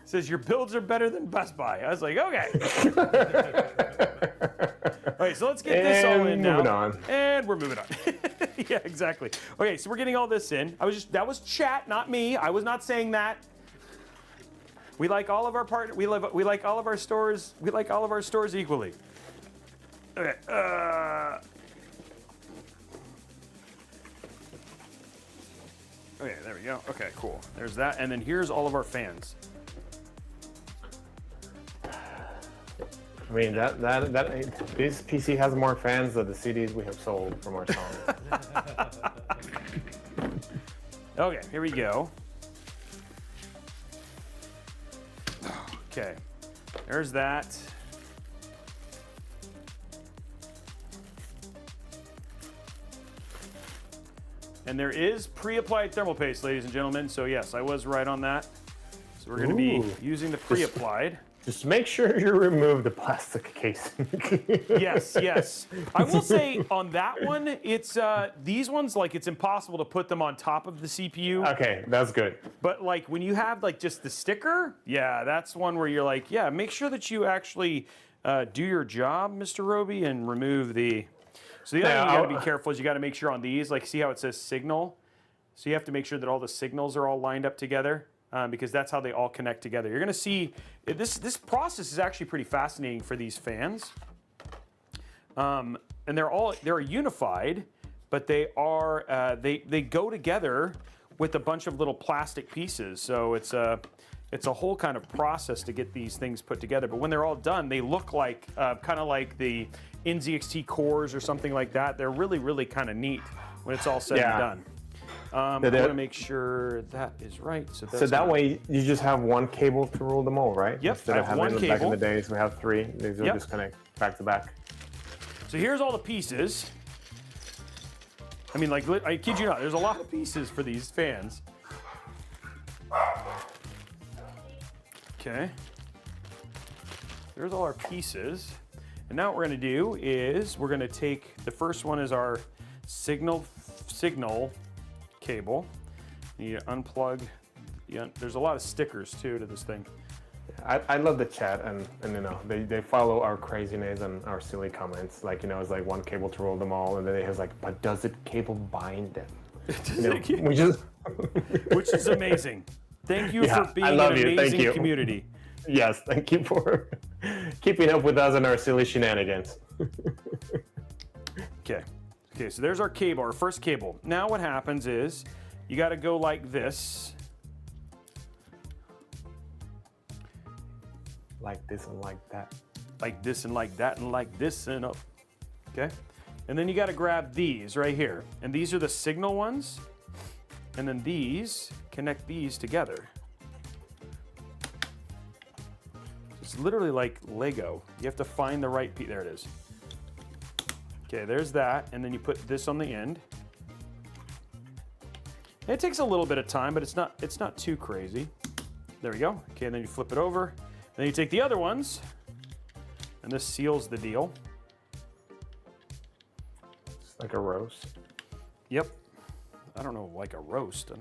Says your builds are better than Best Buy. I was like, okay. All right, so let's get this all in And now. moving on. And we're moving on. Yeah, exactly. Okay, so we're getting all this in. That was chat, not me. I was not saying that. We like all of our we like all of our stores. We like all of our stores equally. Okay. Okay, there we go. Okay, cool. There's that, and then here's all of our fans. I mean, this PC has more fans than the CDs we have sold from our songs. Okay, here we go. Okay, there's that. And there is pre-applied thermal paste, ladies and gentlemen. So yes, I was right on that. So we're going to be Ooh. using the pre-applied. Just make sure you remove the plastic casing. Yes, yes. I will say on that one, it's these ones, like it's impossible to put them on top of the CPU. Okay, that's good. But like when you have like just the sticker, yeah, that's one where you're like, yeah, make sure that you actually do your job, Mr. Robey, and remove the. So the other thing you got to be careful is you got to make sure on these, like see how it says signal. So you have to make sure that all the signals are all lined up together. Because that's how they all connect together. You're going to see this process is actually pretty fascinating for these fans, and they're unified, but they are they go together with a bunch of little plastic pieces. So it's a whole kind of process to get these things put together. But when they're all done, they look like kind of like the NZXT cores or something like that. They're really kind of neat when it's all said and done. I want to make sure that is right. So that way you just have one cable to rule them all, right? Yep, Instead I of have having one back in cable. the days we have three. These will Yep. just connect back to back. So here's all the pieces. I mean, like, I kid you not, there's a lot of pieces for these fans. Okay. There's all our pieces. And now what we're going to do is we're going to take, the first one is our signal cable. You unplug. There's a lot of stickers too to this thing. I love the chat and you know they follow our craziness and our silly comments. Like, you know, it's like one cable to roll them all, and then it has like, but does it cable bind them? You know, we just Which is amazing. Thank you for being I love an you. Thank amazing you. community. Yes, thank you for keeping up with us and our silly shenanigans. Okay, so there's our cable, our first cable. Now what happens is you got to go like this. Like this and like that. Like this and like that and like this and up. Okay? And then you got to grab these right here. And these are the signal ones. And then these, connect these together. It's literally like Lego. You have to find the right piece. There it is. Okay, there's that. And then you put this on the end. It takes a little bit of time, but it's not too crazy. There we go. Okay, and then you flip it over. Then you take the other ones, and this seals the deal. It's like a roast. Yep. I don't know, like a roast.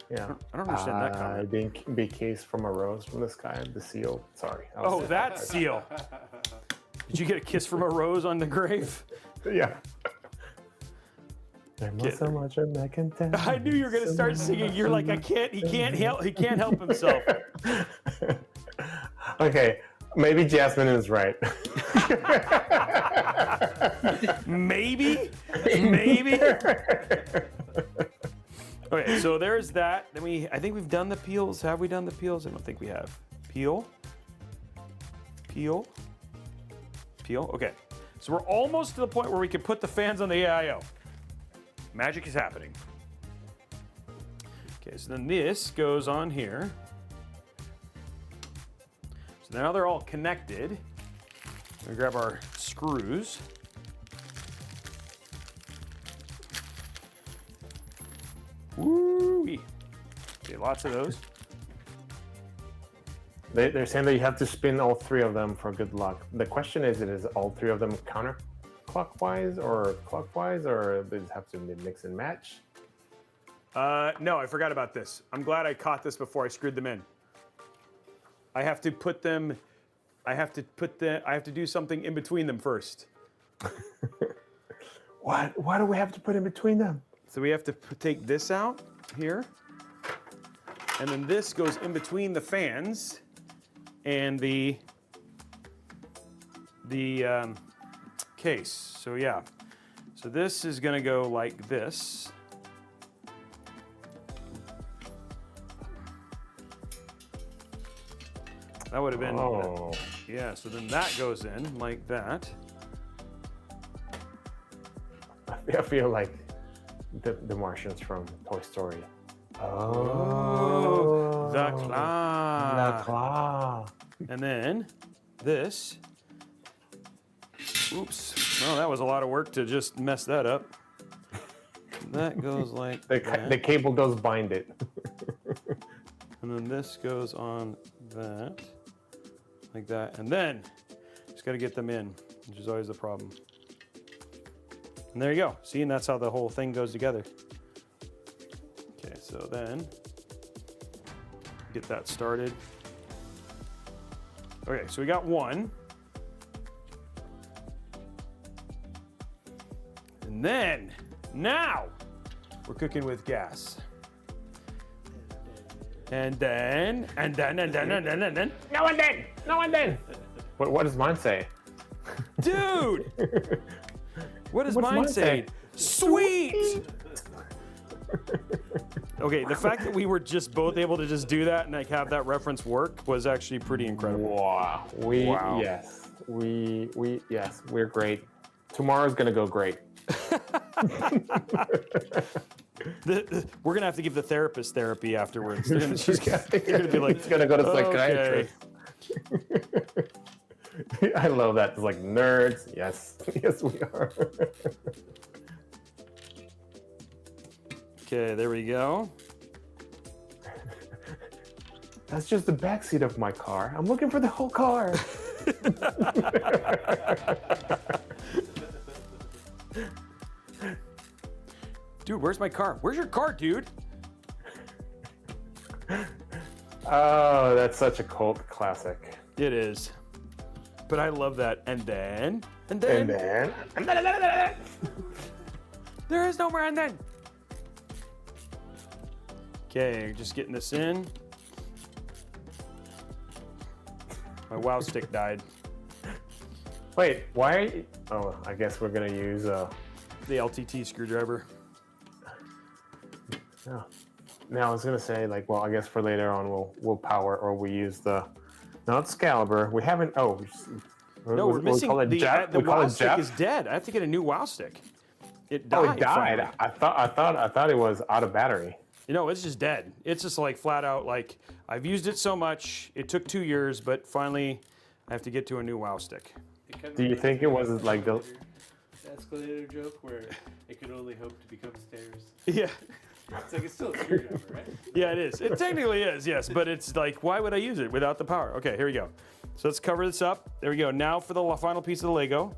Yeah. I don't understand that comment. Being be cased from a rose from this guy, the seal. Sorry. Oh, that seal. Did you get a kiss from a rose on the grave? Yeah. There must so much I can tell. I knew you were gonna start singing. You're like, he can't help himself. Okay, maybe Jasmine is right. Maybe. Okay, so there's that. Then I think we've done the peels. Have we done the peels? I don't think we have. Peel. Okay, so we're almost to the point where we can put the fans on the AIO. Magic is happening. Okay, so then this goes on here. So now they're all connected. We grab our screws. Woo-wee. Okay, lots of those. They're saying that you have to spin all 3 of them for good luck. The question is all 3 of them counterclockwise or clockwise, or they just have to be mix and match? No, I forgot about this. I'm glad I caught this before I screwed them in. I have to put them. I have to do something in between them first. What? Why do we have to put in between them? So we have to take this out here, and then this goes in between the fans and the case. So yeah, so this is gonna go like this. That would have been, yeah, so then that goes in like that. I feel like the Martians from Toy Story. Oh, the claw. The claw. And then this. Oops. Well, that was a lot of work to just mess that up. That goes like that. The cable does bind it. And then this goes on that. Like that. And then just got to get them in, which is always the problem. And there you go. See, and that's how the whole thing goes together. Okay, so then get that started. Okay, so we got one. And then, now, we're cooking with gas. And then. No one then. What does mine say? Dude! What does mine say? Sweet! Okay, the fact that we were just both able to just do that and like have that reference work was actually pretty incredible. Wow. Yes, we're great. Tomorrow's gonna go great. We're gonna have to give the therapist therapy afterwards. They're gonna be like, it's gonna go to psychiatrist. Okay. I love that. It's like nerds. Yes, yes, we are. Okay, there we go. That's just the back seat of my car. I'm looking for the whole car. Dude, where's my car? Where's your car, dude? Oh, that's such a cult classic. It is. But I love that. And then. There is no more and then. Okay, just getting this in. My WoW stick died. Wait, why? Oh, I guess we're gonna use the LTT screwdriver. Oh. Now I was gonna say like, well, I guess for later on we'll power or we use the not Excalibur. We haven't. Oh, no, we're missing the WoW stick is dead. I have to get a new WoW stick. It died. Oh, it died. Finally. I thought it was out of battery. You know, it's just dead. It's just like flat out like I've used it so much. It took 2 years, but finally I have to get to a new WoW stick. Do you think it was like the escalator joke where it could only hope to become stairs? Yeah. It's like it's still a screwdriver, right? Yeah, it is. It technically is, yes, but it's like, why would I use it without the power? Okay, here we go. So let's cover this up. There we go. Now for the final piece of the Lego.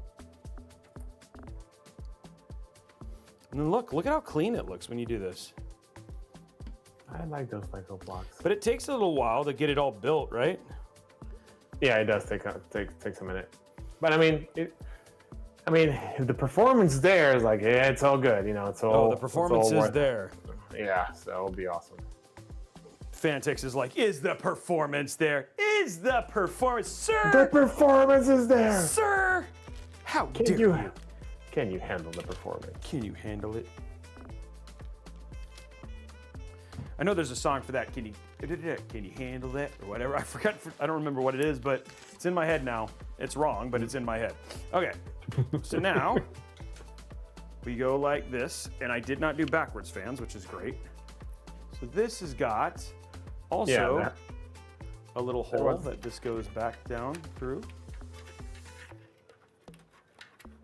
And then look at how clean it looks when you do this. I like those Lego blocks. But it takes a little while to get it all built, right? Yeah, it does takes a minute. But I mean, if the performance there is like, yeah, it's all good, you know, it's all. Oh, the performance is there. Yeah, so it'll be awesome. Phanteks is like, is the performance there? Is the performance, sir? The performance is there. Sir, how Can dare you? Can you handle the performance? Can you handle it? I know there's a song for that. Can you handle that or whatever? I forgot. I don't remember what it is, but it's in my head now. It's wrong, but it's in my head. Okay, so now we go like this, and I did not do backwards fans, which is great. So this has got also a little hole that just goes back down through.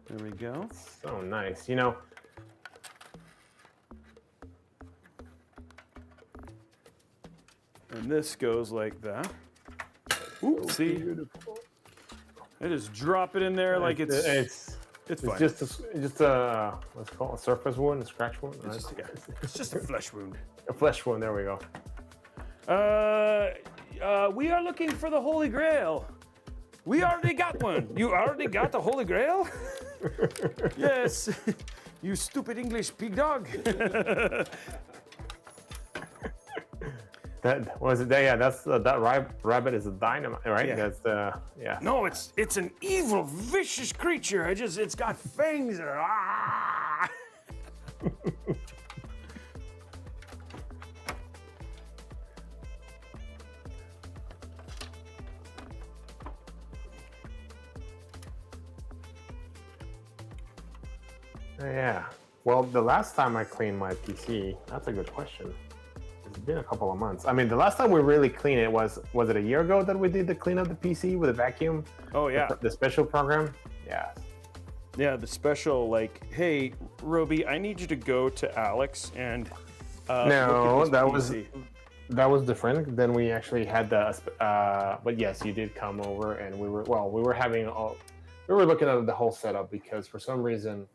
There we go. So nice, you know. And this goes like that. Ooh, see? Beautiful. I just drop it in there like it's fine. just a what's it called, a surface wound, a scratch wound. Right? It's just a flesh wound. A flesh wound. There we go. We are looking for the Holy Grail. We already got one. You already got the Holy Grail? Yes. You stupid English pig dog. That was it. Yeah, that's that rabbit is a dynamite, right? Yeah. That's the No, it's an evil, vicious creature. It's got fangs. Ah! Yeah. Well, the last time I cleaned my PC, that's a good question. It's been a couple of months. I mean, the last time we really cleaned it was it a year ago that we did the clean of the PC with a vacuum? Oh yeah. The special program? Yeah. Yeah, the special, like, hey, Robey, I need you to go to Alex and No, look at this PC. that was different. Then we actually had the but yes, you did come over and we were looking at the whole setup because for some reason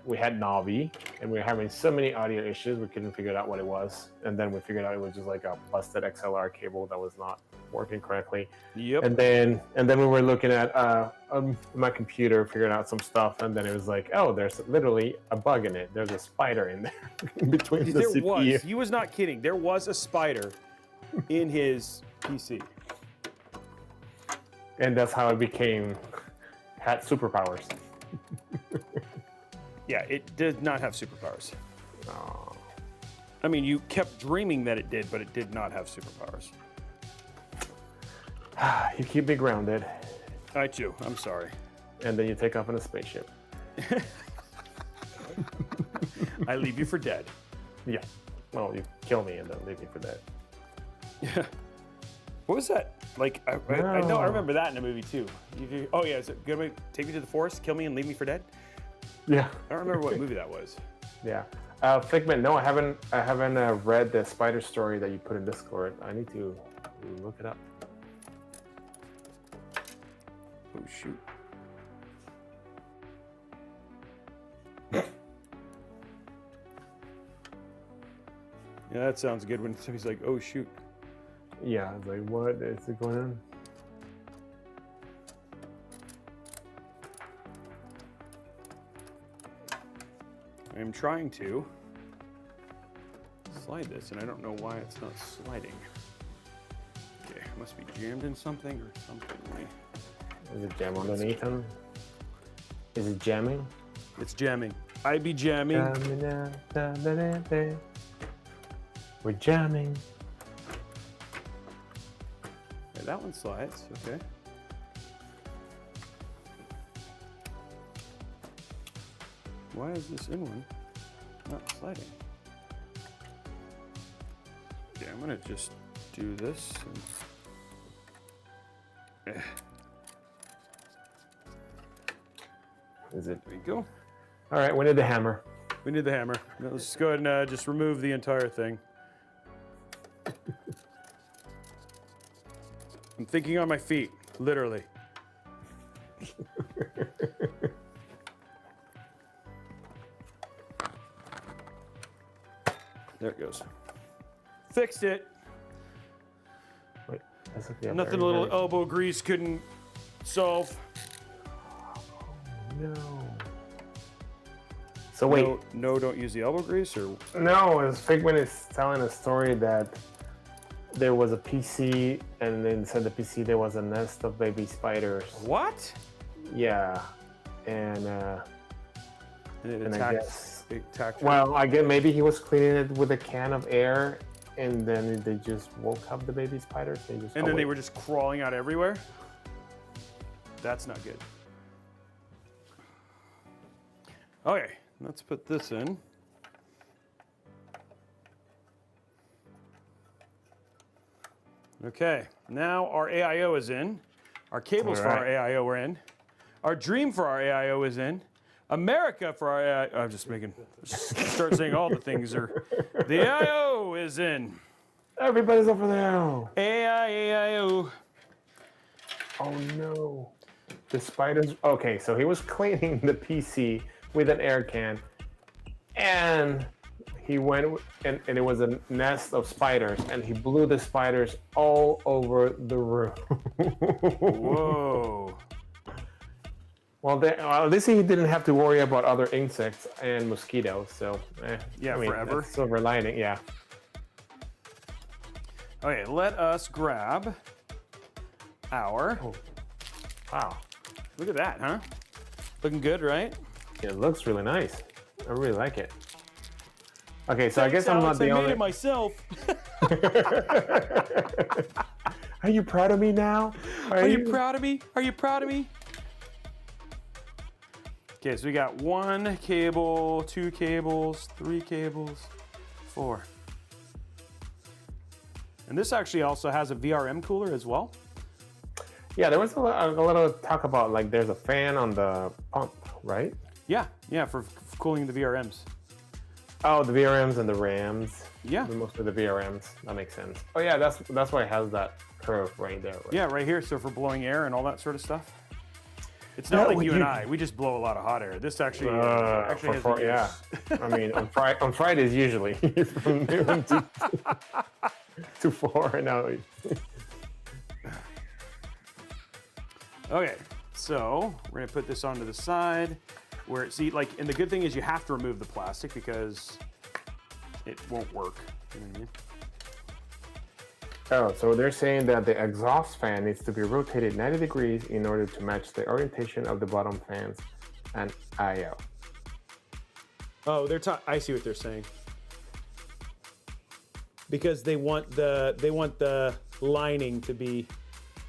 we had Navi and we were having so many audio issues we couldn't figure out what it was, and then we figured out it was just like a busted XLR cable that was not working correctly. Yep. And then we were looking at my computer, figuring out some stuff, and then it was like, oh, there's literally a bug in it. There's a spider in there between the There CPU. was. He was not kidding. There was a spider in his PC. And that's how it had superpowers. Yeah, it did not have superpowers. Oh. I mean, you kept dreaming that it did, but it did not have superpowers. You keep me grounded, I too. I'm sorry. and then you take off in a spaceship. I leave you for dead. Yeah. Well, you kill me and then leave me for dead. Yeah. What was that? Like, I know, I remember that in a movie too. Oh yeah, is it gonna take me to the forest, kill me, and leave me for dead? Yeah. I don't remember what movie that was. Yeah. Figment, no, I haven't read the spider story that you put in Discord. I need to look it up. Oh shoot. Yeah, that sounds good when somebody's like, oh shoot. Yeah, I was like, what is it going on? I am trying to slide this, and I don't know why it's not sliding. Okay, it must be jammed in something or something. Is it jam underneath him? Is it jamming? It's jamming. I be jamming. We're jamming. Yeah, that one slides, okay. Why is this in one not sliding? Okay, I'm gonna just do this. And... Is it? There you go. All right, we need the hammer. We need the hammer. Let's just go ahead and just remove the entire thing. I'm thinking on my feet, literally. There it goes. Fixed it. Wait, that's okay. Nothing a little elbow grease couldn't solve. No. So wait. No, don't use the elbow grease, or no, Figment is telling a story that there was a PC, and then inside the PC there was a nest of baby spiders. what? Yeah, and And I guess. it attacked her. Well, I guess maybe he was cleaning it with a can of air, and then they just woke up the baby spiders. And then they were just crawling out everywhere. That's not good. Okay, let's put this in. Okay, now our AIO is in. Our cables for our AIO are in. Our dream for our AIO is in. America for our AIO. I'm just start saying all the things are. The AIO is in. Everybody's over there. AIO. Oh no. The spiders. Okay, so he was cleaning the PC with an air can, and he went and it was a nest of spiders, and he blew the spiders all over the room. Whoa. Well, at least he didn't have to worry about other insects and mosquitoes. So, Yeah, forever. That's silver lining, yeah. Okay, let us grab our. Oh. Wow, Look at that, huh? Looking good, right? it looks really nice. I really like it. Okay, so I guess I'm not Alex, the I made only. it myself. Are you proud of me now? Are you proud of me? Are you proud of me? Okay, so we got 1 cable, 2 cables, 3 cables, 4. And this actually also has a VRM cooler as well. Yeah, there was a little talk about like there's a fan on the pump, right? Yeah, for cooling the VRMs. Oh, the VRMs and the RAMs. Yeah. Mostly the VRMs. That makes sense. Oh yeah, that's why it has that curve right there. Right? Yeah, right here. So for blowing air and all that sort of stuff. It's not like you and I. We just blow a lot of hot air. This actually has yeah. I mean, on Fridays usually from noon to 4 now. Okay, so we're gonna put this onto the side where it's and the good thing is you have to remove the plastic because it won't work. You know what I mean? Oh, so they're saying that the exhaust fan needs to be rotated 90 degrees in order to match the orientation of the bottom fans and I/O. Oh, I see what they're saying. Because they want the lining to be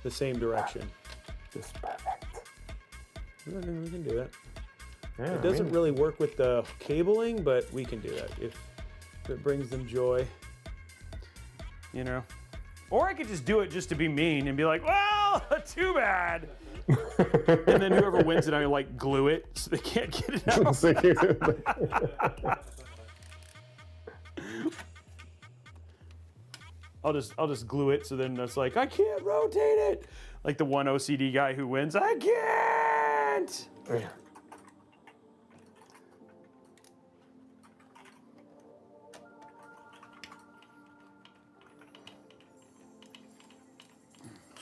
the same direction. Just perfect. We can do that. Yeah, It doesn't really work with the cabling, but we can do that if it brings them joy. You know? Or I could just do it just to be mean and be like, well, too bad. And then whoever wins it, I like glue it so they can't get it out. I'll just glue it so then it's like, I can't rotate it. Like the one OCD guy who wins, I can't. Yeah.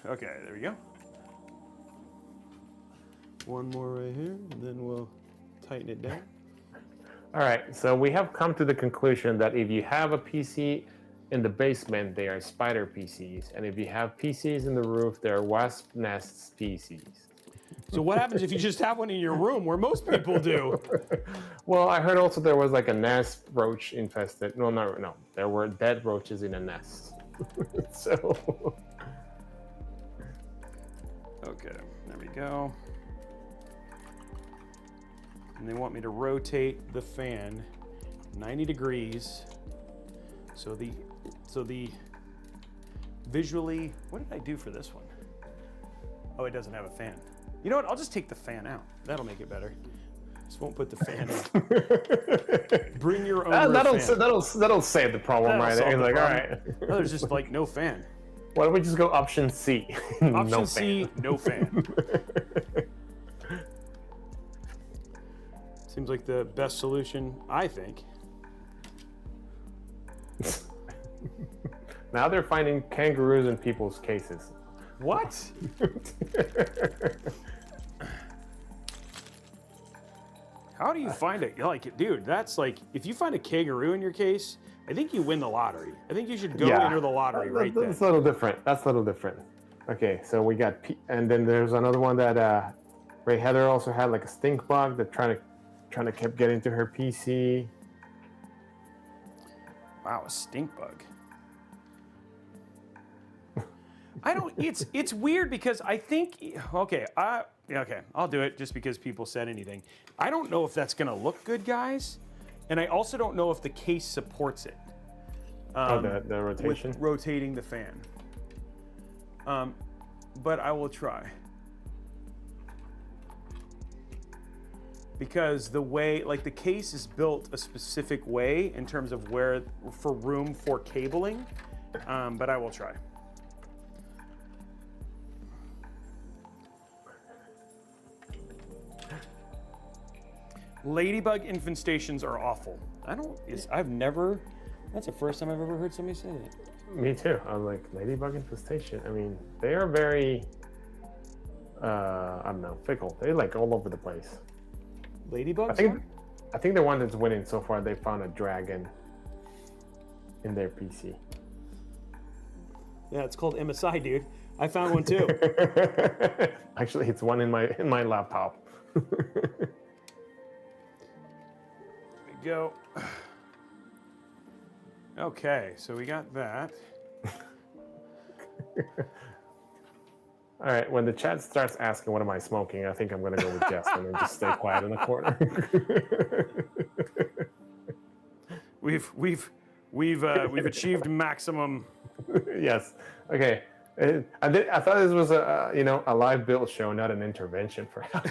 Okay, there we go. One more right here, and then we'll tighten it down. All right, so we have come to the conclusion that if you have a PC in the basement, they are spider PCs, and if you have PCs in the roof, they're wasp nests PCs. So what happens if you just have one in your room, where most people do? Well, I heard also there was like a nest roach infested. No, there were dead roaches in a nest. So. Okay, there we go. And they want me to rotate the fan 90 degrees. So the visually, what did I do for this one? Oh, it doesn't have a fan. You know what? I'll just take the fan out. That'll make it better. Just won't put the fan in. Bring your own that'll fan. that'll save the problem right there. He's like, all right. No, there's just like no fan. Why don't we just go option C? Option No C, fan. no fan. Seems like the best solution, I think. Now they're finding kangaroos in people's cases. What? How do you find it? Like, dude, that's like, if you find a kangaroo in your case, I think you win the lottery. I think you should go enter the lottery right there. That's a little different. That's a little different. Okay, so we got and then there's another one that Ray Heather also had, like a stink bug that trying to keep getting to her PC. Wow, a stink bug. I don't. It's weird because I think. Okay, I'll do it just because people said anything. I don't know if that's gonna look good, guys, and I also don't know if the case supports it. The rotation. With rotating the fan. But I will try. Because the way, like, the case is built a specific way in terms of where for room for cabling, but I will try. Ladybug infestations are awful. I've never, that's the first time I've ever heard somebody say that. Me too. I was like, ladybug infestation. I mean, they are very, I don't know, fickle. They're like all over the place. Ladybugs? I think the one that's winning so far, they found a dragon in their PC. Yeah, it's called MSI, dude. I found one too. Actually, it's one in my laptop. Go. Okay, so we got that. All right, when the chat starts asking what am I smoking, I think I'm gonna go with Justin and just stay quiet in the corner. We've achieved maximum. Yes. Okay. I thought this was a live build show, not an intervention for help.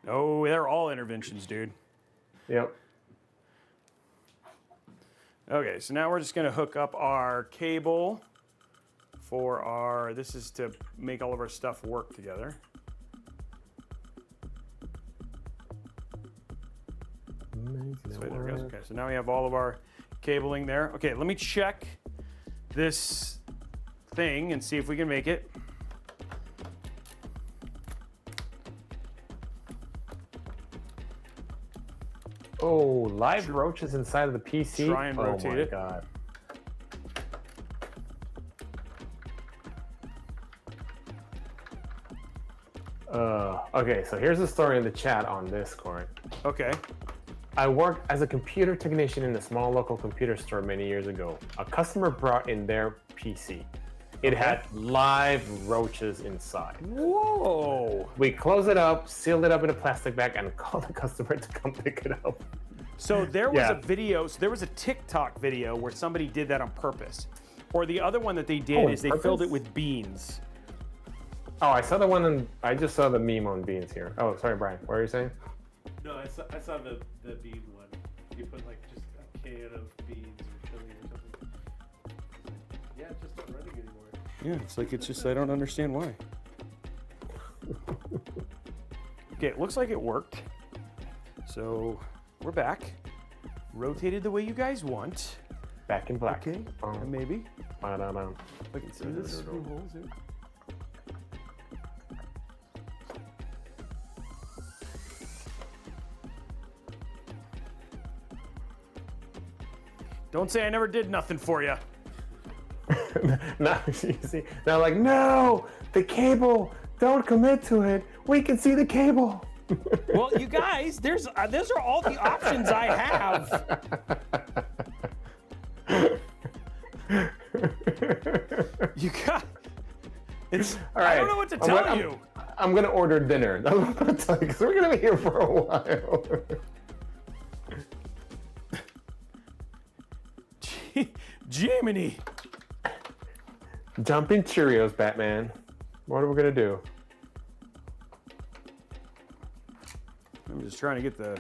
No, they're all interventions, dude. Yep. Okay, so now we're just gonna hook up our cable for our, this is to make all of our stuff work together. So there it goes. Okay, so now we have all of our cabling there. Okay, let me check this thing and see if we can make it. Oh, live roaches inside of the PC. Try and rotate it. Oh my god. Okay, so here's the story in the chat on Discord. Okay. I worked as a computer technician in a small local computer store many years ago. A customer brought in their PC. It had live roaches inside. Whoa. We closed it up, sealed it up in a plastic bag, and called the customer to come pick it up. So there was a video, so there was a TikTok video where somebody did that on purpose. Or the other one that they did is they filled it with beans. Oh, I saw the one, I just saw the meme on beans here. Oh, sorry, Brian. What were you saying? No, I saw the bean one. You put like just a can of beans or chili or something. Yeah, it's just not running anymore. Yeah, it's like, it's just, I don't understand why. Okay, it looks like it worked. So we're back. Rotated the way you guys want. Back in black. Okay, maybe. If I can see this. Don't say I never did nothing for you. Now, you see, now like, no, the cable, don't commit to it. We can see the cable. Well, you guys, those are all the options I have. You got, it's, all right. I don't know what to tell you. I'm gonna order dinner. That's what I'm gonna tell you, because we're gonna be here for a while. Jiminy. Jumping Cheerios, Batman. What are we gonna do? just trying to get the.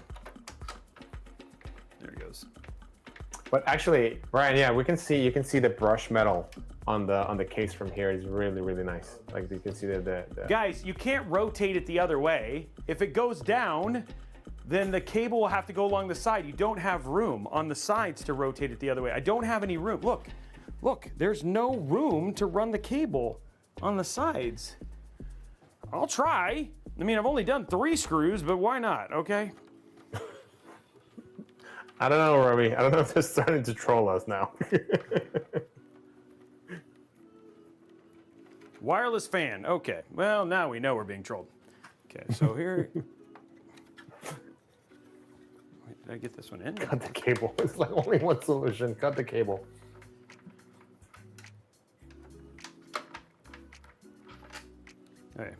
There it goes. But actually, Ryan, yeah, you can see the brush metal on the case from here is really, really nice. Like you can see the Guys, you can't rotate it the other way. If it goes down, then the cable will have to go along the side. You don't have room on the sides to rotate it the other way. I don't have any room. Look, there's no room to run the cable on the sides. I'll try. I mean, I've only done 3 screws, but why not, okay? I don't know, Robey. I don't know if they're starting to troll us now. Wireless fan. Okay. Well, now we know we're being trolled. Okay, so here. Wait, did I get this one in? Cut the cable. It's like only one solution. Cut the cable. Okay.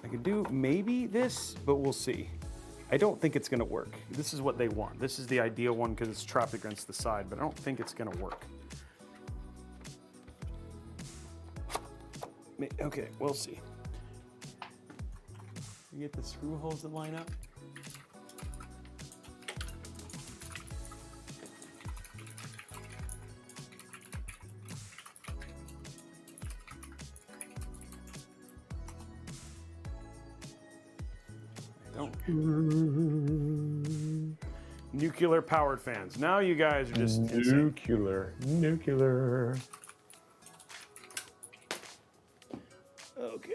I could do maybe this, but we'll see. I don't think it's gonna work. This is what they want. This is the ideal one because it's trapped against the side, but I don't think it's gonna work. Okay, we'll see. You get the screw holes that line up? Nuclear powered fans. Now you guys are just nuclear. Okay.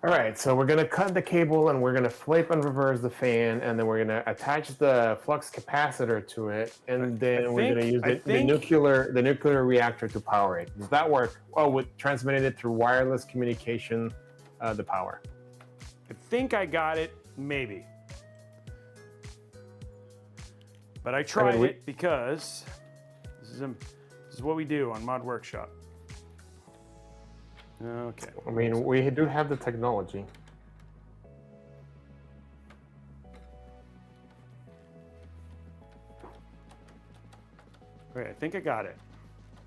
All right, so we're gonna cut the cable and we're gonna flip and reverse the fan, and then we're gonna attach the flux capacitor to it, and then we're gonna use the nuclear reactor to power it. Does that work? Oh, with transmitting it through wireless communication, the power. I think I got it, maybe. But I tried it because this is what we do on Mod Workshop. Okay. I mean, we do have the technology. Okay, I think I got it.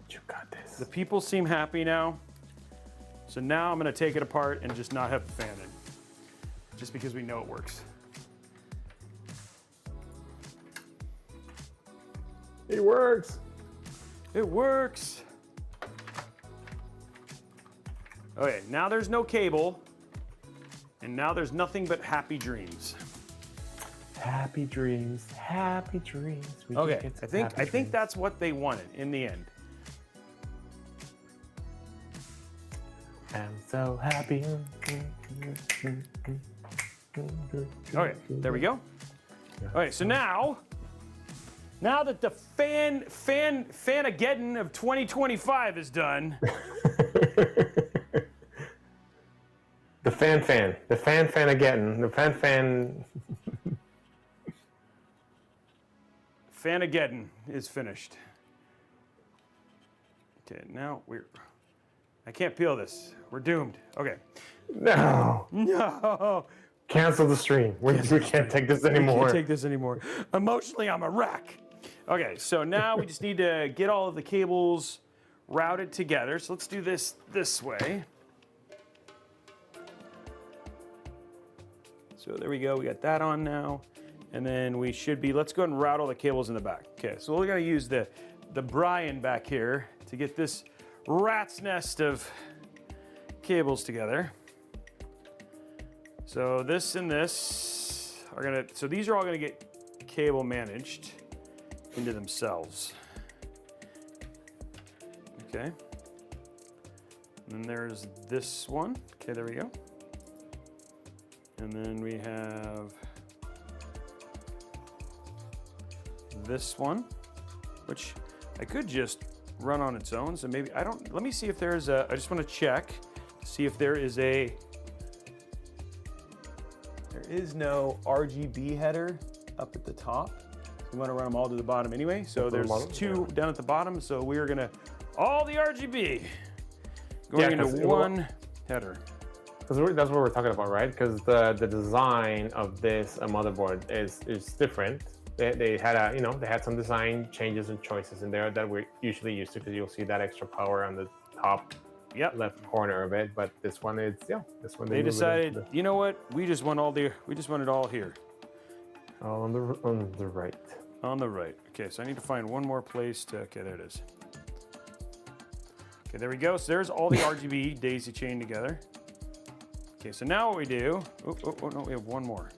You got this. The people seem happy now. So now I'm gonna take it apart and just not have the fan in. Just because we know it works. It works. It works. Okay, now there's no cable. And now there's nothing but happy dreams. Happy dreams, happy dreams. Okay, I think that's what they wanted in the end. I'm so happy. Okay, there we go. Okay, so now that the Phanageddon of 2025 is done. The fan again. The fan. Phanageddon is finished. Okay, now I can't peel this. We're doomed. Okay. No. Cancel the stream. We can't take this anymore. We can't take this anymore. Emotionally, I'm a wreck. Okay, so now we just need to get all of the cables routed together. So let's do this way. So there we go. We got that on now. And then we should be, let's go ahead and route all the cables in the back. Okay, so we're gonna use the Brian back here to get this rat's nest of cables together. So this and this are so these are all gonna get cable managed into themselves. Okay. And then there's this one. Okay, there we go. And then we have this one, which I could just run on its own. So maybe let me see if there's I just want to check to see if there is there is no RGB header up at the top. We want to run them all to the bottom anyway. So there's 2 down at the bottom. So we are gonna, all the RGB going into one header. That's what we're talking about, right? Because the design of this motherboard is different. they had they had some design changes and choices in there that we're usually used to, because you'll see that extra power on the top left corner of it. But this one is this one they decided, you know what? We just want it all here. All on the right. On the right. Okay, so I need to find one more place to. Okay, there it is. Okay, there we go. So there's all the RGB daisy chained together. Okay, so now what we do? Oh no, we have one more.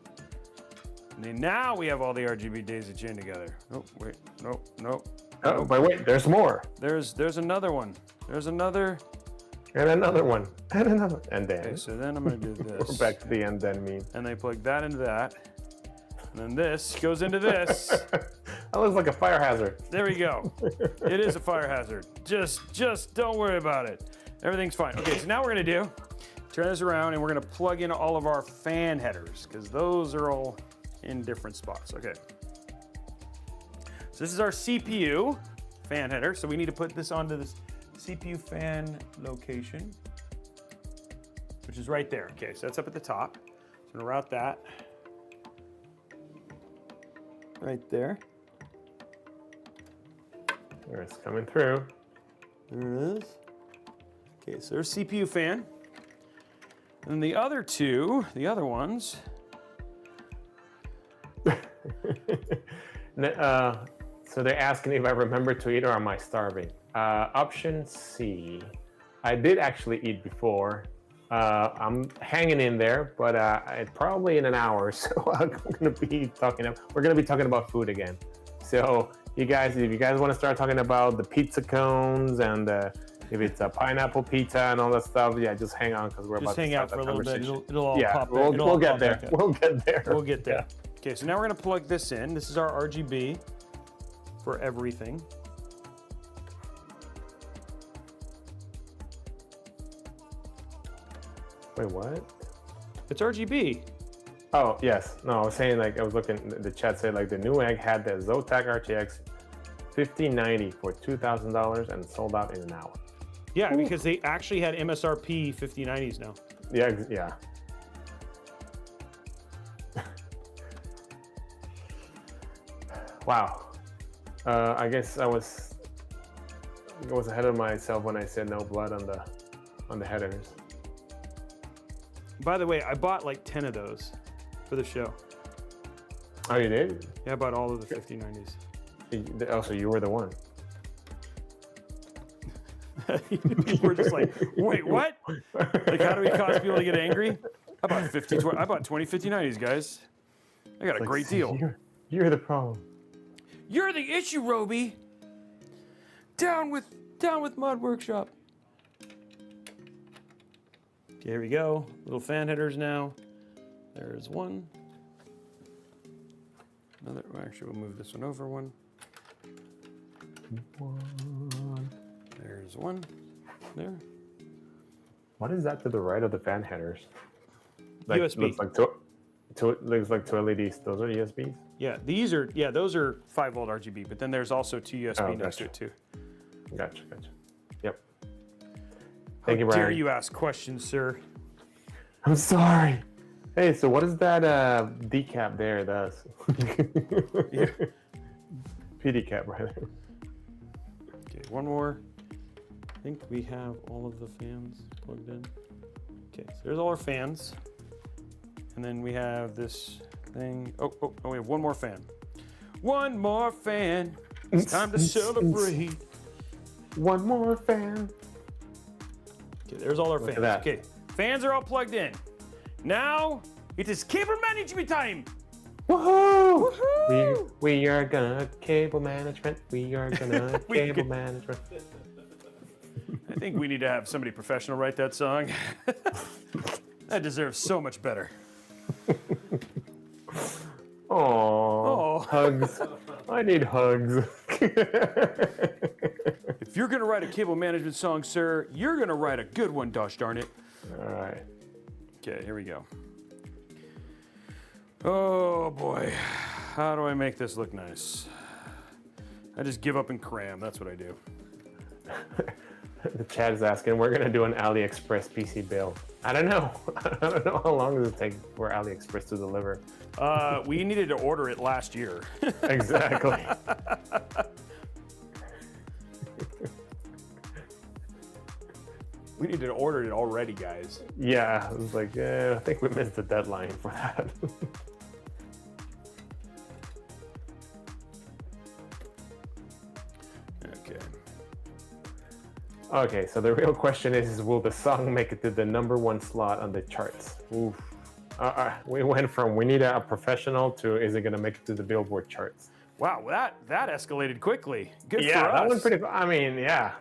And then now we have all the RGB daisy chained together. Oh wait, no. Oh, but wait, there's more. There's another one. There's another. And another one. And another. And then. Okay, so then I'm gonna do this. We're back to the and then meme. And they plug that into that. And then this goes into this. That looks like a fire hazard. There we go. It is a fire hazard. Just don't worry about it. Everything's fine. Okay, so now we're gonna turn this around and we're gonna plug in all of our fan headers, because those are all in different spots. Okay. So this is our CPU fan header. So we need to put this onto this CPU fan location, which is right there. Okay, so that's up at the top. So I'm gonna route that right there. There, it's coming through. There it is. Okay, so there's CPU fan. And the other ones. So they're asking if I remember to eat or am I starving? Option C. I did actually eat before. I'm hanging in there, but probably in an hour. So we're going to be talking about food again. So if you guys want to start talking about the pizza cones and if it's a pineapple pizza and all that stuff, just hang on, because we're just about to hang start out for a that little bit. conversation. It'll all pop in. We'll get there. We'll get there. We'll get there. Okay, so now we're going to plug this in. This is our RGB for everything. Wait, what? It's RGB. Oh, yes. No, I was saying, like, I was looking, the chat said, like, the Newegg had the Zotac RTX 1590 for $2,000 and sold out in an hour. Yeah, because they actually had MSRP 5090s now. Yeah. Wow. I guess I was ahead of myself when I said no blood on the headers. By the way, I bought like 10 of those for the show. Oh, you did? Yeah, I bought all of the 5090s. Oh, so you were the one. People were just like, wait, what? Like, how do we cause people to get angry? I bought 20 5090s, guys. I got a great deal. You're the problem. You're the issue, Robey. Down with Mod Workshop. Okay, here we go. Little fan headers now. There's one. Another. Actually, we'll move this one over one. There's one. There. What is that to the right of the fan headers? Like, USB. Looks like two LEDs. Those are USBs? Yeah, those are 5-volt RGB, but then there's also two USB next to it too. Gotcha. Yep. Thank you, Brian. How dare you ask questions, sir? I'm sorry. Hey, so what is that decap there does? Yeah. PDCap right there. Okay, one more. I think we have all of the fans plugged in. Okay, so there's all our fans. And then we have this thing. Oh, we have one more fan. One more fan. It's time to celebrate. One more fan. Okay, there's all our fans. Okay, fans are all plugged in. Now it is cable management time. Woohoo! Woohoo! We are gonna cable management. We are gonna cable management. I think we need to have somebody professional write that song. That deserves so much better. Oh, hugs. I need hugs. If you're gonna write a cable management song, sir, you're gonna write a good one, gosh darn it. All right. Okay, here we go. Oh boy, how do I make this look nice? I just give up and cram, that's what I do. The chat is asking, we're gonna do an AliExpress PC build. I don't know. I don't know how long does it take for AliExpress to deliver. We needed to order it last year. Exactly. We needed to order it already, guys. Yeah, I was like, I think we missed the deadline for that. Okay. Okay, so the real question is will the song make it to the #1 slot on the charts? Oof. We went from we need a professional to is it going to make it to the Billboard charts? Wow, that escalated quickly. Good Yeah, for us. that one pretty. I mean, yeah.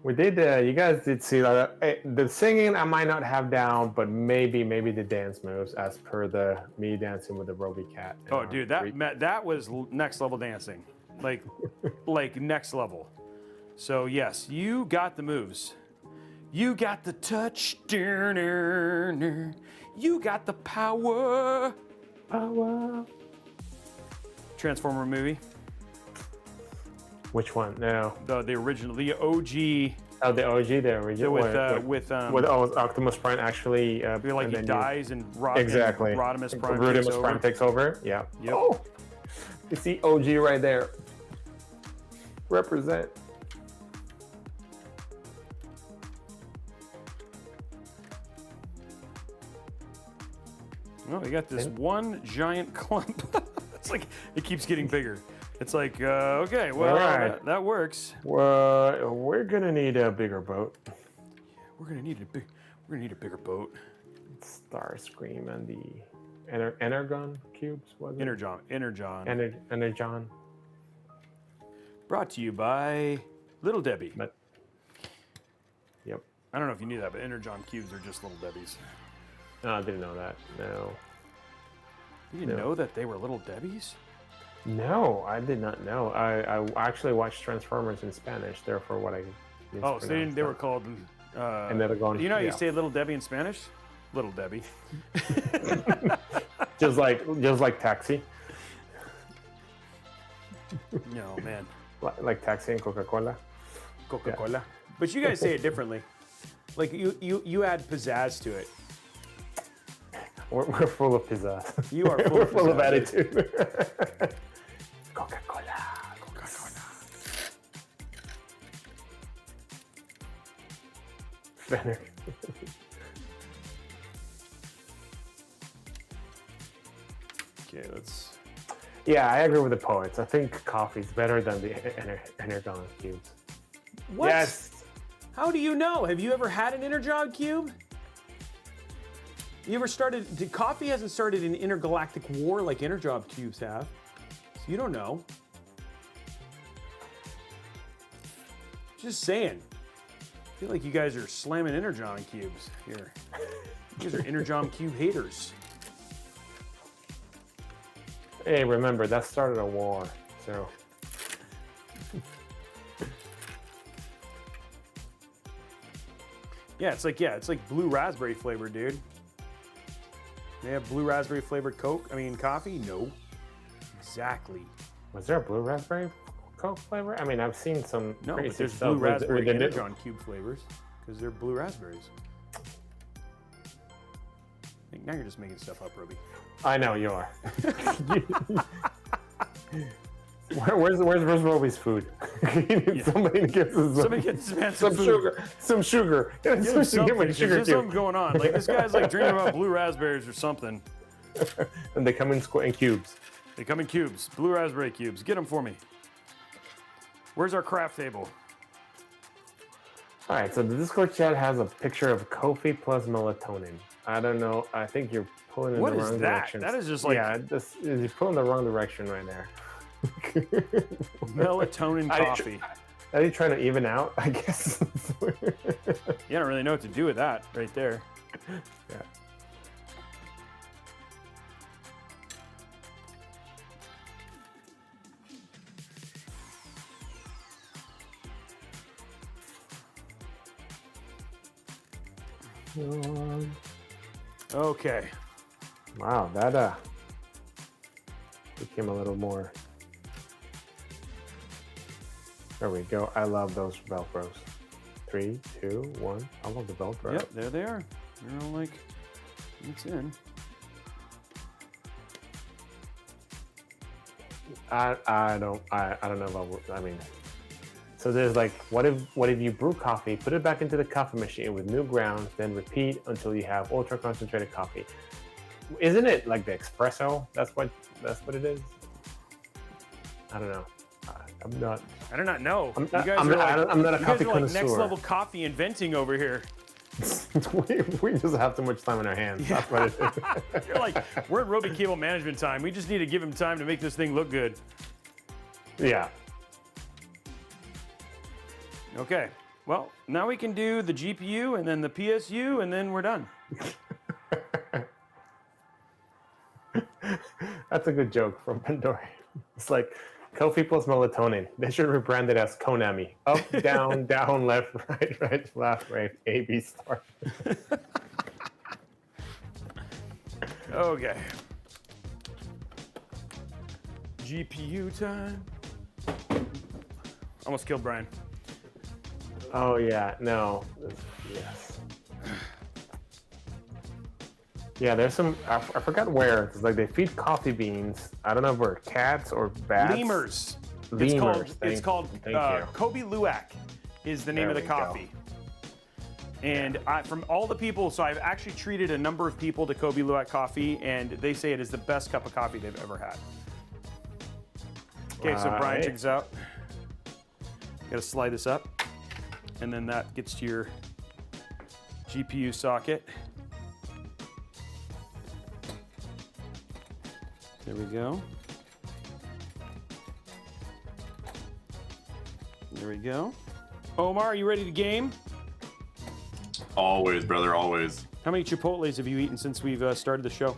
We did. You guys did see that. The singing I might not have down, but maybe the dance moves as per the me dancing with the Robey cat. Oh, dude, that was next level dancing, like next level. So yes, you got the moves. You got the touch. You got the power. Power. Transformer movie. Which one? No. The original, the OG. Oh, the OG, the original. With Optimus Prime actually. Like he dies and exactly. Rodimus Prime Rodimus Prime takes over. Yeah. Yep. Oh, you see OG right there. Represent. Oh, we got this one giant clump. It's like it keeps getting bigger. It's like okay, well right. that works. Well, we're gonna need a bigger boat. We're gonna need a bigger boat. Starscream and the Energon cubes, was it? Energon. Brought to you by Little Debbie. But, yep. I don't know if you knew that, but Energon cubes are just Little Debbies. No, I didn't know that. No. You didn't know that they were Little Debbies? No, I did not know. I actually watched Transformers in Spanish, therefore what I so they were called Energon. You know how you say Little Debbie in Spanish? Little Debbie. just like Taxi. No, man. Like Taxi and Coca-Cola. Coca-Cola. Yeah. But you guys say it differently. Like you add pizzazz to it. We're full of pizzazz. You are full We're of full of pizzazz. attitude. Coca-Cola. Phantek. Okay, let's. Yeah, I agree with the poets. I think coffee's better than the Energon cubes. What? Yes. How do you know? Have you ever had an Energon cube? You ever started? Coffee hasn't started an intergalactic war like Energon cubes have, so you don't know. Just saying. I feel like you guys are slamming Energon cubes here. You guys are Energon cube haters. Hey, remember that started a war, so. Yeah, it's like blue raspberry flavor, dude. They have blue raspberry flavored coffee? No. Exactly. Was there a blue raspberry Coke flavor? I mean, I've seen some. No, crazy but there's stuff blue raspberry with the Energon cube flavors because they're blue raspberries. Now you're just making stuff up, Robey. I know you are. Where's Robey's food? Somebody gives us some sugar. Some sugar. There's something going on. Like this guy's like dreaming about blue raspberries or something. And they come in cubes. They come in cubes. Blue raspberry cubes. Get them for me. Where's our craft table? All right, so the Discord chat has a picture of Kofi plus melatonin. I don't know. I think you're pulling in the wrong direction. That is just like you're pulling the wrong direction right there. Melatonin coffee. Are you trying to even out? I guess. You don't really know what to do with that right there. Yeah. Okay. Wow, that became a little more. There we go. I love those Velcros. 3, 2, 1. I love the Velcro. Yep, there they are. They're all like, it's in. I don't know about. I mean, so there's like, what if you brew coffee, put it back into the coffee machine with new grounds, then repeat until you have ultra concentrated coffee. Isn't it like the espresso? That's what it is. I don't know. I'm not. I do not know. I'm You guys not, are like, I'm not a you coffee guys are like connoisseur. next level coffee inventing over here. we just have too much time on our hands. That's what it is. You're like, we're at Robey cable management time. We just need to give him time to make this thing look good. Yeah. Okay. Well, now we can do the GPU and then the PSU, and then we're done. That's a good joke from Pandora. It's like Kofi plus melatonin. They should rebrand it as Konami. Up, down, down, left, right, left, right, A, B, start. Okay. GPU time. Almost killed Brian. Oh yeah, no. Yes. Yeah, there's some. I forgot where. It's like they feed coffee beans. I don't know if we're cats or bats. Lemurs. Lemurs. It's called Thank you. Kobe Luwak is the name There of the we go. coffee. And from all the people, so I've actually treated a number of people to Kobe Luwak coffee, and they say it is the best cup of coffee they've ever had. Okay, so Brian, Right. check this out. Got to slide this up, and then that gets to your GPU socket. There we go. There we go. Omar, are you ready to game? Always, brother, always. How many Chipotles have you eaten since we've started the show?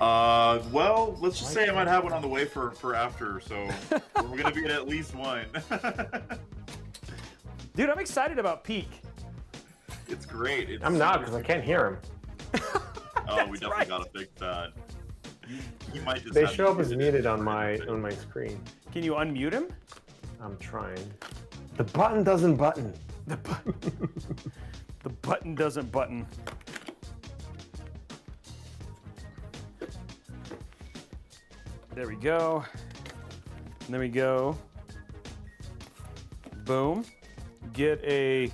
Well, let's just say I might have one on the way for after, so we're gonna be at least one. Dude, I'm excited about Peak. It's great. It's I'm not super, because I can't hear him. Oh, we definitely right. gotta fix that. You might just They have show to up as use it muted for on my everything. screen. Can you unmute him? I'm trying. The button doesn't button. The button doesn't button. There we go. And there we go. Boom. Get a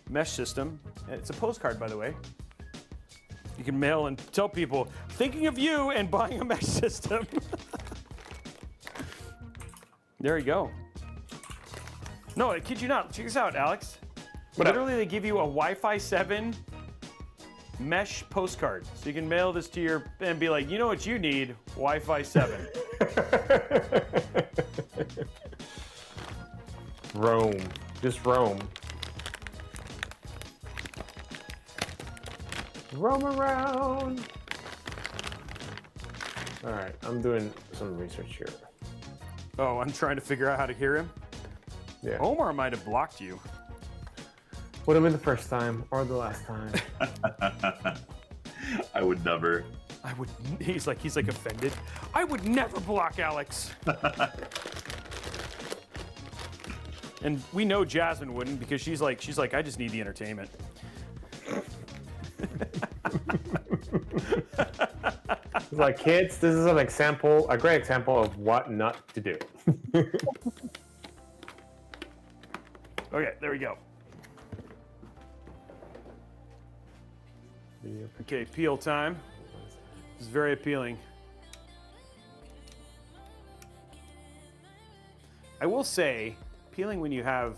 mesh system. And it's a postcard, by the way. You can mail and tell people, thinking of you and buying a mesh system. There you go. No, I kid you not. Check this out, Alex. What up? Literally, they give you a Wi-Fi 7 mesh postcard. So you can mail this to your, and be like, you know what you need? Wi-Fi 7. Roam. Just roam. Roam around. All right, I'm doing some research here. Oh, I'm trying to figure out how to hear him. Yeah. Omar might have blocked you. Would have been the first time or the last time. I would never. I would. He's like offended. I would never block Alex. And we know Jasmine wouldn't because she's like I just need the entertainment. It's like, kids, this is an example, a great example of what not to do. Okay, there we go. Okay, peel time. This is very appealing. I will say, peeling when you have,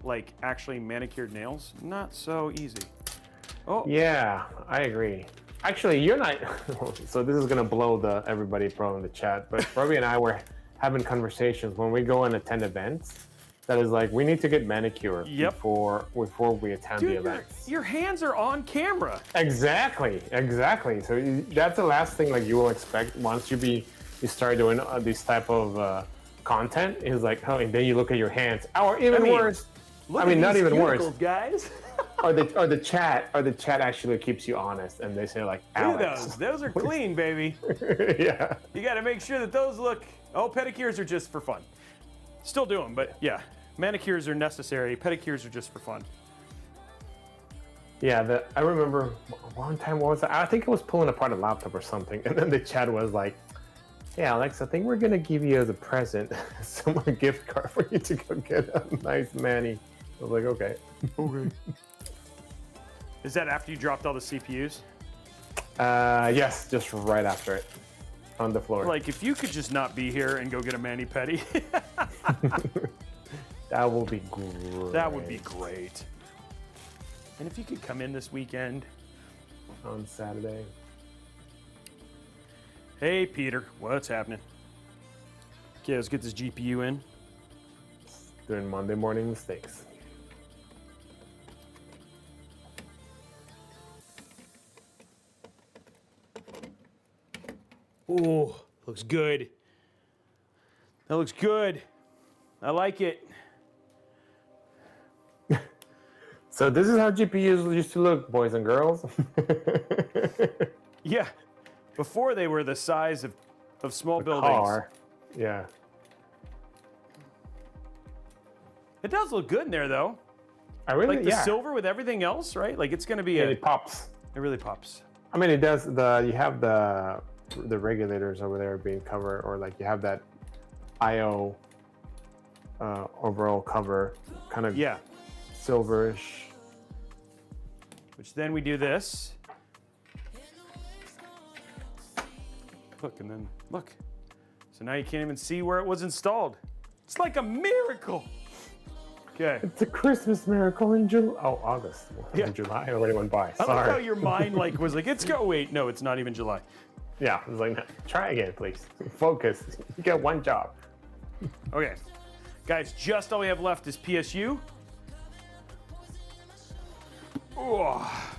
like, actually manicured nails, not so easy. Oh, Yeah, I agree. Actually, you're not. So this is gonna blow everybody probably in the chat. But Robey and I were having conversations when we go and attend events. That is like, we need to get manicured Yep. before we attend the dude, events. your hands are on camera. Exactly. So that's the last thing like you will expect once you start doing this type of content is like, oh, and then you look at your hands. Or even worse. Look I mean, at not these even worse. cuticles, guys. Or the chat actually keeps you honest, and they say like, Look at Alex. those. Those are clean, baby. Yeah. You got to make sure that those look. Oh, pedicures are just for fun. Still do them, but yeah. Manicures are necessary. Pedicures are just for fun. Yeah, I remember one time, what was that? I think I was pulling apart a laptop or something, and then the chat was like, yeah, Alex, I think we're going to give you as a present some gift card for you to go get a nice mani. I was like, okay. Okay. Is that after you dropped all the CPUs? Yes, just right after it. On the floor. Like, if you could just not be here and go get a mani-pedi. That will be great. That would be great. And if you could come in this weekend. On Saturday. Hey, Peter, what's happening? Okay, let's get this GPU in. Doing Monday morning mistakes. Ooh, looks good. That looks good. I like it. So this is how GPUs used to look, boys and girls. Yeah. Before they were the size of small buildings. Car. Yeah. It does look good in there, though. I really, Like the yeah. silver with everything else, right? Like it's gonna be It pops. It really pops. I mean, it does. You have the regulators over there being covered, or like you have that IO overall cover, kind of Yeah. silverish. Which then we do this. Look, and then look. So now you can't even see where it was installed. It's like a miracle. Okay. It's a Christmas miracle in July. Oh, August. Yeah. In July already went by. I like how Sorry. your mind was like, it's go. Wait, no, it's not even July. Yeah, I was like, no, try again, please. Focus. You get one job. Okay. Guys, just all we have left is PSU. Oh.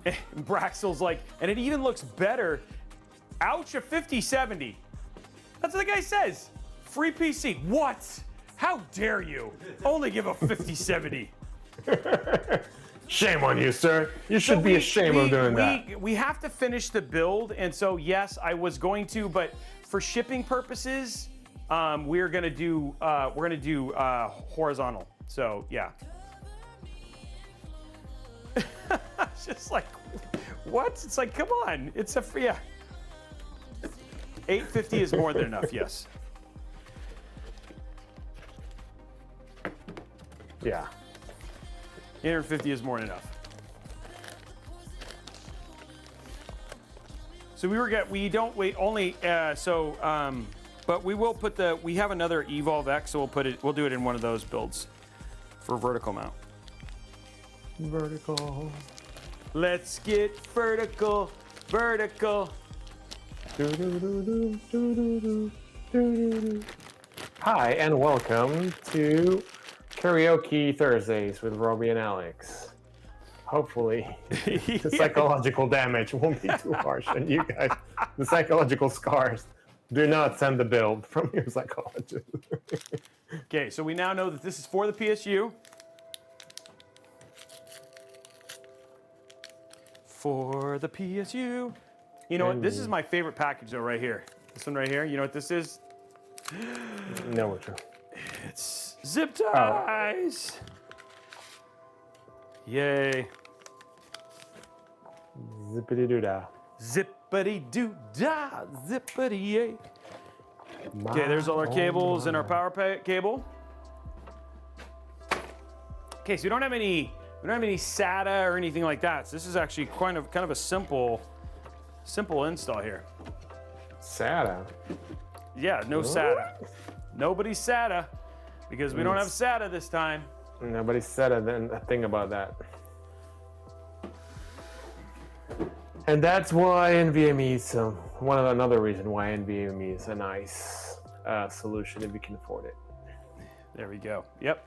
And Braxel's like, and it even looks better. Ouch, a 5070. That's what the guy says. Free PC. What? How dare you? Only give a 5070. Shame on you, sir. You should be ashamed of doing that. We have to finish the build, and so yes, I was going to, but for shipping purposes, we're gonna do horizontal. So yeah. It's just like, what? It's like, come on. It's a free. Yeah. 850 is more than enough. Yes. Yeah. 850 is more than enough. So but we will put we have another Evolv X, so we'll do it in one of those builds for vertical mount. Vertical. Let's get vertical. Hi, and welcome to Karaoke Thursdays with Robey and Alex. Hopefully, the psychological damage won't be too harsh on you guys. The psychological scars. Do not send the build from your psychologist. Okay, so we now know that this is for the PSU. For the PSU. You know what? This is my favorite package, though, right here. This one right here. You know what this is? No, what's true. It's zip ties. Yay. Zippity doo dah. Zippity doo dah. Zippity yay. Okay, there's all our cables and our power cable. Okay, so we don't have any SATA or anything like that. So this is actually kind of a simple install here. SATA. Yeah, no SATA. Nobody's SATA because we don't have SATA this time. Nobody said a thing about that. And that's why NVMe is another reason why NVMe is a nice solution if you can afford it. There we go. Yep.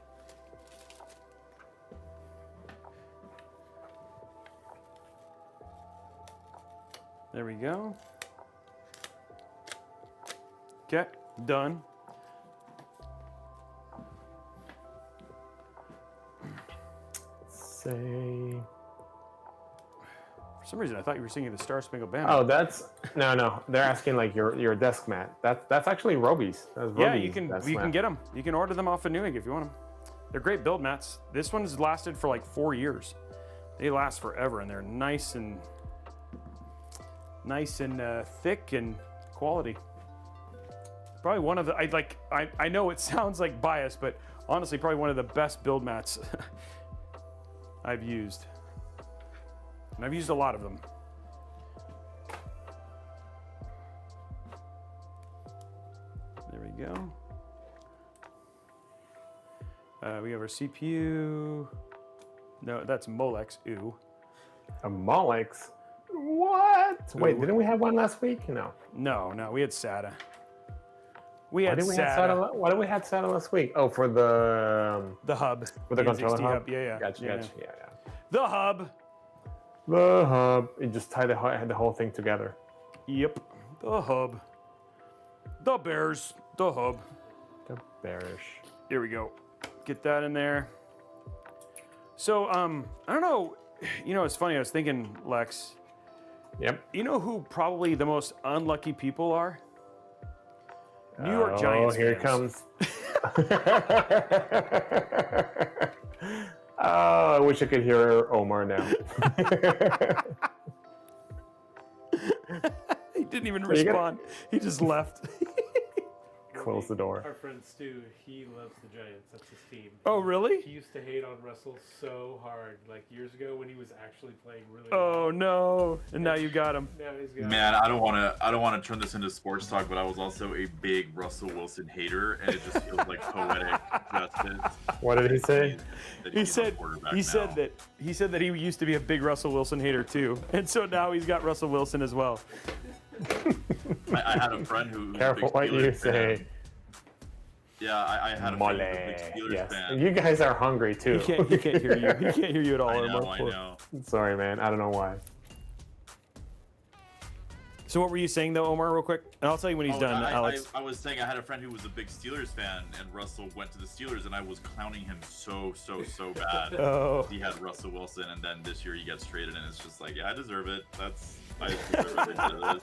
There we go. Okay, done. Say. For some reason, I thought you were singing the Star Spangled Banner. Oh, that's no. They're asking like your desk mat. That's actually Robey's. That's yeah, Robey's you can desk can mat. get them. You can order them off of Newegg if you want them. They're great build mats. This one's lasted for like 4 years. They last forever, and they're nice and thick and quality. Probably one of the I know it sounds like bias, but honestly, probably one of the best build mats I've used. And I've used a lot of them. There we go. We have our CPU. No, that's Molex. Ooh. A Molex? What? Wait, didn't we have one last week? No. No, we had SATA. Why did we have SATA last week? Oh, for the hub. For the NZXT controller hub? Yeah. Gotcha. Yeah. The hub. The hub. It just tied the whole thing together. Yep. The hub. The bears. The hub. The bearish. Here we go. Get that in there. So, I don't know. You know, it's funny. I was thinking, Lex. Yep. You know who probably the most unlucky people are? New York Giants. Oh, here it fans. comes. Oh, I wish I could hear Omar now. He didn't even respond. He just left. Close the door. Our friend Stu, he loves the Giants. That's his team. Oh, really? He used to hate on Russell so hard, like years ago when he was actually playing really Oh well. no! And now you got him. Now he's got Man, I don't want to turn this into sports talk, but I was also a big Russell Wilson hater, and it just feels like poetic justice. What did he say? that He he's our said quarterback he now. said that he used to be a big Russell Wilson hater too, and so now he's got Russell Wilson as well. I had a friend who was Careful a big what you Steelers fan. say. Yeah, I had a friend who was a big Steelers Yes. fan. You guys are hungry too. He can't hear you. He can't hear you at all. I Omar. know. Sorry, man. I don't know why. So what were you saying though, Omar, real quick? And I'll tell you when he's done, Alex. I was saying I had a friend who was a big Steelers fan, and Russell went to the Steelers, and I was clowning him so bad. Oh. He had Russell Wilson, and then this year he gets traded, and it's just like, yeah, I deserve it. I deserve it.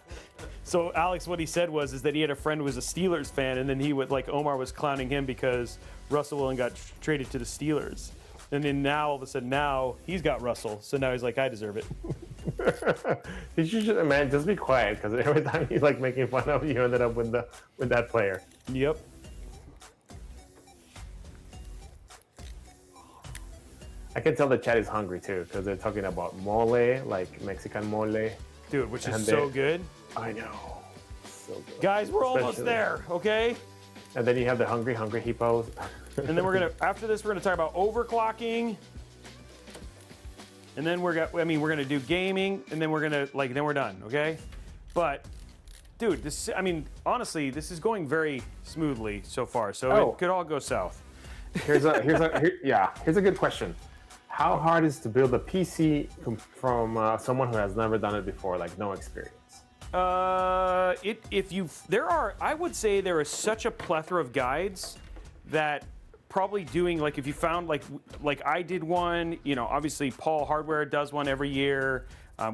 So Alex, what he said is that he had a friend who was a Steelers fan, and then he would Omar was clowning him because Russell Wilson got traded to the Steelers, and then now all of a sudden now he's got Russell, so now he's like, I deserve it. You should, man, just be quiet because every time he's like making fun of you, ended up with that player. Yep. I can tell the chat is hungry too because they're talking about mole, like Mexican mole. Dude, which is And so they- good. I know. So good. Guys, we're almost Especially- there, okay? And then you have the hungry hippos. And then after this, we're gonna talk about overclocking. And then we're gonna do gaming, and then then we're done, okay? But, dude, honestly, this is going very smoothly so far. So it could all go south. Here's a good question. How hard is to build a PC from someone who has never done it before, like no experience? I would say there is such a plethora of guides that probably doing, like, if you found like I did one, you know, obviously Paul Hardware does one every year.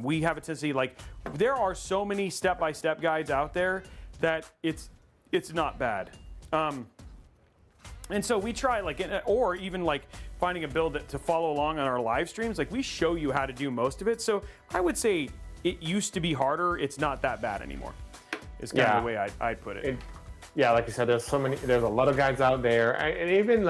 We have a tendency, like, there are so many step-by-step guides out there that it's not bad. And so we try, or even finding a build to follow along on our live streams. Like, we show you how to do most of it. So I would say it used to be harder. It's not that bad anymore. Is kind of the way I'd put it. Yeah, like you said, there's a lot of guides out there, and even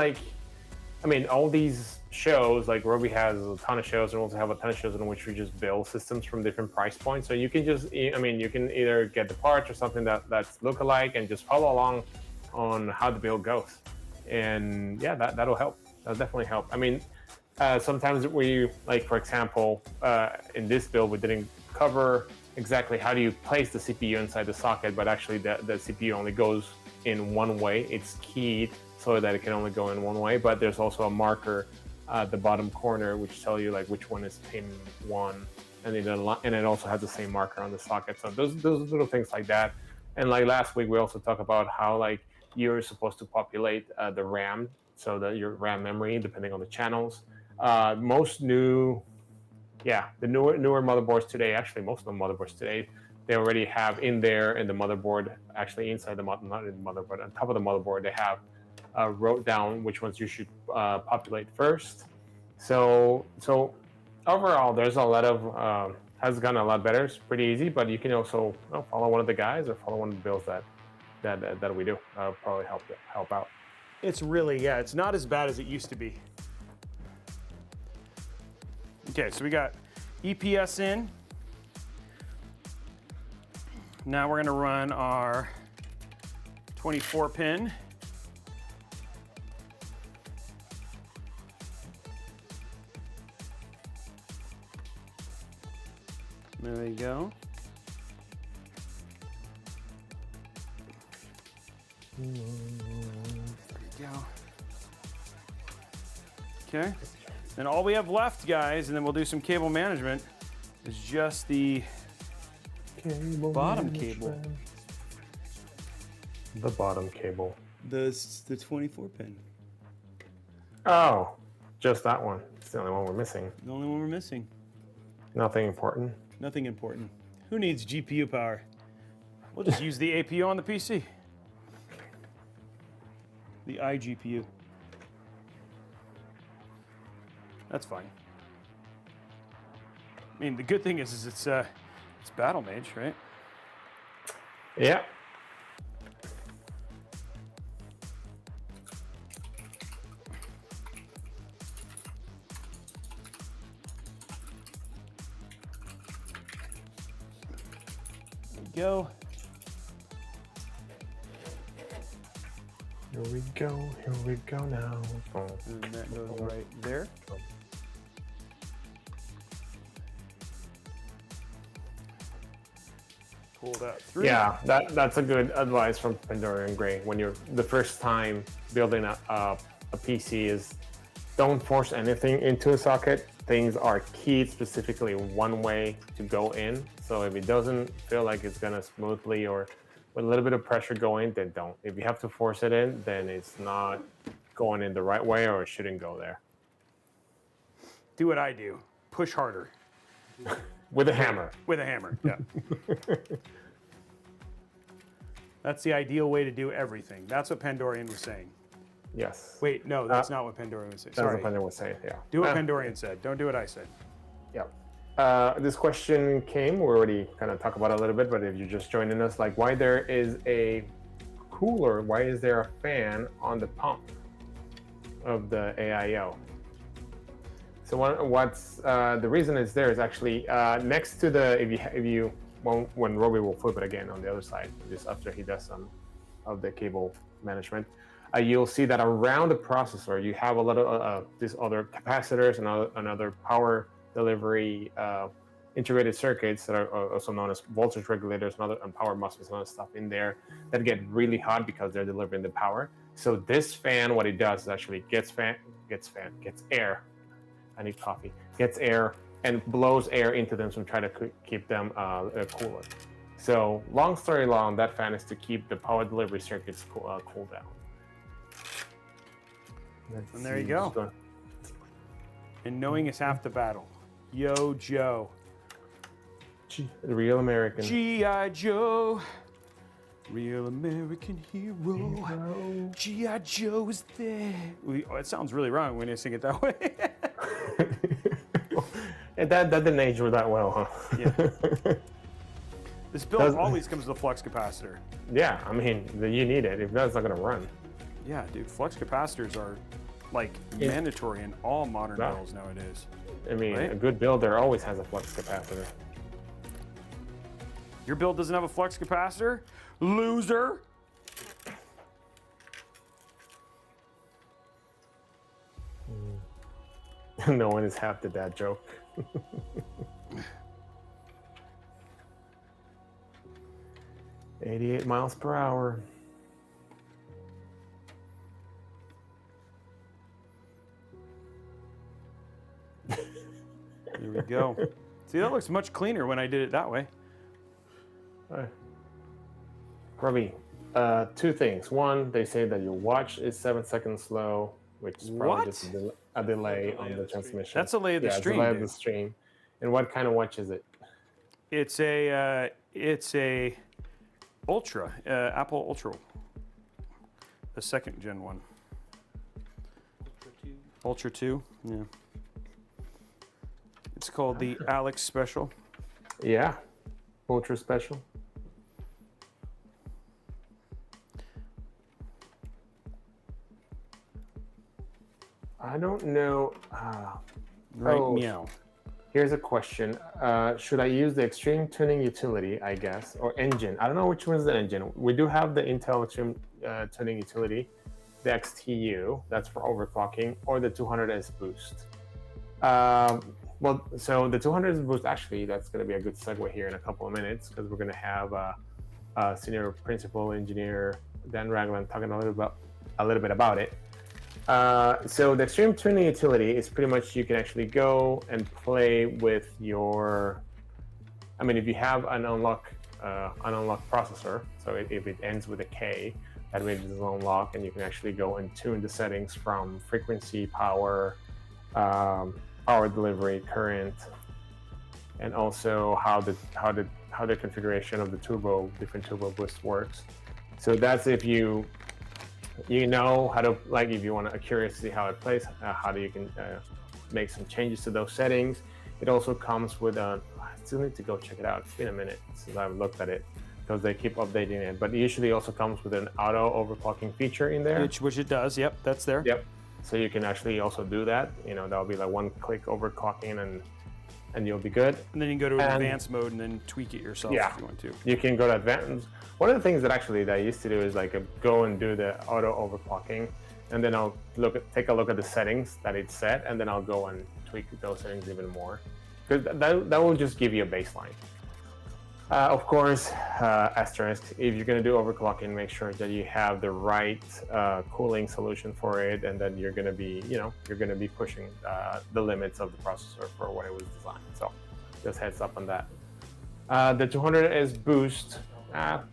all these shows, like Robey has a ton of shows, and we also have a ton of shows in which we just build systems from different price points. So you can you can either get the parts or something that's lookalike and just follow along on how the build goes. And yeah, that'll help. That'll definitely help. Sometimes we, for example, in this build, we didn't cover exactly how do you place the CPU inside the socket, but actually the CPU only goes in one way. It's keyed so that it can only go in one way, but there's also a marker at the bottom corner which tell you which one is pin 1, and it also has the same marker on the socket. So those little things like that. And last week we also talked about how you're supposed to populate the RAM, so that your RAM memory, depending on the channels. Most new yeah, the newer motherboards today, actually most of the motherboards today, they already have in there in the motherboard, actually inside the not in the motherboard, on top of the motherboard, they have wrote down which ones you should populate first. So overall, there's a lot of has gotten a lot better. It's pretty easy, but you can also follow one of the guys or follow one of the builds that we do. Probably help out. It's really, yeah, it's not as bad as it used to be. Okay, so we got EPS in. Now we're gonna run our 24 pin. There we go. There we go. Okay. And all we have left, guys, and then we'll do some cable management, is just the bottom cable. The bottom cable. The 24 pin. Oh, just that one. It's the only one we're missing. The only one we're missing. Nothing important. Nothing important. Who needs GPU power? We'll just use the APU on the PC. The iGPU. That's fine. I mean, the good thing is it's battle mage, right? Yeah. There we go. Here we go. Here we go now. And that goes right there. Pull that through. Yeah, that's a good advice from Pandora and Gray. When you're the first time building a PC is don't force anything into a socket. Things are keyed specifically one way to go in. So if it doesn't feel like it's gonna smoothly or with a little bit of pressure go in, then don't. If you have to force it in, then it's not going in the right way or it shouldn't go there. Do what I do. Push harder. With a hammer. With a hammer, yeah. That's the ideal way to do everything. That's what Pandorian was saying. Yes. Wait, no, that's not what Pandorian was saying. That's Sorry. what Pandora was saying, yeah. Do what Pandorian said. Don't do what I said. Yeah. This question came, we already kind of talked about it a little bit, but if you're just joining us, like why there is a cooler, why is there a fan on the pump of the AIO? So what's the reason is there is actually next to the, when Robey will flip it again on the other side, just after he does some of the cable management, you'll see that around the processor, you have a lot of these other capacitors and other power delivery integrated circuits that are also known as voltage regulators and power MOSFETs and other stuff in there that get really hot because they're delivering the power. So this fan, what it does is actually gets air. I need coffee. Gets air and blows air into them to try to keep them cooler. So long story long, that fan is to keep the power delivery circuits cool down. And there you go. And knowing is half the battle. Yo, Joe. Real American. G.I. Joe. Real American hero. G.I. Joe is there. It sounds really wrong when you sing it that way. that didn't age that well, huh? Yeah. This build always comes with a flux capacitor. Yeah, I mean, you need it. If not, it's not going to run. Yeah, dude, flux capacitors are like mandatory in all modern builds nowadays. I mean, right? A good builder always has a flux capacitor. Your build doesn't have a flux capacitor? Loser! No one is half the dad joke. 88 miles per hour. Here we go. See, that looks much cleaner when I did it that way. Robey, two things. One, they say that your watch is 7 seconds slow, which is probably just a delay on the transmission. That's a delay of the stream. Delay of the stream. And what kind of watch is it? It's a Ultra, Apple Ultra, the second gen one. Ultra 2, yeah. It's called the Alex Special. Yeah, Ultra Special. I don't know. Meow. Here's a question. Should I use the Extreme Tuning Utility, I guess, or engine? I don't know which one is the engine. We do have the Intel Extreme Tuning Utility, the XTU, that's for overclocking, or the 200S Boost. Well, so the 200S Boost, actually, that's going to be a good segue here in a couple of minutes, because we're going to have Senior Principal Engineer Dan Ragland talking a little bit about it. So the Extreme Tuning Utility is pretty much, you can actually go and play with your, I mean, if you have an unlock processor, so if it ends with a K, that means it's unlock, and you can actually go and tune the settings from frequency, power, power delivery, current, and also how the configuration of the different turbo boost works. So that's if you know how to, like, if you want to curious to see how it plays, how you can make some changes to those settings. It also comes with I still need to go check it out. It's been a minute since I've looked at it, because they keep updating it. But it usually also comes with an auto overclocking feature in there. Which it does. Yep, that's there. Yep. So you can actually also do that. You know, that'll be like one click overclocking, and you'll be good. And then you can go to advanced mode and then tweak it yourself if you want to. You can go to advanced. One of the things that I used to do is like go and do the auto overclocking, and then I'll take a look at the settings that it's set, and then I'll go and tweak those settings even more, because that will just give you a baseline. Of course, asterisk, if you're going to do overclocking, make sure that you have the right cooling solution for it, and then you're going to be, you're going to be pushing the limits of the processor for what it was designed. So just heads up on that. The 200S Boost, I'll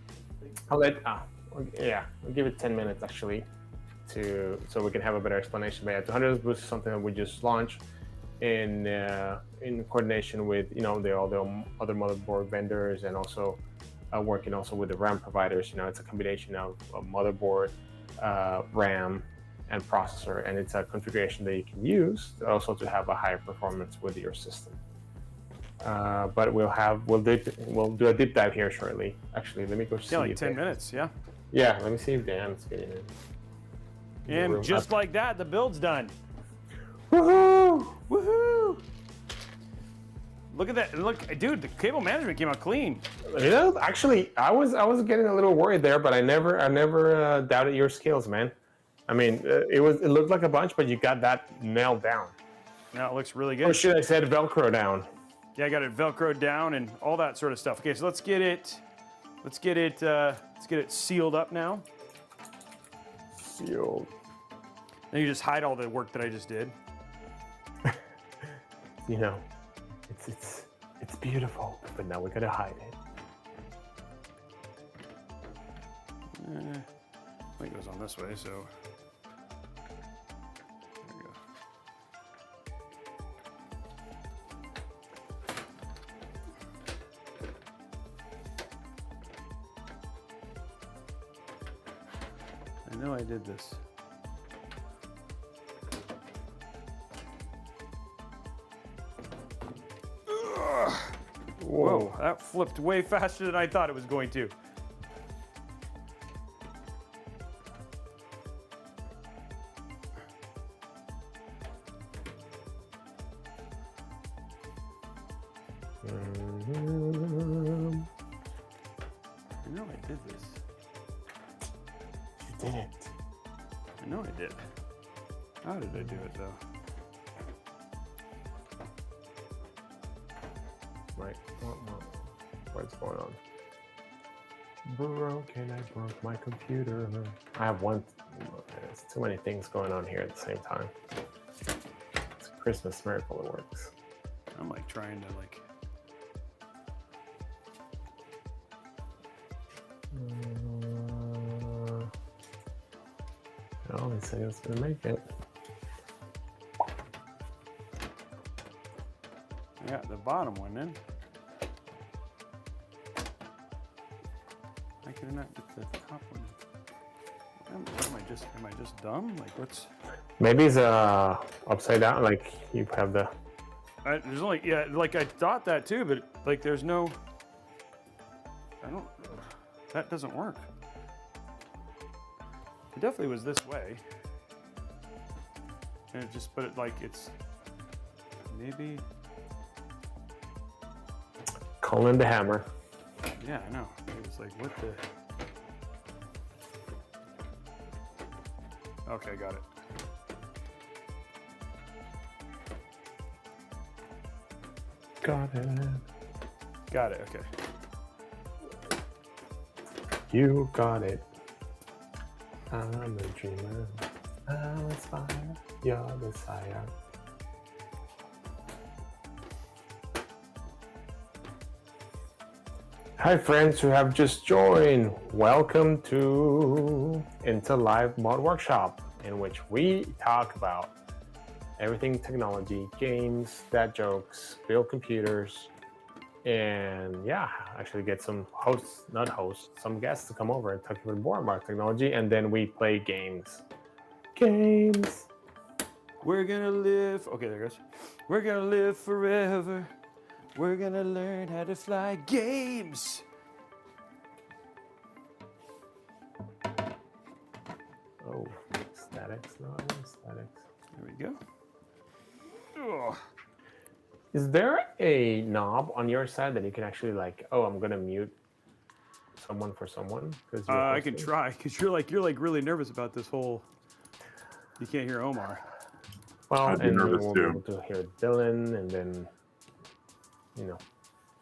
give it 10 minutes actually, so we can have a better explanation. But yeah, 200S Boost is something that we just launched in coordination with all the other motherboard vendors, and also working also with the RAM providers. It's a combination of a motherboard, RAM, and processor, and it's a configuration that you can use also to have a higher performance with your system. But we'll do a deep dive here shortly. Actually, let me go see. Yeah, like 10 minutes. Yeah. Yeah, let me see if Dan's getting in. And just like that, the build's done. Woohoo! Woohoo! Look at that! Look, dude, the cable management came out clean. Actually, I was getting a little worried there, but I never doubted your skills, man. I mean, it looked like a bunch, but you got that nailed down. Now it looks really good. Or should I say Velcro down? Yeah, I got it Velcroed down and all that sort of stuff. Okay, so let's get it sealed up now. Sealed. Then you just hide all the work that I just did. It's beautiful, but now we gotta hide it. It goes on this way, so there we go. I know I did this. Whoa, that flipped way faster than I thought it was going to. I know I did this. You did it. I know I did. How did I do it, though? Right. What's going on? Broken, I broke my computer. I have there's too many things going on here at the same time. It's a Christmas miracle that works. I'm like trying to like. No, they said it was gonna make it. Yeah, the bottom one then. I can not get the top one. Am I just dumb? Like what's? Maybe it's upside down. Like you have the. There's only like I thought that too, but like there's no. I don't. That doesn't work. It definitely was this way, and it just put it like it's maybe. Calling the hammer. Yeah, I know. It was like what the. Okay, got it. Got it. Got it. Okay. You got it. I'm a dreamer. I'll aspire. Your desire. Hi friends who have just joined. Welcome to Live Mod Workshop, in which we talk about everything technology, games, dad jokes, build computers, and yeah, actually get some some guests to come over and talk even more about technology, and then we play games. We're gonna live. Okay, there it goes. We're gonna live forever. We're gonna learn how to fly games. Oh, statics, no, statics. There we go. Ugh. Is there a knob on your side that you can actually like? Oh, I'm gonna mute someone for someone. I can try, cause you're like really nervous about this whole. You can't hear Omar. Well, I'd be and nervous we'll too. be able to hear Dylan, and then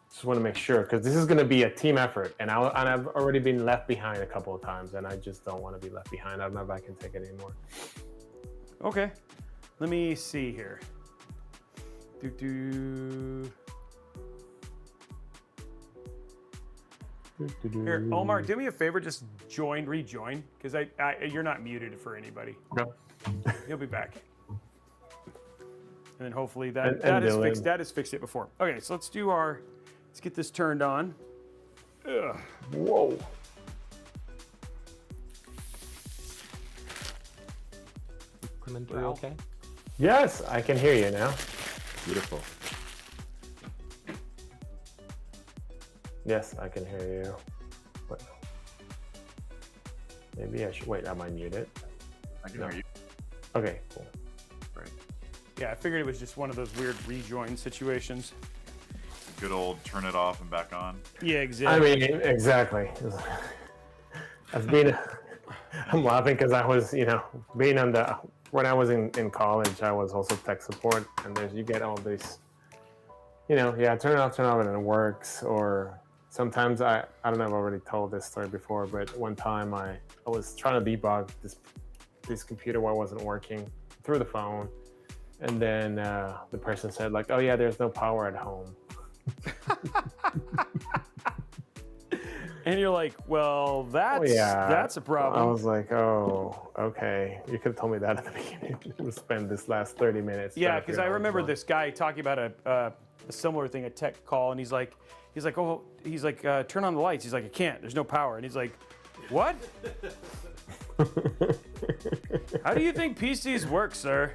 just want to make sure because this is going to be a team effort, and I've already been left behind a couple of times, and I just don't want to be left behind. I don't know if I can take it anymore. Okay, let me see here. Here, Omar, do me a favor, just rejoin, because you're not muted for anybody. No. You'll be back. And then hopefully that and is Dylan. fixed. That is fixed it before. Okay, so let's get this turned on. Ugh. Whoa. Clement, are you okay? Yes, I can hear you now. Beautiful. Yes, I can hear you. Wait. Maybe I should wait. Am I muted? I can No. hear you. Okay, cool. Yeah, I figured it was just one of those weird rejoin situations. Good old turn it off and back on. Yeah, I exactly. mean, exactly. I'm laughing because I was, being when I was in college, I was also tech support, and you get all this, turn it off, and it works. Or sometimes I don't know if I've already told this story before, but one time I was trying to debug this computer while it wasn't working through the phone. And then the person said like, oh yeah, there's no power at home. And you're like, well, that's a problem. I was like, oh, okay. You could have told me that at the beginning. We'll spend this last 30 minutes. Yeah, because I remember this guy talking about a similar thing, a tech call, and he's like, turn on the lights. He's like, I can't. There's no power. And he's like, what? How do you think PCs work, sir?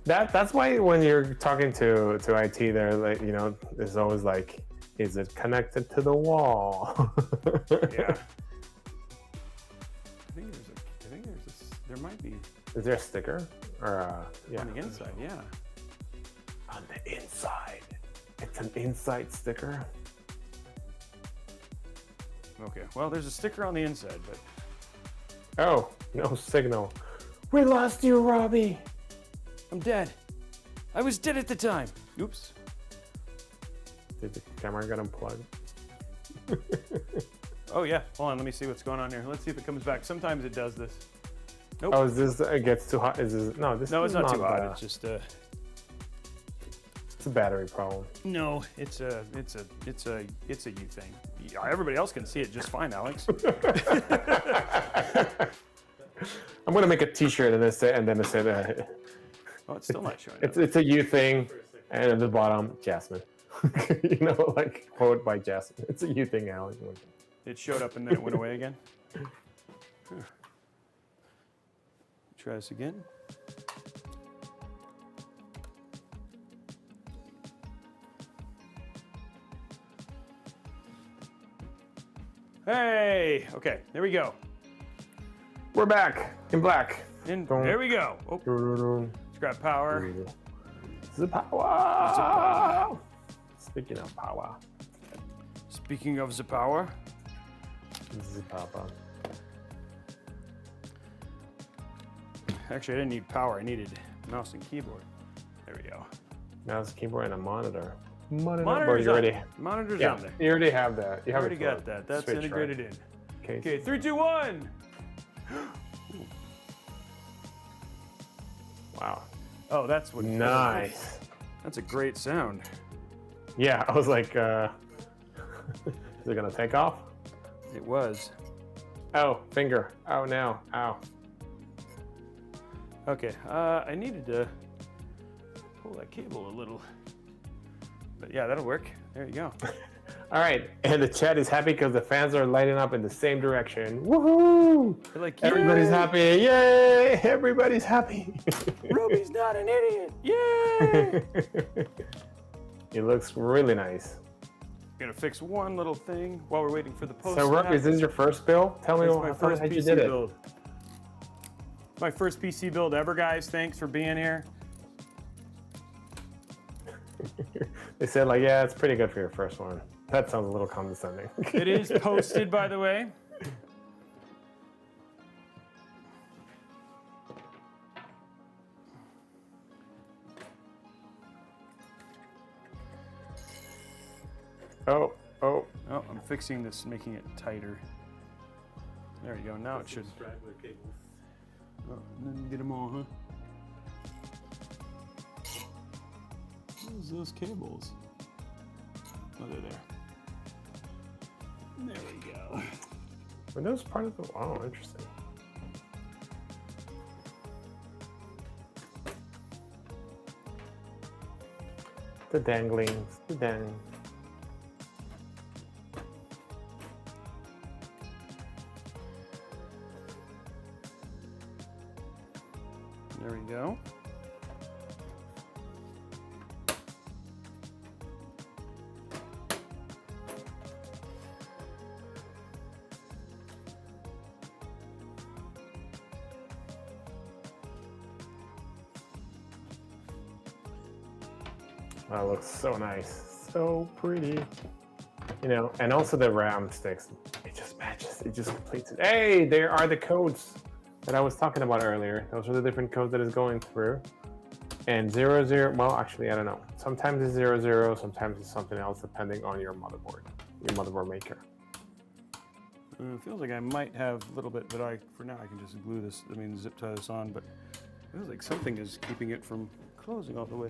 That's why when you're talking to IT, they're like, there's always like, is it connected to the wall? Yeah. There might be. Is there a sticker or yeah? On the inside, yeah. On the inside, it's an inside sticker. Okay. Well, there's a sticker on the inside, but. Oh, no signal. We lost you, Robey. I'm dead. I was dead at the time. Oops. Did the camera get unplugged? Oh yeah. Hold on. Let me see what's going on here. Let's see if it comes back. Sometimes it does this. Nope. Oh, is this? It gets too hot. Is this? No, this. No, is it's not too hot. bad. It's just It's a battery problem. No, it's a you thing. Yeah, everybody else can see it just fine, Alex. I'm gonna make a T-shirt and then it said. Oh, it's still not showing. It's a you thing. And at the bottom, Jasmine. You know, like quote by Jasmine. It's a you thing, Alex. It showed up and then it went away again. Huh. Try this again. Hey, okay, there we go. We're back in black. There we go. Oh, scrap power. The power. Speaking of power. Speaking of the power. The power. Actually, I didn't need power. I needed mouse and keyboard. There we go. Mouse, keyboard, and a monitor. Monitor's you already, Monitor's yeah, on there. you already have that. You I have already it got for that. That's Switch, integrated right? in. Okay. Okay, 3, 2, 1. Wow. Oh, that's what. Nice. That's a great sound. Yeah, I was like, is it gonna take off? It was. Oh, finger. Oh no. Ow. Okay, I needed to pull that cable a little. But yeah, that'll work. There you go. All right, and the chat is happy because the fans are lighting up in the same direction. Woohoo! They're like, Everybody's "Yay! happy. Yay! Everybody's happy. Robey's not an idiot. Yay! It looks really nice. Gonna fix one little thing while we're waiting for the post. So, Rook, is this your first build? Tell me It's my how first you PC did it. build. My first PC build ever, guys. Thanks for being here. They said, like, yeah, it's pretty good for your first one. That sounds a little condescending. It is posted, by the way. Oh. Oh, I'm fixing this, making it tighter. There you go. Now it should. Straggler cables. Oh, and then get them all, huh? Where's those cables? Oh, they're there. There we go. Were those part of the? Oh, interesting. The danglings, the dang. There we go. That looks so nice, so pretty. You know, and also the RAM sticks. It just matches. It just completes it. Hey, there are the codes that I was talking about earlier. Those are the different codes that it's going through. And 00, well, actually, I don't know. Sometimes it's 00, sometimes it's something else, depending on your motherboard maker. It feels like I might have a little bit, but for now I can just glue this, zip tie this on, but it feels like something is keeping it from closing all the way.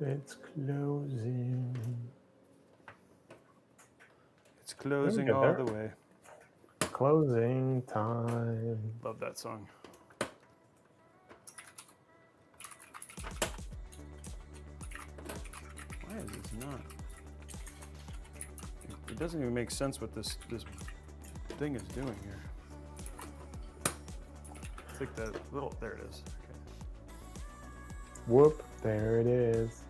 It's closing. It's closing all the way. Closing time. Love that song. Why is this not? It doesn't even make sense what this thing is doing here. It's like the little, there it is. Okay. Whoop, there it is.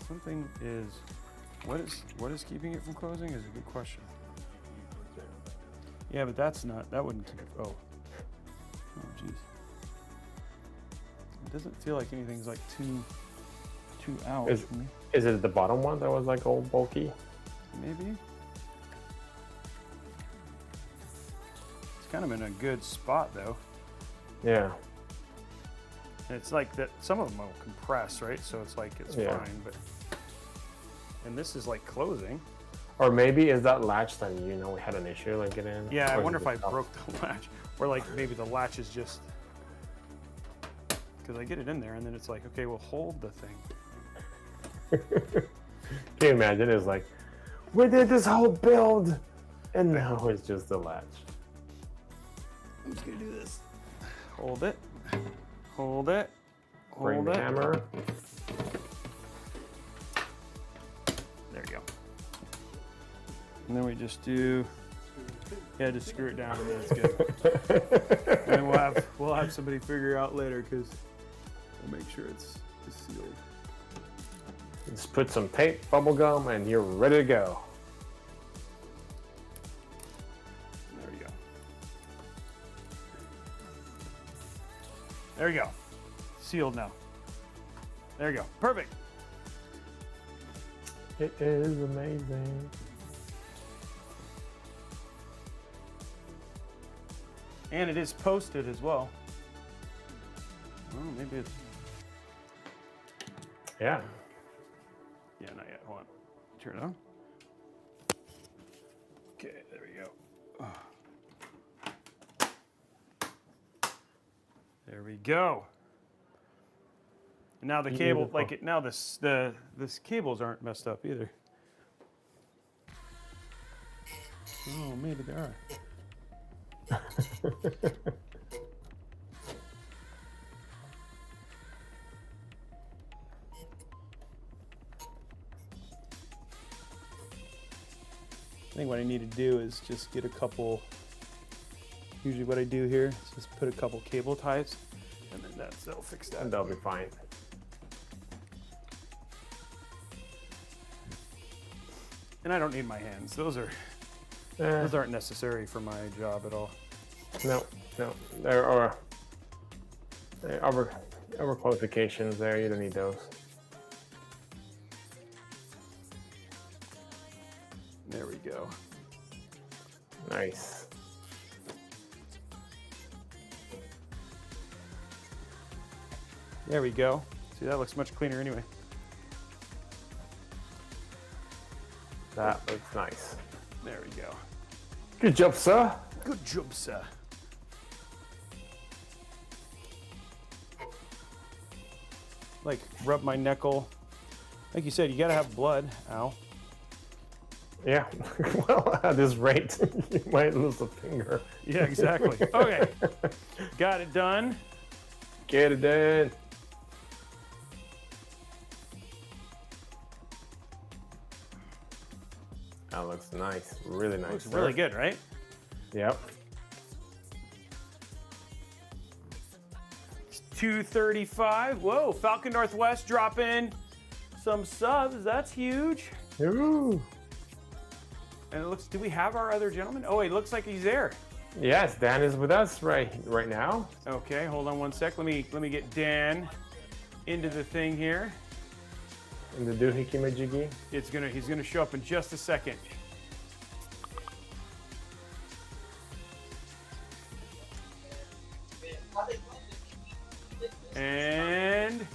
Something is, what is keeping it from closing is a good question. Yeah, but that wouldn't keep it, oh geez. It doesn't feel like anything's like too out for me. Is it the bottom one that was like all bulky? Maybe. It's kind of in a good spot though. Yeah. And it's like that, some of them will compress, right? So it's like, it's Yeah. fine, but, and this is like closing. Or maybe is that latch that we had an issue like getting in? Yeah, I Or is wonder it if I just- broke the latch, or like maybe the latch is just because I get it in there and then it's like, okay, well, hold the thing. Can you imagine? It's like, we did this whole build, and now it's just the latch. I'm just gonna do this. Hold it. Hold it. Bring Hold the it. hammer. There you go. And then we just do, yeah, just screw it down and then it's good. And then we'll have somebody figure out later because we'll make sure it's sealed. Just put some tape, bubble gum, and you're ready to go. There you go. There you go. Sealed now. There you go. Perfect. It is amazing. And it is posted as well. Oh, maybe it's. Yeah. Yeah, not yet. Hold on. Turn it on. Okay, there we go. There we go. And now the cable, Beautiful. like it, now this cables aren't messed up either. Oh, maybe they are. I think what I need to do is just get a couple. Usually, what I do here is just put a couple cable ties, and then that'll fix that. And that'll be fine. And I don't need my hands; those aren't necessary for my job at all. No. There are overqualifications there. You don't need those. There we go. Nice. There we go. See, that looks much cleaner anyway. That looks nice. There we go. Good job, sir. Good job, sir. Like, rub my knuckle. Like you said, you gotta have blood. Ow. Yeah. Well, at this rate, you might lose a finger. Yeah, exactly. Okay. Got it done. Get it done. That looks nice. Really nice. Looks really good, right? Yep. 235. Whoa, Falcon Northwest dropping some subs. That's huge. Ooh. And it looks, do we have our other gentleman? Oh, it looks like he's there. Yes, Dan is with us right now. Okay, hold on one sec. Let me get Dan into the thing here. In the doohickey majiggy. He's gonna show up in just a second. And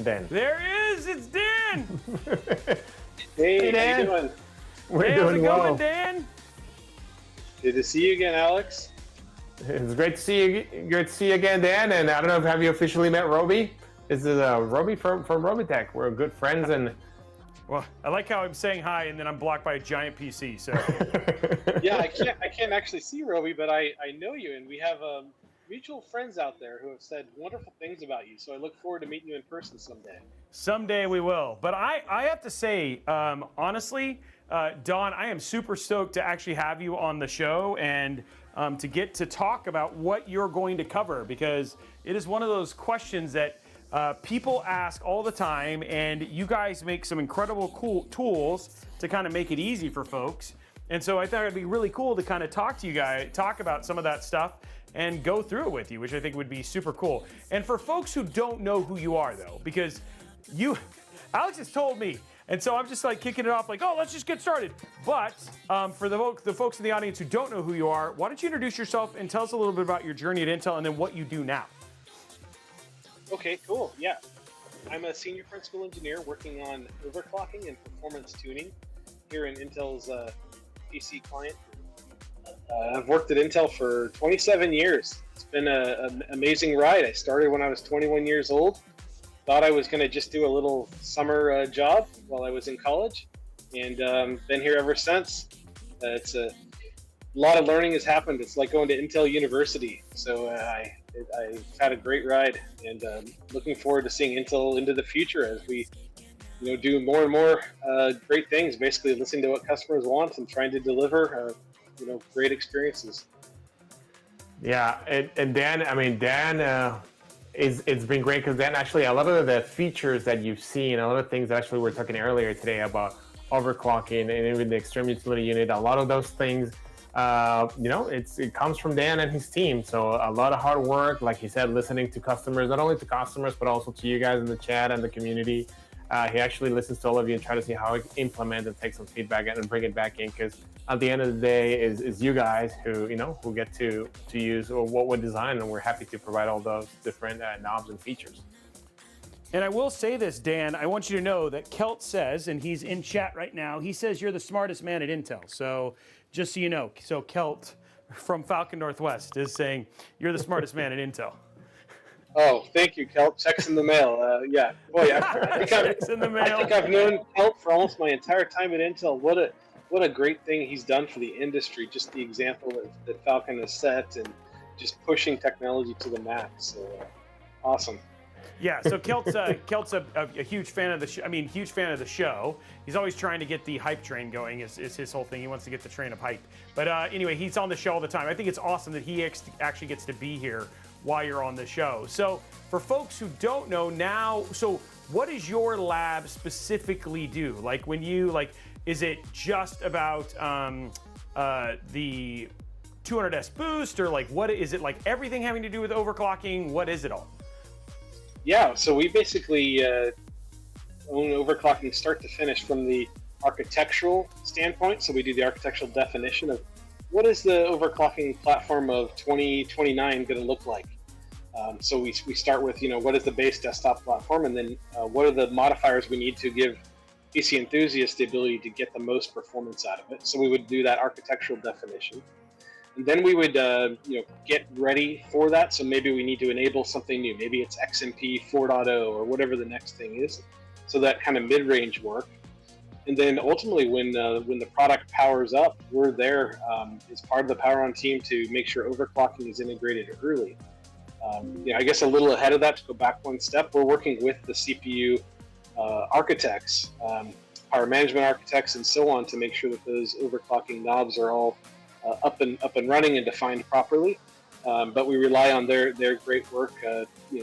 Dan. there he is. It's Dan. Hey, how Dan. you doing? We're Hey, how's doing it well. going, Dan? Good to see you again, Alex. It's great to see you. Great to see you again, Dan. And I don't know if have you officially met Robey. This is Robey from Robeytech. We're good friends, and Well, I like how I'm saying hi and then I'm blocked by a giant PC. So Yeah, I can't actually see Robey, but I know you, and we have mutual friends out there who have said wonderful things about you. So I look forward to meeting you in person someday. someday we will. But I have to say, honestly, Don, I am super stoked to actually have you on the show and to get to talk about what you're going to cover, because it is one of those questions that people ask all the time, and you guys make some incredible cool tools to kind of make it easy for folks. And so I thought it'd be really cool to kind of talk to you guys, talk about some of that stuff and go through it with you, which I think would be super cool. And for folks who don't know who you are though, because Alex has told me, and so I'm just like kicking it off like, oh, let's just get started. But for the folks in the audience who don't know who you are, why don't you introduce yourself and tell us a little bit about your journey at Intel and then what you do now. Okay, cool. Yeah. I'm a senior principal engineer working on overclocking and performance tuning. here in Intel's PC client. I've worked at Intel for 27 years. It's been an amazing ride. I started when I was 21 years old. Thought I was going to just do a little summer job while I was in college, and been here ever since. It's a lot of learning has happened. It's like going to Intel University. So I've had a great ride, and looking forward to seeing Intel into the future as we, do more and more great things. Basically, listening to what customers want and trying to deliver, great experiences. Yeah, and Dan, it's been great because Dan, actually, a lot of the features that you've seen, a lot of things actually we were talking earlier today about overclocking and even the extreme utility unit, a lot of those things, it comes from Dan and his team. So a lot of hard work, like he said, listening to customers, not only to customers, but also to you guys in the chat and the community. He actually listens to all of you and try to see how to implement and take some feedback and bring it back in, because at the end of the day is you guys who get to use or what we design, and we're happy to provide all those different knobs and features. And I will say this, Dan, I want you to know that Kelt says, and he's in chat right now, he says you're the smartest man at Intel. So just so you know, so Kelt from Falcon Northwest is saying you're the smartest man at Intel. Oh, thank you, Kelt. Checks in the mail. Yeah. Boy, Checks in the mail. I think I've known Kelt for almost my entire time at Intel. What a great thing he's done for the industry. Just the example that Falcon has set, and just pushing technology to the max. So awesome. Yeah, so Kelt's a huge fan of the show. Huge fan of the show. He's always trying to get the hype train going. Is his whole thing. He wants to get the train of hype. But anyway, he's on the show all the time. I think it's awesome that he actually gets to be here while you're on the show. So for folks who don't know now, so what does your lab specifically do? Like when you is it just about the 200S boost, or what is it, like everything having to do with overclocking? What is it all? Yeah, so we basically own overclocking start to finish from the architectural standpoint. So we do the architectural definition of what is the overclocking platform of 2029 going to look like. So we start with, what is the base desktop platform, and then what are the modifiers we need to give PC enthusiasts the ability to get the most performance out of it. So we would do that architectural definition. And then we would, get ready for that. So maybe we need to enable something new. Maybe it's XMP 4.0 or whatever the next thing is. So that kind of mid-range work. And then ultimately, when the product powers up, we're there as part of the Power On team to make sure overclocking is integrated early. I guess a little ahead of that, to go back one step, we're working with the CPU architects, power management architects, and so on, to make sure that those overclocking knobs are all up and running and defined properly. But we rely on their great work,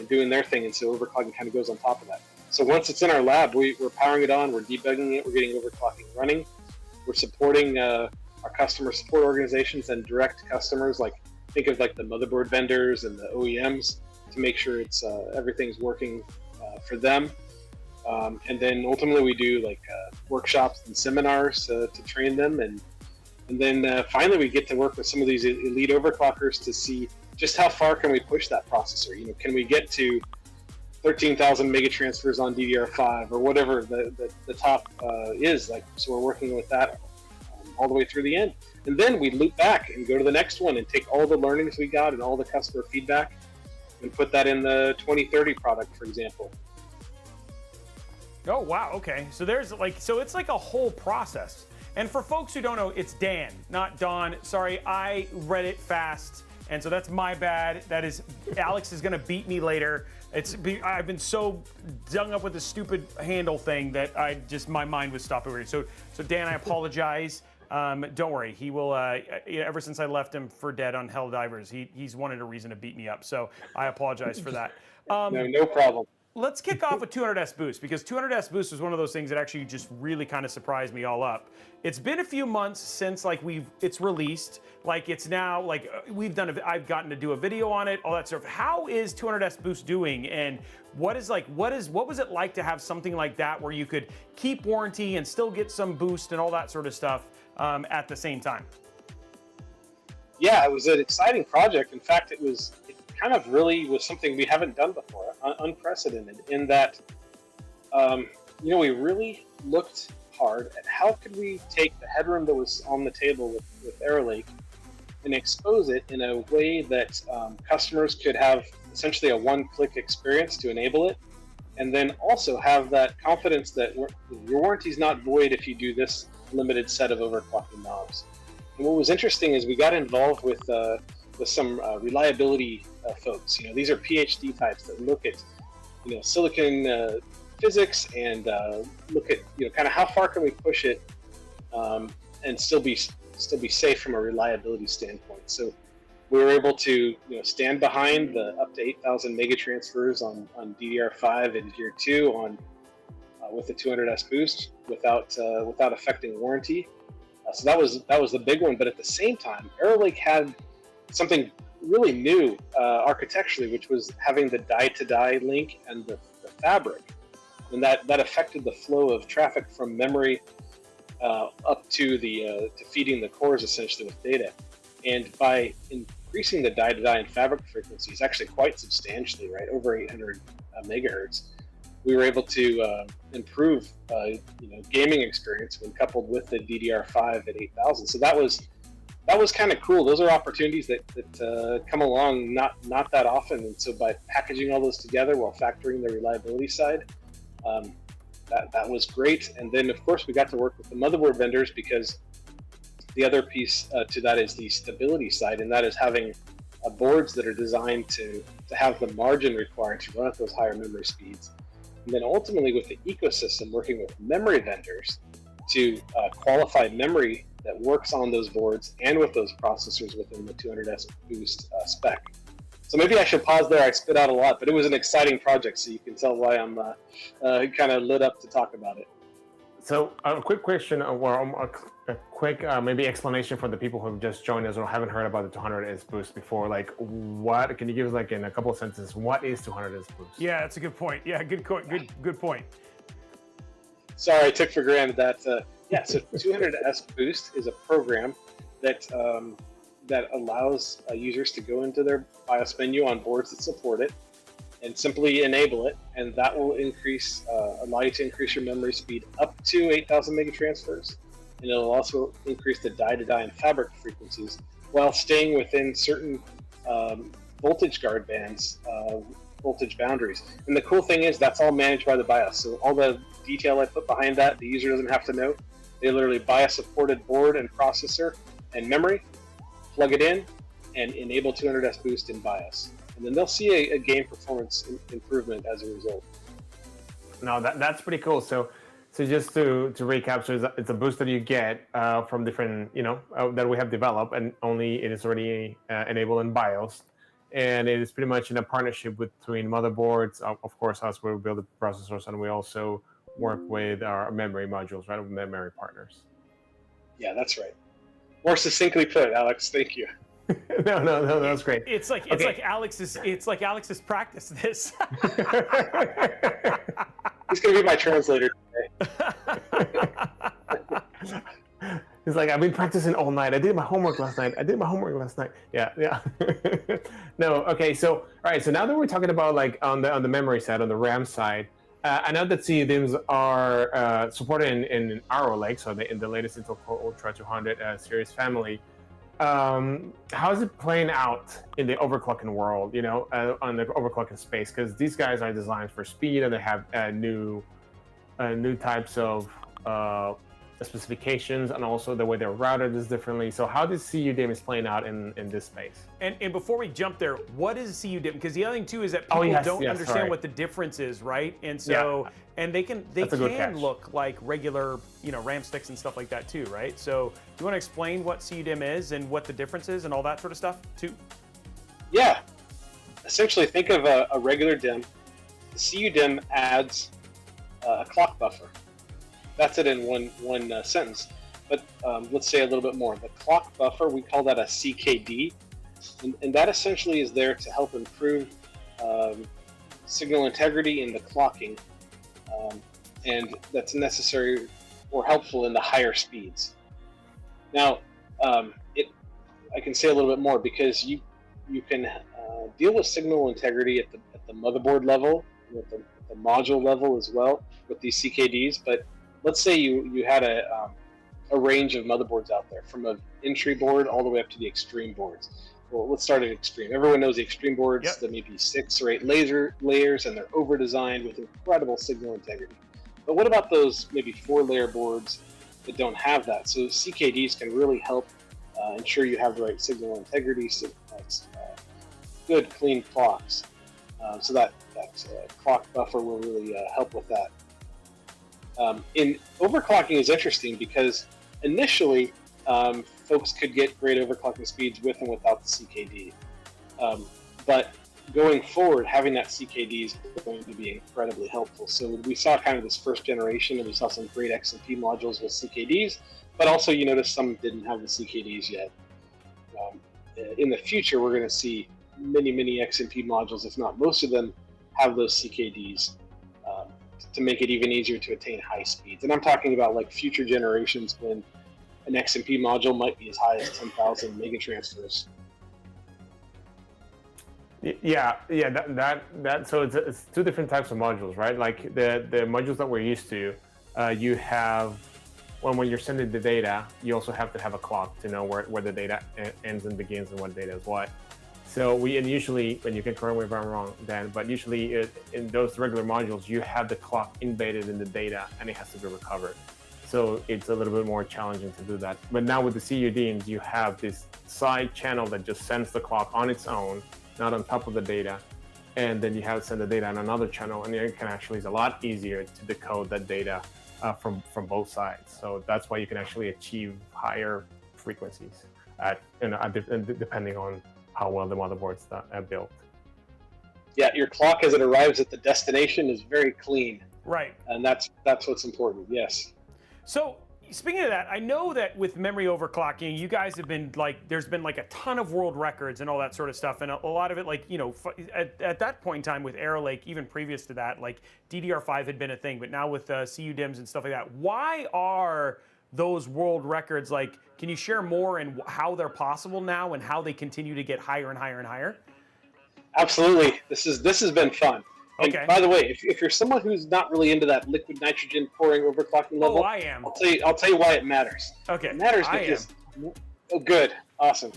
doing their thing, and so overclocking kind of goes on top of that. So once it's in our lab, we're powering it on, we're debugging it, we're getting overclocking running, we're supporting our customer support organizations and direct customers, think of the motherboard vendors and the OEMs, to make sure it's everything's working for them. And then ultimately we do workshops and seminars to train them, and then finally we get to work with some of these elite overclockers to see just how far can we push that processor. Can we get to 13,000 mega transfers on DDR5 or whatever the top is like? So we're working with that all the way through the end. And then we loop back and go to the next one and take all the learnings we got and all the customer feedback and put that in the 2030 product, for example. Oh, wow. Okay. So it's like a whole process. And for folks who don't know, it's Dan, not Don. Sorry, I read it fast. And so that's my bad. That is, Alex is going to beat me later. I've been so dung up with the stupid handle thing that my mind would stop over. So Dan, I apologize. Don't worry. He will, ever since I left him for dead on Helldivers, he's wanted a reason to beat me up. So I apologize for that. No problem. Let's kick off with 200S Boost, because 200S Boost was one of those things that actually just really kind of surprised me all up. It's been a few months since it's released. It's now I've gotten to do a video on it, all that stuff. How is 200S Boost doing, and what was it like to have something like that where you could keep warranty and still get some boost and all that sort of stuff at the same time? Yeah, it was an exciting project. In fact, it kind of really was something we haven't done before, unprecedented in that, we really looked hard at how could we take the headroom that was on the table with Arrow Lake and expose it in a way that customers could have essentially a one-click experience to enable it, and then also have that confidence that your warranty is not void if you do this limited set of overclocking knobs. And what was interesting is we got involved with some reliability folks. These are PhD types that look at silicon physics and look at kind of how far can we push it and still be safe from a reliability standpoint. So we were able to stand behind the up to 8,000 mega transfers on DDR5 and Tier 2 on with the 200S boost without affecting warranty. So that was the big one. But at the same time, Arrow Lake had something really new architecturally, which was having the die-to-die link and the fabric, and that affected the flow of traffic from memory up to to feeding the cores essentially with data. And by increasing the die-to-die and fabric frequencies actually quite substantially, right, over 800 megahertz, we were able to improve gaming experience when coupled with the DDR5 at 8,000. So that was kind of cool. Those are opportunities that come along not that often. And so by packaging all those together while factoring the reliability side, that was great. And then of course we got to work with the motherboard vendors, because the other piece to that is the stability side, and that is having boards that are designed to have the margin required to run at those higher memory speeds. And then ultimately with the ecosystem, working with memory vendors to qualify memory that works on those boards and with those processors within the 200S boost spec. So maybe I should pause there. I spit out a lot, but it was an exciting project, so you can tell why I'm kind of lit up to talk about it. So a quick question, or a quick maybe explanation for the people who have just joined us or haven't heard about the 200S boost before. Like, what can you give us, like, in a couple of sentences, what is 200S boost? Yeah, that's a good point. Yeah, good point. Sorry, I took for granted that. So 200S boost is a program that allows users to go into their BIOS menu on boards that support it and simply enable it, and that will allow you to increase your memory speed up to 8,000 mega transfers, and it'll also increase the die-to-die and fabric frequencies while staying within certain voltage guard bands, voltage boundaries. And the cool thing is that's all managed by the BIOS, so all the detail I put behind that, the user doesn't have to know. They literally buy a supported board and processor and memory, plug it in, and enable 200S boost in BIOS. And then they'll see a game performance improvement as a result. No, that's pretty cool. So just to recap, so it's a boost that you get from different, that we have developed, and only it is already enabled in BIOS. And it is pretty much in a partnership between motherboards, of course, us, where we build the processors, and we also work with our memory modules, right, with memory partners. Yeah, that's right. More succinctly put, Alex. Thank you. No, that's great. It's like Alex's practice this. He's gonna be my translator today. He's like, I've been practicing all night. I did my homework last night. Yeah. No, okay. So, all right. So now that we're talking about, like, on the memory side, on the RAM side, I know that CUDIMs are supported in Arrow Lake, so in the latest Intel Core Ultra 200 series family. How is it playing out in the overclocking world, on the overclocking space? Because these guys are designed for speed, and they have new types of specifications, and also the way they're routed is differently. So how does CUDIM is playing out in this space? And before we jump there, what is CUDIM? Because the other thing too is that people don't understand what the difference is, right? And so and they can look like regular RAM sticks and stuff like that too, right? So do you want to explain what CUDIM is and what the difference is and all that sort of stuff too? Yeah, essentially think of a regular DIM. The CUDIM adds a clock buffer. That's it in one sentence. But let's say a little bit more. The clock buffer, we call that a CKD, and that essentially is there to help improve signal integrity in the clocking, and that's necessary or helpful in the higher speeds. Now, I can say a little bit more, because you can deal with signal integrity at the motherboard level, with the module level as well, with these CKDs, but let's say you had a range of motherboards out there, from an entry board all the way up to the extreme boards. Well, let's start at extreme. Everyone knows the extreme boards. Yep. That may be 6 or 8 laser layers, and they're over-designed with incredible signal integrity. But what about those maybe 4-layer boards that don't have that? So CKDs can really help ensure you have the right signal integrity, so good, clean clocks. So that clock buffer will really help with that. In overclocking is interesting because initially folks could get great overclocking speeds with and without the CKD. But going forward, having that CKD is going to be incredibly helpful. So we saw kind of this first generation, and we saw some great XMP modules with CKDs, but also you notice some didn't have the CKDs yet. In the future, we're going to see many XMP modules, if not most of them, have those CKDs to make it even easier to attain high speeds. And I'm talking about like future generations when an XMP module might be as high as 10,000 megatransfers. Yeah. That. So it's two different types of modules, right? Like the modules that we're used to, you have when you're sending the data, you also have to have a clock to know where the data ends and begins and what data is what. So and usually, and you can correct me if I'm wrong, Dan, but usually in those regular modules, you have the clock embedded in the data and it has to be recovered. So it's a little bit more challenging to do that. But now with the CUDs, you have this side channel that just sends the clock on its own, not on top of the data. And then you have to send the data on another channel, and it can actually is a lot easier to decode that data from both sides. So that's why you can actually achieve higher frequencies depending on how well the motherboard's built. Yeah, your clock as it arrives at the destination is very clean. Right. And that's what's important, yes. So speaking of that, I know that with memory overclocking, you guys have been like, there's been like a ton of world records and all that sort of stuff. And a lot of it, like, you know, at that point in time with Arrow Lake, even previous to that, like DDR5 had been a thing, but now with CU DIMMs and stuff like that, why are those world records, like, can you share more and how they're possible now and how they continue to get higher and higher and higher? Absolutely. This has been fun. And Okay. by the way, if you're someone who's not really into that liquid nitrogen pouring overclocking level, Oh, I am. I'll tell you why it matters. Okay. It matters I because oh, good, awesome.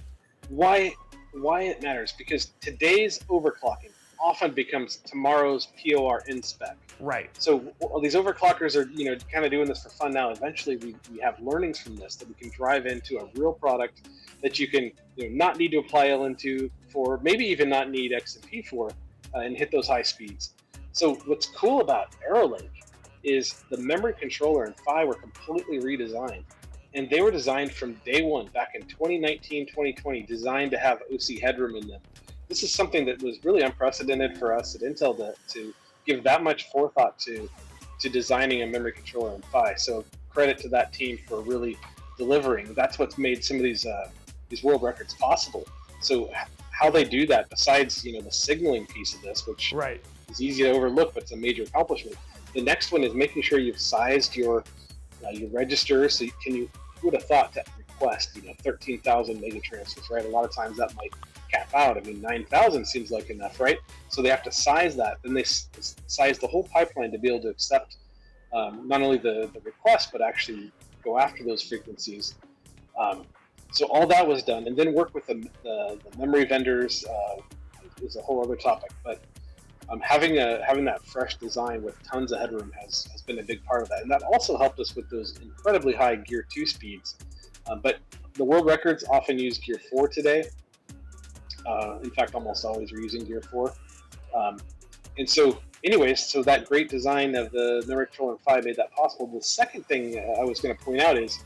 Why it matters? Because today's overclocking often becomes tomorrow's POR in spec. Right. So these overclockers are, you know, kind of doing this for fun now. Eventually, we have learnings from this that we can drive into a real product that you can, you know, not need to apply LN2 for, maybe even not need XMP for, and hit those high speeds. So what's cool about Arrow Lake is the memory controller and PHY were completely redesigned. And they were designed from day one, back in 2019, 2020, designed to have OC headroom in them. This is something that was really unprecedented for us at Intel to give that much forethought to designing a memory controller and PHY. So credit to that team for really delivering. That's what's made some of these world records possible. So how they do that, besides, you know, the signaling piece of this, which Right. is easy to overlook, but it's a major accomplishment. The next one is making sure you've sized your register. So who would have thought to request, you know, 13,000 megatransfers, right? A lot of times that might cap out. I mean, 9,000 seems like enough, right? So they have to size that. Then they size the whole pipeline to be able to accept not only the request, but actually go after those frequencies. So all that was done, and then work with the memory vendors is a whole other topic. But having that fresh design with tons of headroom has been a big part of that, and that also helped us with those incredibly high Gear 2 speeds. But the world records often use Gear 4 today. In fact, almost always we're using Gear 4. And so, anyways, so that great design of the memory controller and PHY made that possible. The second thing I was going to point out is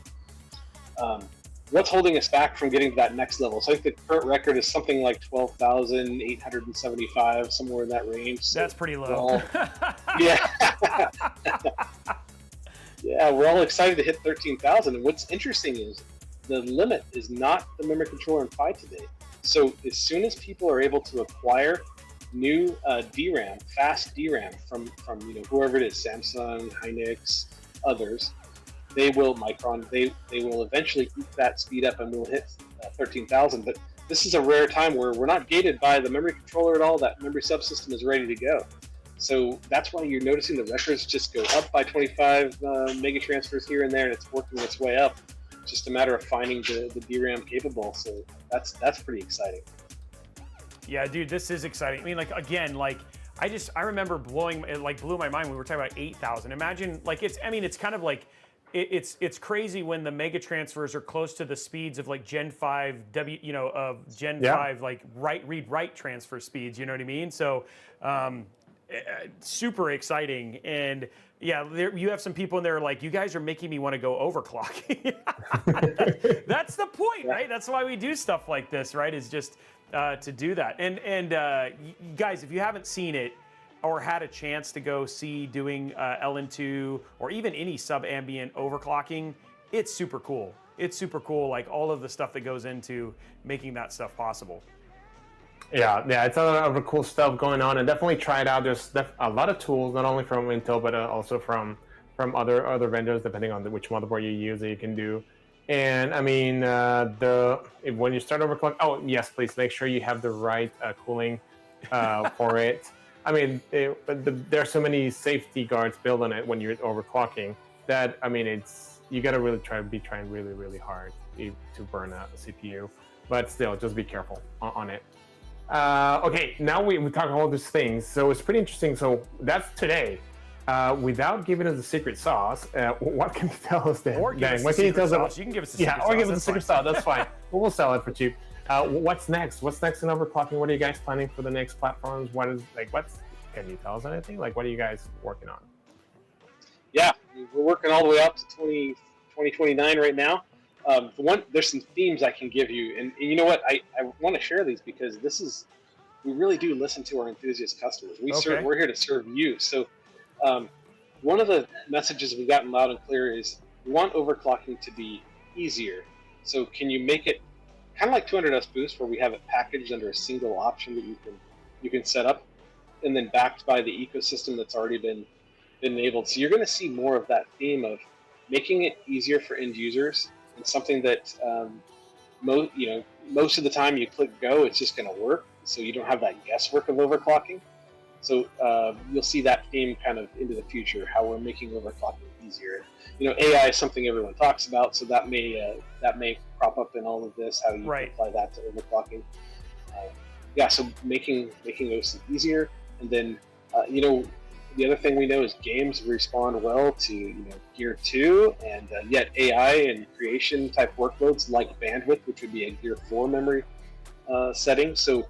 what's holding us back from getting to that next level. So I think the current record is something like 12,875, somewhere in that range. So That's pretty low. yeah. Yeah, we're all excited to hit 13,000. And what's interesting is the limit is not the memory controller and PHY today. So as soon as people are able to acquire new DRAM, fast DRAM from you know, whoever it is, Samsung, Hynix, others, they will eventually eke that speed up and we'll hit 13,000. But this is a rare time where we're not gated by the memory controller at all. That memory subsystem is ready to go. So that's why you're noticing the records just go up by 25 mega transfers here and there, and it's working its way up. It's just a matter of finding the DRAM capable. So that's pretty exciting. Yeah, dude, this is exciting. I mean, like, again, like, I remember blew my mind when we were talking about 8,000. Imagine, like, it's kind of like, it's crazy when the mega transfers are close to the speeds of like Gen 5 Gen 5 like read-write transfer speeds. You know what I mean? So, super exciting. And yeah, you have some people in there like, you guys are making me want to go overclocking. That's the point, right? That's why we do stuff like this, right? Is just to do that. And guys, if you haven't seen it or had a chance to go see doing LN2 or even any sub-ambient overclocking, it's super cool. It's super cool, like all of the stuff that goes into making that stuff possible. Yeah, it's a lot of cool stuff going on, and definitely try it out. There's a lot of tools, not only from Intel, but also from other vendors, depending on which motherboard you use that you can do. And I mean, when you start overclocking, oh yes, please make sure you have the right cooling for it. I mean, there are so many safety guards built on it when you're overclocking that, I mean, you got to really trying really, really hard to burn a CPU. But still, just be careful on it. Okay, now we talk all these things, so it's pretty interesting. So that's today. Without giving us the secret sauce, what can you tell us then? Or give us the secret sauce. You can give us the secret sauce. Yeah, or give us the secret sauce. That's fine. We'll sell it for cheap. What's next? What's next in overclocking? What are you guys planning for the next platforms? Can you tell us anything? Like, what are you guys working on? Yeah, we're working all the way up to 2029 right now. There's some themes I can give you, and you know what? I want to share these because we really do listen to our enthusiast customers. We're here to serve you. So one of the messages we've gotten loud and clear is we want overclocking to be easier. So can you make it kind of like 200S Boost, where we have it packaged under a single option that you can set up, and then backed by the ecosystem that's already been enabled. So you're going to see more of that theme of making it easier for end users, and something that most of the time you click go, it's just going to work. So you don't have that guesswork of overclocking. So you'll see that theme kind of into the future, how we're making overclocking easier. AI is something everyone talks about, so that may crop up in all of this, how you can apply that to overclocking. So making those easier, and then the other thing we know is games respond well to Gear 2 and yet AI and creation type workloads like bandwidth, which would be a Gear 4 memory setting. So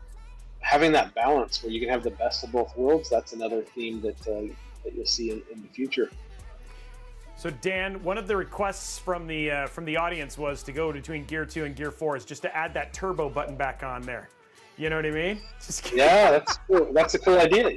having that balance where you can have the best of both worlds, that's another theme that you'll see in the future. So Dan, one of the requests from the audience was to go between Gear 2 and Gear 4 is just to add that turbo button back on there. You know what I mean? Yeah, that's cool. That's a cool idea.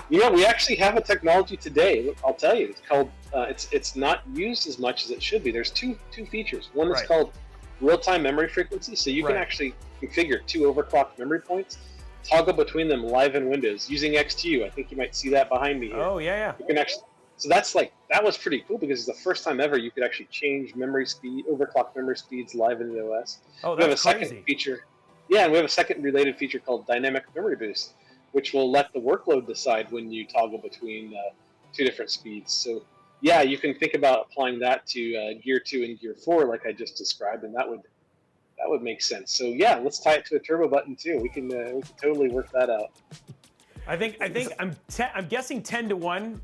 We actually have a technology today. I'll tell you, it's called. It's not used as much as it should be. There's two features. One is called real-time memory frequency, so you can actually configure 2 overclocked memory points, toggle between them live in Windows using XTU. I think you might see that behind me here. Oh yeah. You can actually. So that was pretty cool because it's the first time ever you could actually change memory speed, overclock memory speeds live in the OS. Oh, we have a crazy. Second feature. Yeah, and we have a second related feature called dynamic memory boost, which will let the workload decide when you toggle between 2 different speeds. So yeah, you can think about applying that to Gear 2 and Gear 4 like I just described, and that would make sense. So yeah, let's tie it to a turbo button too. We can totally work that out. I think I'm guessing 10-1.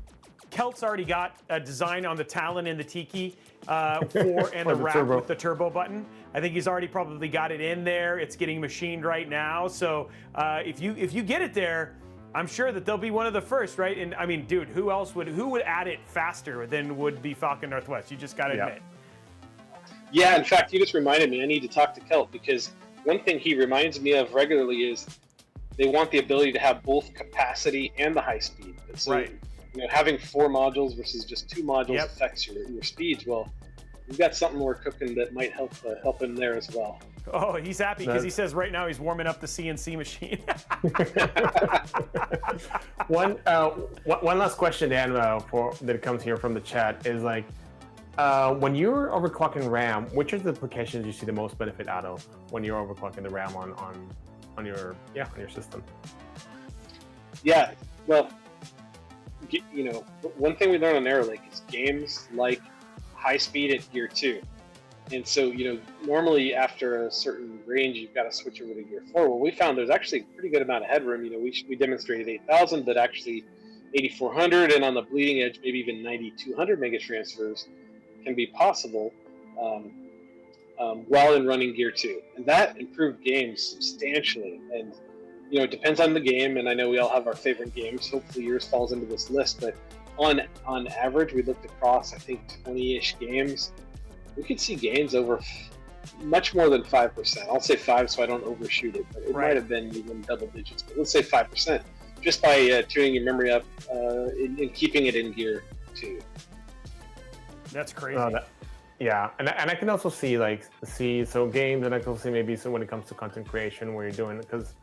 Kelt's already got a design on the Talon and the Tiki and the wrap with the turbo button. I think he's already probably got it in there. It's getting machined right now. So if you get it there, I'm sure that they'll be one of the first, right? And I mean, dude, who would add it faster than would be Falcon Northwest? You just got to admit. Yeah, in fact, you just reminded me. I need to talk to Kelt because one thing he reminds me of regularly is they want the ability to have both capacity and the high speed. So, having 4 modules versus just 2 modules affects your speeds. Well, we've got something we're cooking that might help him there as well. Oh, he's happy because he says right now he's warming up the CNC machine. One last question, Dan, that comes here from the chat is like, when you're overclocking RAM, which are the applications you see the most benefit out of when you're overclocking the RAM on your system? Yeah, well, one thing we learned on Arrow Lake is games like high speed at Gear 2. And so, normally after a certain range, you've got to switch over to Gear 4. Well, we found there's actually a pretty good amount of headroom. We demonstrated 8,000, but actually 8,400, and on the bleeding edge, maybe even 9,200 mega transfers can be possible while in running Gear 2. And that improved games substantially. And, it depends on the game, and I know we all have our favorite games. Hopefully yours falls into this list, but on average, we looked across, I think, 20-ish games. We could see gains over much more than 5%. I'll say 5 so I don't overshoot it, but it might have been even double digits. But let's say 5%, just by tuning your memory up and keeping it in Gear 2. That's crazy. Yeah, and I can also see games, and I can also see maybe when it comes to content creation where you're doing, because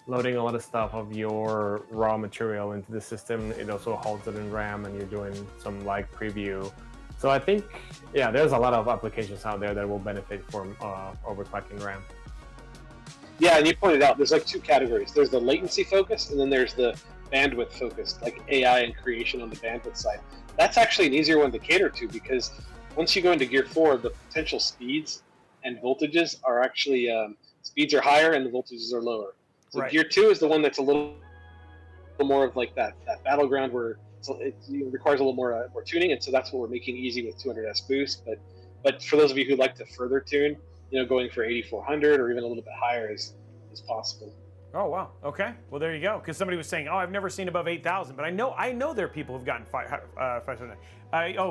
loading a lot of stuff of your raw material into the system, it also holds it in RAM, and you're doing some live preview. So I think, there's a lot of applications out there that will benefit from overclocking RAM. Yeah, and you pointed out there's like two categories. There's the latency focus, and then there's the bandwidth focus, like AI and creation on the bandwidth side. That's actually an easier one to cater to, because once you go into Gear 4, the potential speeds and voltages are actually, speeds are higher and the voltages are lower. So Gear 2 is the one that's a little more of like that battleground where it requires a little more tuning, and so that's what we're making easy with 200S boost. But for those of you who like to further tune, going for 8,400 or even a little bit higher is possible. Oh wow. Okay. Well, there you go. Because somebody was saying, I've never seen above 8,000, but I know there are people who've gotten 500.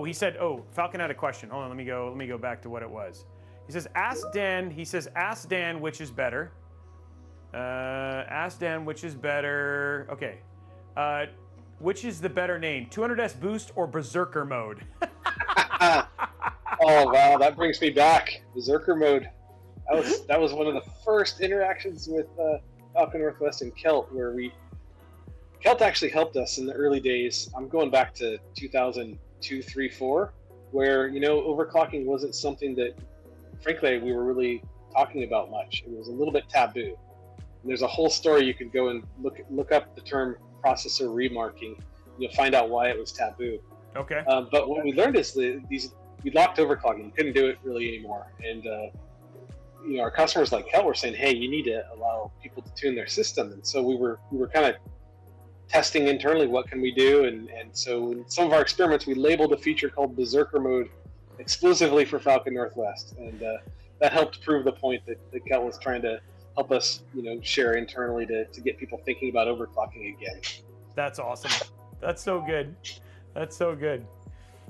He said, Falcon had a question. Hold on. Let me go back to what it was. He says, ask Dan. Which is better. Ask Dan which is better. Okay. Which is the better name, 200S boost or Berserker mode? Oh wow, that brings me back. Berserker mode. That was one of the first interactions with Falcon Northwest and Kelt, where Kelt actually helped us in the early days. I'm going back to 2002, 3, 4, where overclocking wasn't something that, frankly, we were really talking about much. It was a little bit taboo. And there's a whole story you could go and look up the term processor remarking. You'll find out why it was taboo. Okay. But what we learned is we locked overclocking. You couldn't do it really anymore. And our customers like Kelt were saying, hey, you need to allow people to tune their system. And so we were kind of testing internally what can we do. And so in some of our experiments, we labeled a feature called Berserker mode exclusively for Falcon Northwest. And that helped prove the point that Kelt was trying to help us, share internally to get people thinking about overclocking again. That's awesome. That's so good. That's so good.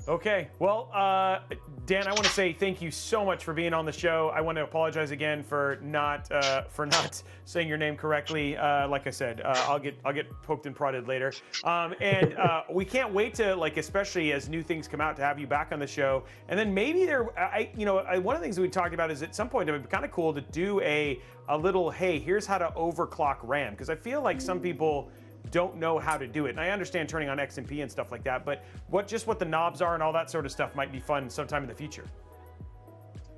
Okay, well, Dan, I want to say thank you so much for being on the show. I want to apologize again for not saying your name correctly. Like I said, I'll get poked and prodded later. And we can't wait to, especially as new things come out, to have you back on the show. And then maybe one of the things we talked about is at some point it would be kind of cool to do a little, hey, here's how to overclock RAM, because I feel like some people don't know how to do it. And I understand turning on XMP and stuff like that, but what the knobs are and all that sort of stuff might be fun sometime in the future.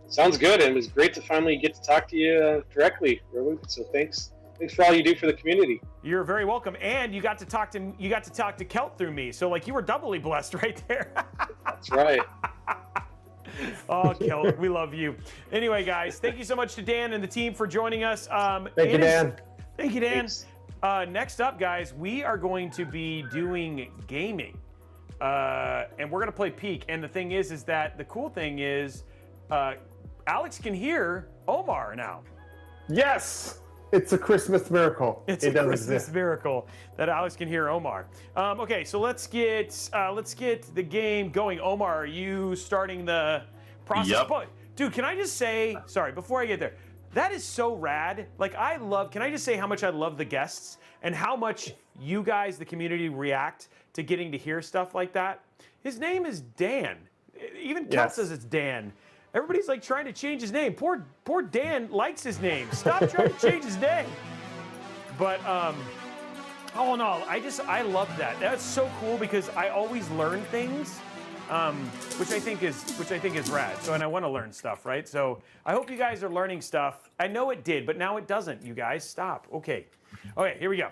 Sounds good, and it was great to finally get to talk to you directly, Robey. So thanks for all you do for the community. You're very welcome, and you got to talk to Kelt through me, so you were doubly blessed right there. That's right. Oh, Kelt, we love you. Anyway, guys, thank you so much to Dan and the team for joining us. Thank you, Dan. Thank you, Dan. Thanks. Next up, guys, we are going to be doing gaming, and we're going to play Peak. And the thing is that the cool thing is Alex can hear Omar now. Yes, it's a Christmas miracle. It's a Christmas miracle that Alex can hear Omar. Okay, so let's get the game going. Omar, are you starting the process? Yep. Dude, can I just say, sorry, before I get there, that is so rad. Can I just say how much I love the guests and how much you guys, the community, react to getting to hear stuff like that? His name is Dan. Even Kelt says it's Dan. Everybody's trying to change his name. Poor Dan likes his name. Stop trying to change his name. But all in all, I love that. That's so cool because I always learn things. Which I think is rad. So, and I want to learn stuff, right? So I hope you guys are learning stuff. I know it did, but now it doesn't. You guys, stop. Okay, here we go.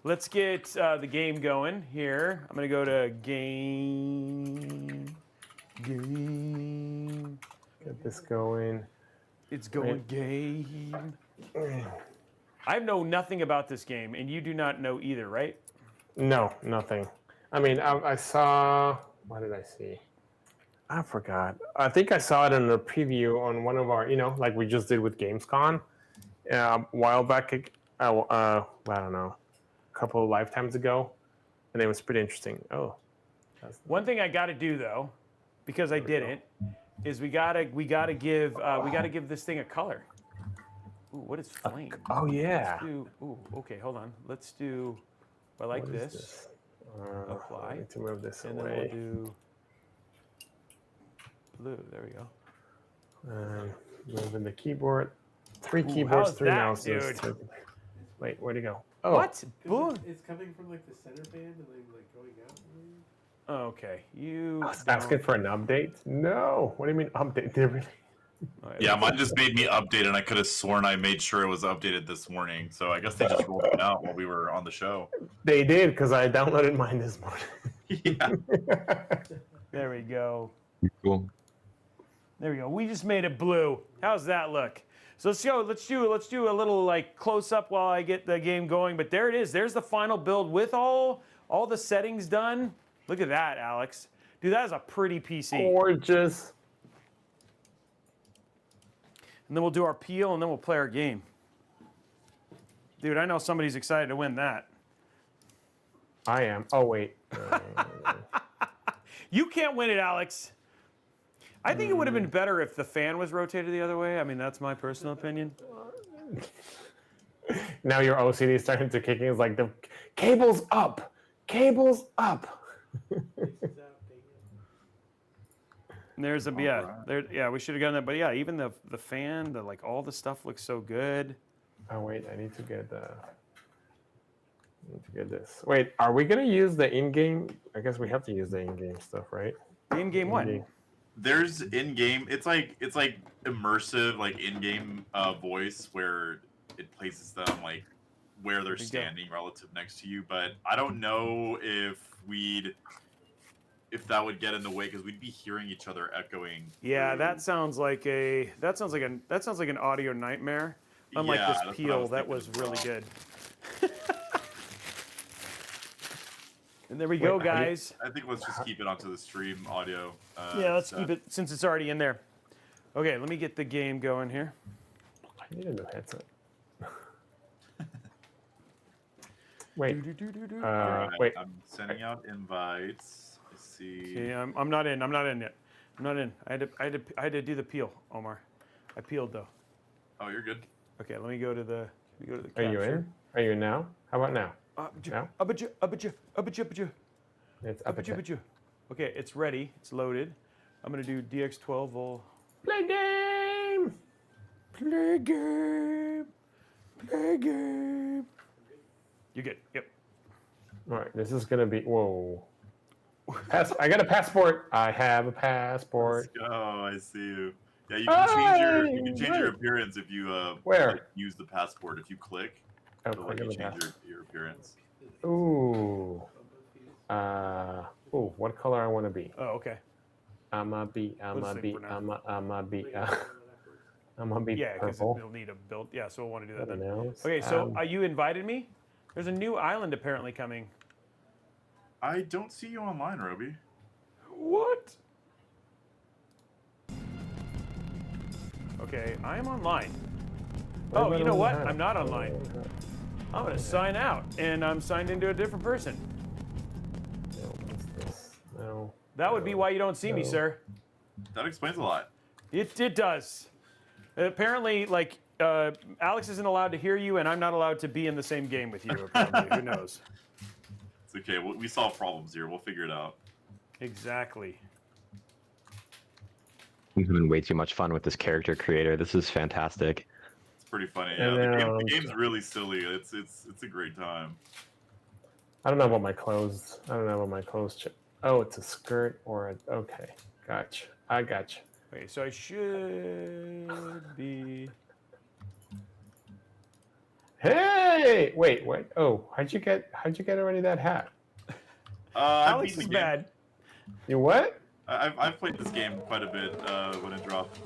let's get the game going here. I'm gonna go to game. Get this going. It's going game. I know nothing about this game, and you do not know either, right? No, nothing. I mean, I saw. What did I see? I forgot. I think I saw it in a preview on one of our, like we just did with Gamescom a while back. I don't know, a couple of lifetimes ago, and it was pretty interesting. Oh, one thing I got to do though, because I didn't, is we gotta give this thing a color. Ooh, what is flame? Oh yeah. Okay, hold on. Let's do. I like this. Apply. I need to move this and away. then we'll do blue. There we go. Moving the keyboard. 3 keyboards, 3 that, mouses. dude? Wait, where'd it go? Oh. What? Boom. It's coming from like the center band and like going out. Okay, you. I was asking for an update? No. What do you mean update? Did it really? Yeah, mine just made me update, and I could have sworn I made sure it was updated this morning. So I guess they just rolled it out while we were on the show. They did, because I downloaded mine this morning. Yeah. There we go. Cool. There we go. We just made it blue. How's that look? So let's do a little like close up while I get the game going. But there it is. There's the final build with all the settings done. Look at that, Alex. Dude, that is a pretty PC. Gorgeous. And then we'll do our peel, and then we'll play our game. Dude, I know somebody's excited to win that. I am. Oh, wait. You can't win it, Alex. I think it would have been better if the fan was rotated the other way. I mean, that's my personal opinion. Now your OCD is starting to kick in. It's like the cable's up. Cable's up. And there's a we should have gotten that, but yeah, even the fan, like all the stuff looks so good. Oh wait, I need to get this. Wait, are we gonna use the in-game? I guess we have to use the in-game stuff, right? The in-game what? There's in-game. It's like immersive, like in-game voice where it places them like where they're standing relative next to you. But I don't know if that would get in the way, because we'd be hearing each other echoing. Yeah, through. that sounds like an audio nightmare. Unlike this peel, that was really good. And there we go, guys. I think let's just keep it onto the stream audio. Yeah, let's keep it since it's already in there. Okay, let me get the game going here. I need a new headset. Wait. Wait. I'm sending out invites. Let's see. Okay, I'm not in. I'm not in yet. I'm not in. I had to do the peel, Omar. I peeled though. Oh, you're good. Okay, let me go to the. Are you in? Are you now? How about now? Now? It's up. Okay, it's ready. It's loaded. I'm gonna do DX12 vol. Play game. Play game. Play game. You're good. Yep. All right, this is gonna be. Whoa. I got a passport. I have a passport. Let's go. I see you. Yeah, you can change your appearance if you use the passport. If you click, it'll let you change your appearance. Ooh. What color I want to be? Oh, okay. I'm a be Yeah, because purple. it'll need a build. Yeah, so we'll want to do that then. Else. Okay, so you invited me? There's a new island apparently coming. I don't see you online, Robey. What? Okay, I am online. Oh, you know what? I'm not online. I'm gonna sign out, and I'm signed into a different person. No, what's this? No. That would be why you don't see me, sir. That explains a lot. It does. Apparently, like, Alex isn't allowed to hear you, and I'm not allowed to be in the same game with you, apparently. Who knows? It's okay. We solve problems here. We'll figure it out. Exactly. I'm having way too much fun with this character creator. This is fantastic. It's pretty funny. Yeah, the game's really silly. It's a great time. I don't know about my clothes. Oh, it's a skirt or a. Okay, gotcha. I gotcha. Okay, so I should be. Hey, wait. Oh, how'd you get already that hat? Alex is bad. You what? I've played this game quite a bit when it dropped.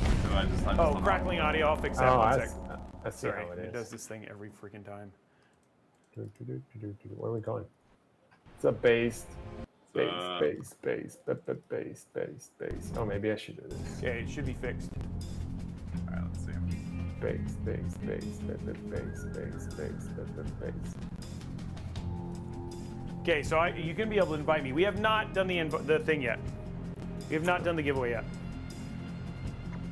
So I'm just Oh, crackling audio. I'll fix that. Oh, One sec. that's Sorry, how it it is. does this thing every freaking time. Where are we going? It's a base. Base. Oh, maybe I should do this. Okay, it should be fixed. All right, let's see. Base. Okay, so you can be able to invite me. We have not done the thing yet. We have not done the giveaway yet.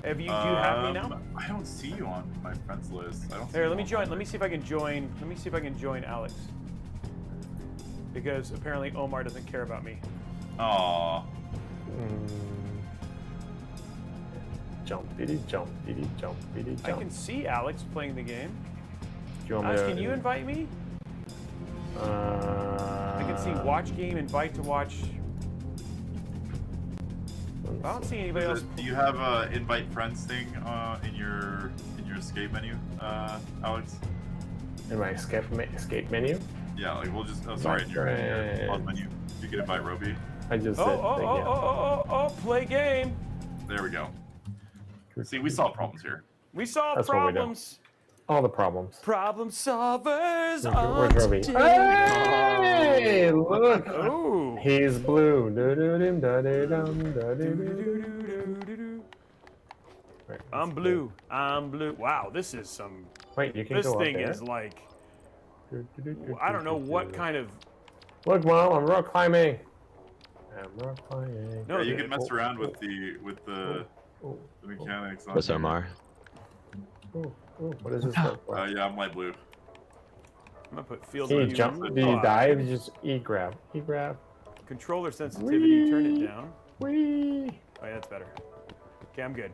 Do you have me now? I don't see you on my friends list. I don't. See Here, you let me on join. my- Let me see if I can join. Let me see if I can join Alex. Because apparently Omar doesn't care about me. Aw. Jumpity jump. I can see Alex playing the game. Do you want me Alex, to- can you invite me? I can see watch game, invite to watch. I don't see anybody else. Do you have a invite friends thing in your escape menu, Alex? In my escape menu? Yeah, like we'll just. Oh, sorry, in your pause menu. You can invite Robey. I just said. Oh, play game. There we go. See, we solve problems here. We solve That's what we do. problems. All the problems. Problem solvers. Where's Robey? Hey, look. Ooh. He's blue. I'm blue. I'm blue. Wow, this is some. Wait, you can This go thing up there. is like. I don't know what kind of. Look, Mom, I'm rock climbing. I'm rock climbing. No, Yeah, you dude. can mess around with the mechanics. On What's here. Omar? What is this look for? Yeah, I'm light blue. I'm gonna put field Can you view. jump? Do you dive? You just E-grab. E-grab. Controller sensitivity. Turn it down. Whee! Oh, yeah, that's better. Okay, I'm good.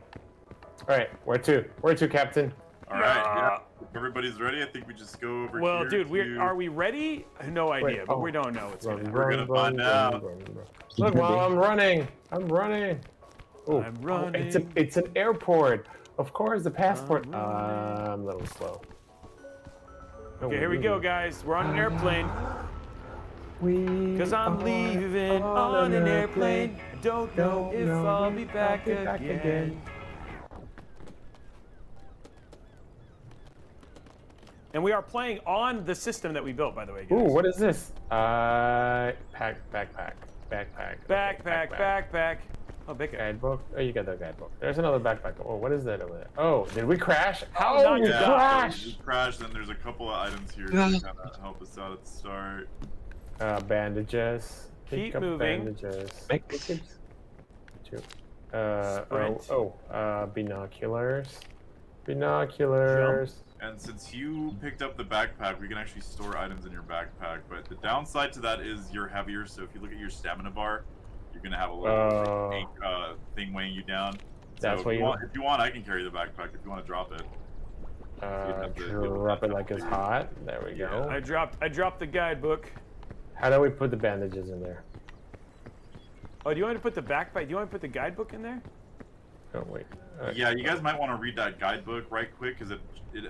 Alright, where to? Where to, Captain? All right, yeah. If everybody's ready, I think we just go over Well, here. dude, are we ready? No idea, but we don't know what's gonna happen. We're gonna find out. Look, Mom, I'm running. I'm running. Oh, I'm running. It's an airport. Of course, the passport. I'm a little slow. Okay, here we go, guys. We're on an airplane. Because I'm leaving on an airplane. I don't know if I'll be back again. And we are playing on the system that we built, by the way, guys. Ooh, what is this? Backpack. Oh, big guy. Guidebook. Oh, you got that guidebook. There's another backpack. Oh, what is that over there? Oh, did we crash? Oh, Oh, not we yet. crashed! We crashed, and there's a couple of items here to kind of help us out at the start. Bandages. Keep Pick up moving. Bandages. Thanks. Binoculars. Binoculars. And since you picked up the backpack, we can actually store items in your backpack. But the downside to that is you're heavier. So if you look at your stamina bar, you're gonna have a little thing weighing you down. That's so what if you want, I can carry the backpack. If you want to drop it. Drop it like it's hot. There we go. I dropped the guidebook. How do we put the bandages in there? Oh, do you want me to put the backpack? Do you want me to put the guidebook in there? Oh, wait. Yeah, you guys might want to read that guidebook right quick because it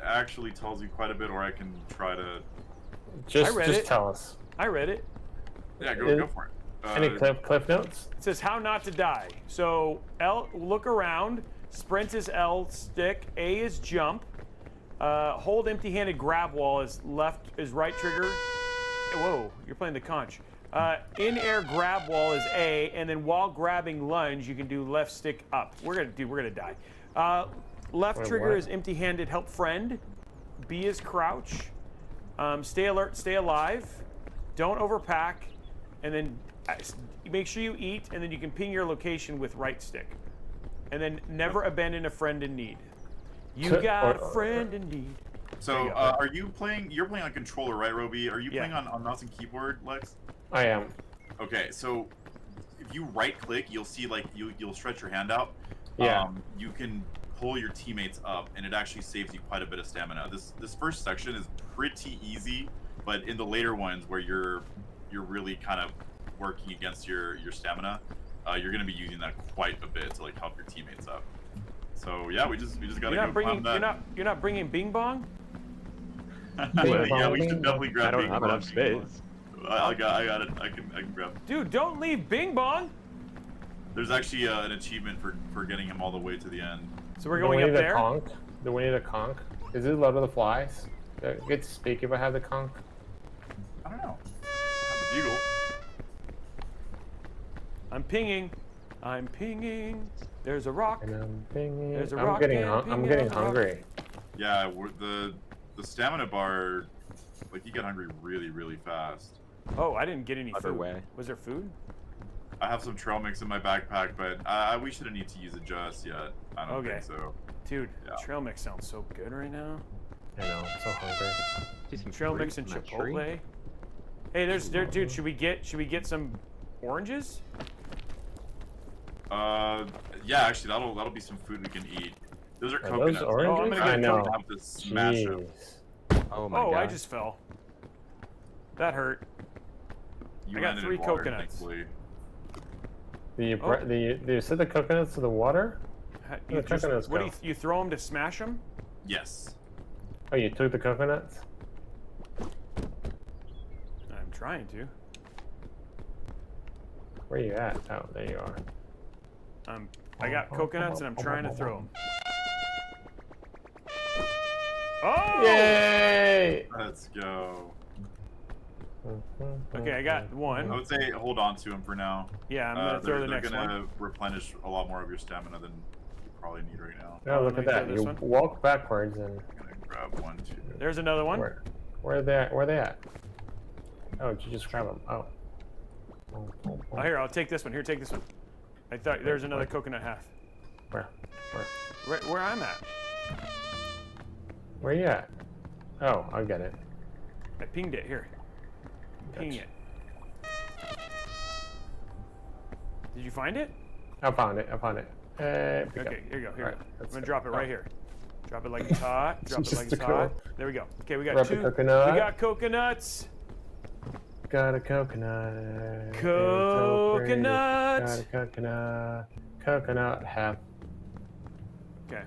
actually tells you quite a bit. Or I can try to. Just read it. tell us. I read it. Yeah, go for it. Any cliff notes? It says how not to die. So look around. Sprint is L stick. A is jump. Hold empty-handed grab wall is right trigger. Whoa, you're playing the conch. In-air grab wall is A, and then while grabbing lunge, you can do left stick up. We're gonna die. Left Wait, trigger what? is empty-handed help friend. B is crouch. Stay alert, stay alive. Don't overpack, and then make sure you eat, and then you can ping your location with right stick. And then never abandon a friend in need. You got a friend in need. So, are you playing? You're playing on controller, right, Robey? Are you Yeah. playing on mouse and keyboard, Lex? I am. Okay, so if you right-click, you'll see like you'll stretch your hand out. Yeah. You can pull your teammates up, and it actually saves you quite a bit of stamina. This first section is pretty easy, but in the later ones where you're really kind of working against your stamina, you're going to be using that quite a bit to like help your teammates up. So yeah, we just gotta go climb that. You're not bringing Bing Bong? Yeah, we should definitely grab. I don't Bing have Bong. enough space. I got it. I can grab. Dude, don't leave Bing Bong. There's actually an achievement for getting him all the way to the end. So we're going up there. Do we need a conch? Is it Lord of the Flies? Do I get to speak if I have the conch? I don't know. I have a bugle. I'm pinging. I'm pinging. There's a rock. And I'm thinking, There's a I'm rock getting, and I'm ping getting on the rock. hungry. Yeah, the stamina bar, like you get hungry really fast. Oh, I didn't get any Other food. way. Was there food? I have some trail mix in my backpack, but we shouldn't need to use it just yet. I don't Okay. think so. Dude, Yeah. trail mix sounds so good right now. I know, I'm so hungry. See some Trail fruit mix and in that tree? Chipotle. Hey, dude. Should we get some oranges? Yeah, actually, that'll be some food we can eat. Those are Are coconuts. those oranges? Oh, I'm gonna I get know. Have to smash them. Jeez. Oh my Oh, god. I just fell. That hurt. You I got landed 3 in water, coconuts. thankfully. Oh. Do you set the coconuts to the water? You the coconuts what do go? you throw them to smash them? Yes. Oh, you took the coconuts? I'm trying to. Where are you at? Oh, there you are. I got coconuts and I'm trying to throw them. Oh! Yay! Let's go. Okay, I got I one. would say hold on to them for now. Yeah, I'm gonna throw the they're next gonna one. replenish a lot more of your stamina than you probably need right now. Oh, look let at me that. throw this You one. walk backwards and I'm gonna grab 1, 2. There's another one. where are they at? Where are they at? Oh, did you just grab them? Oh. Oh, here, I'll take this one. Here, take this one. I thought there's another coconut half. Where? Where I'm at. Where are you at? Oh, I get it. I pinged it. Here. Ping Gotcha. it. Did you find it? I found it. Pick Okay, up. here you go. Here. Alright, I'm let's gonna go. drop it right Oh. here. Drop it like it's hot. Drop it Just like it's a hot. cool. There we go. Okay, we got Grab a 2. coconut. We got coconuts. Got a coconut. Coconut. Got a coconut. Coconut half. Okay.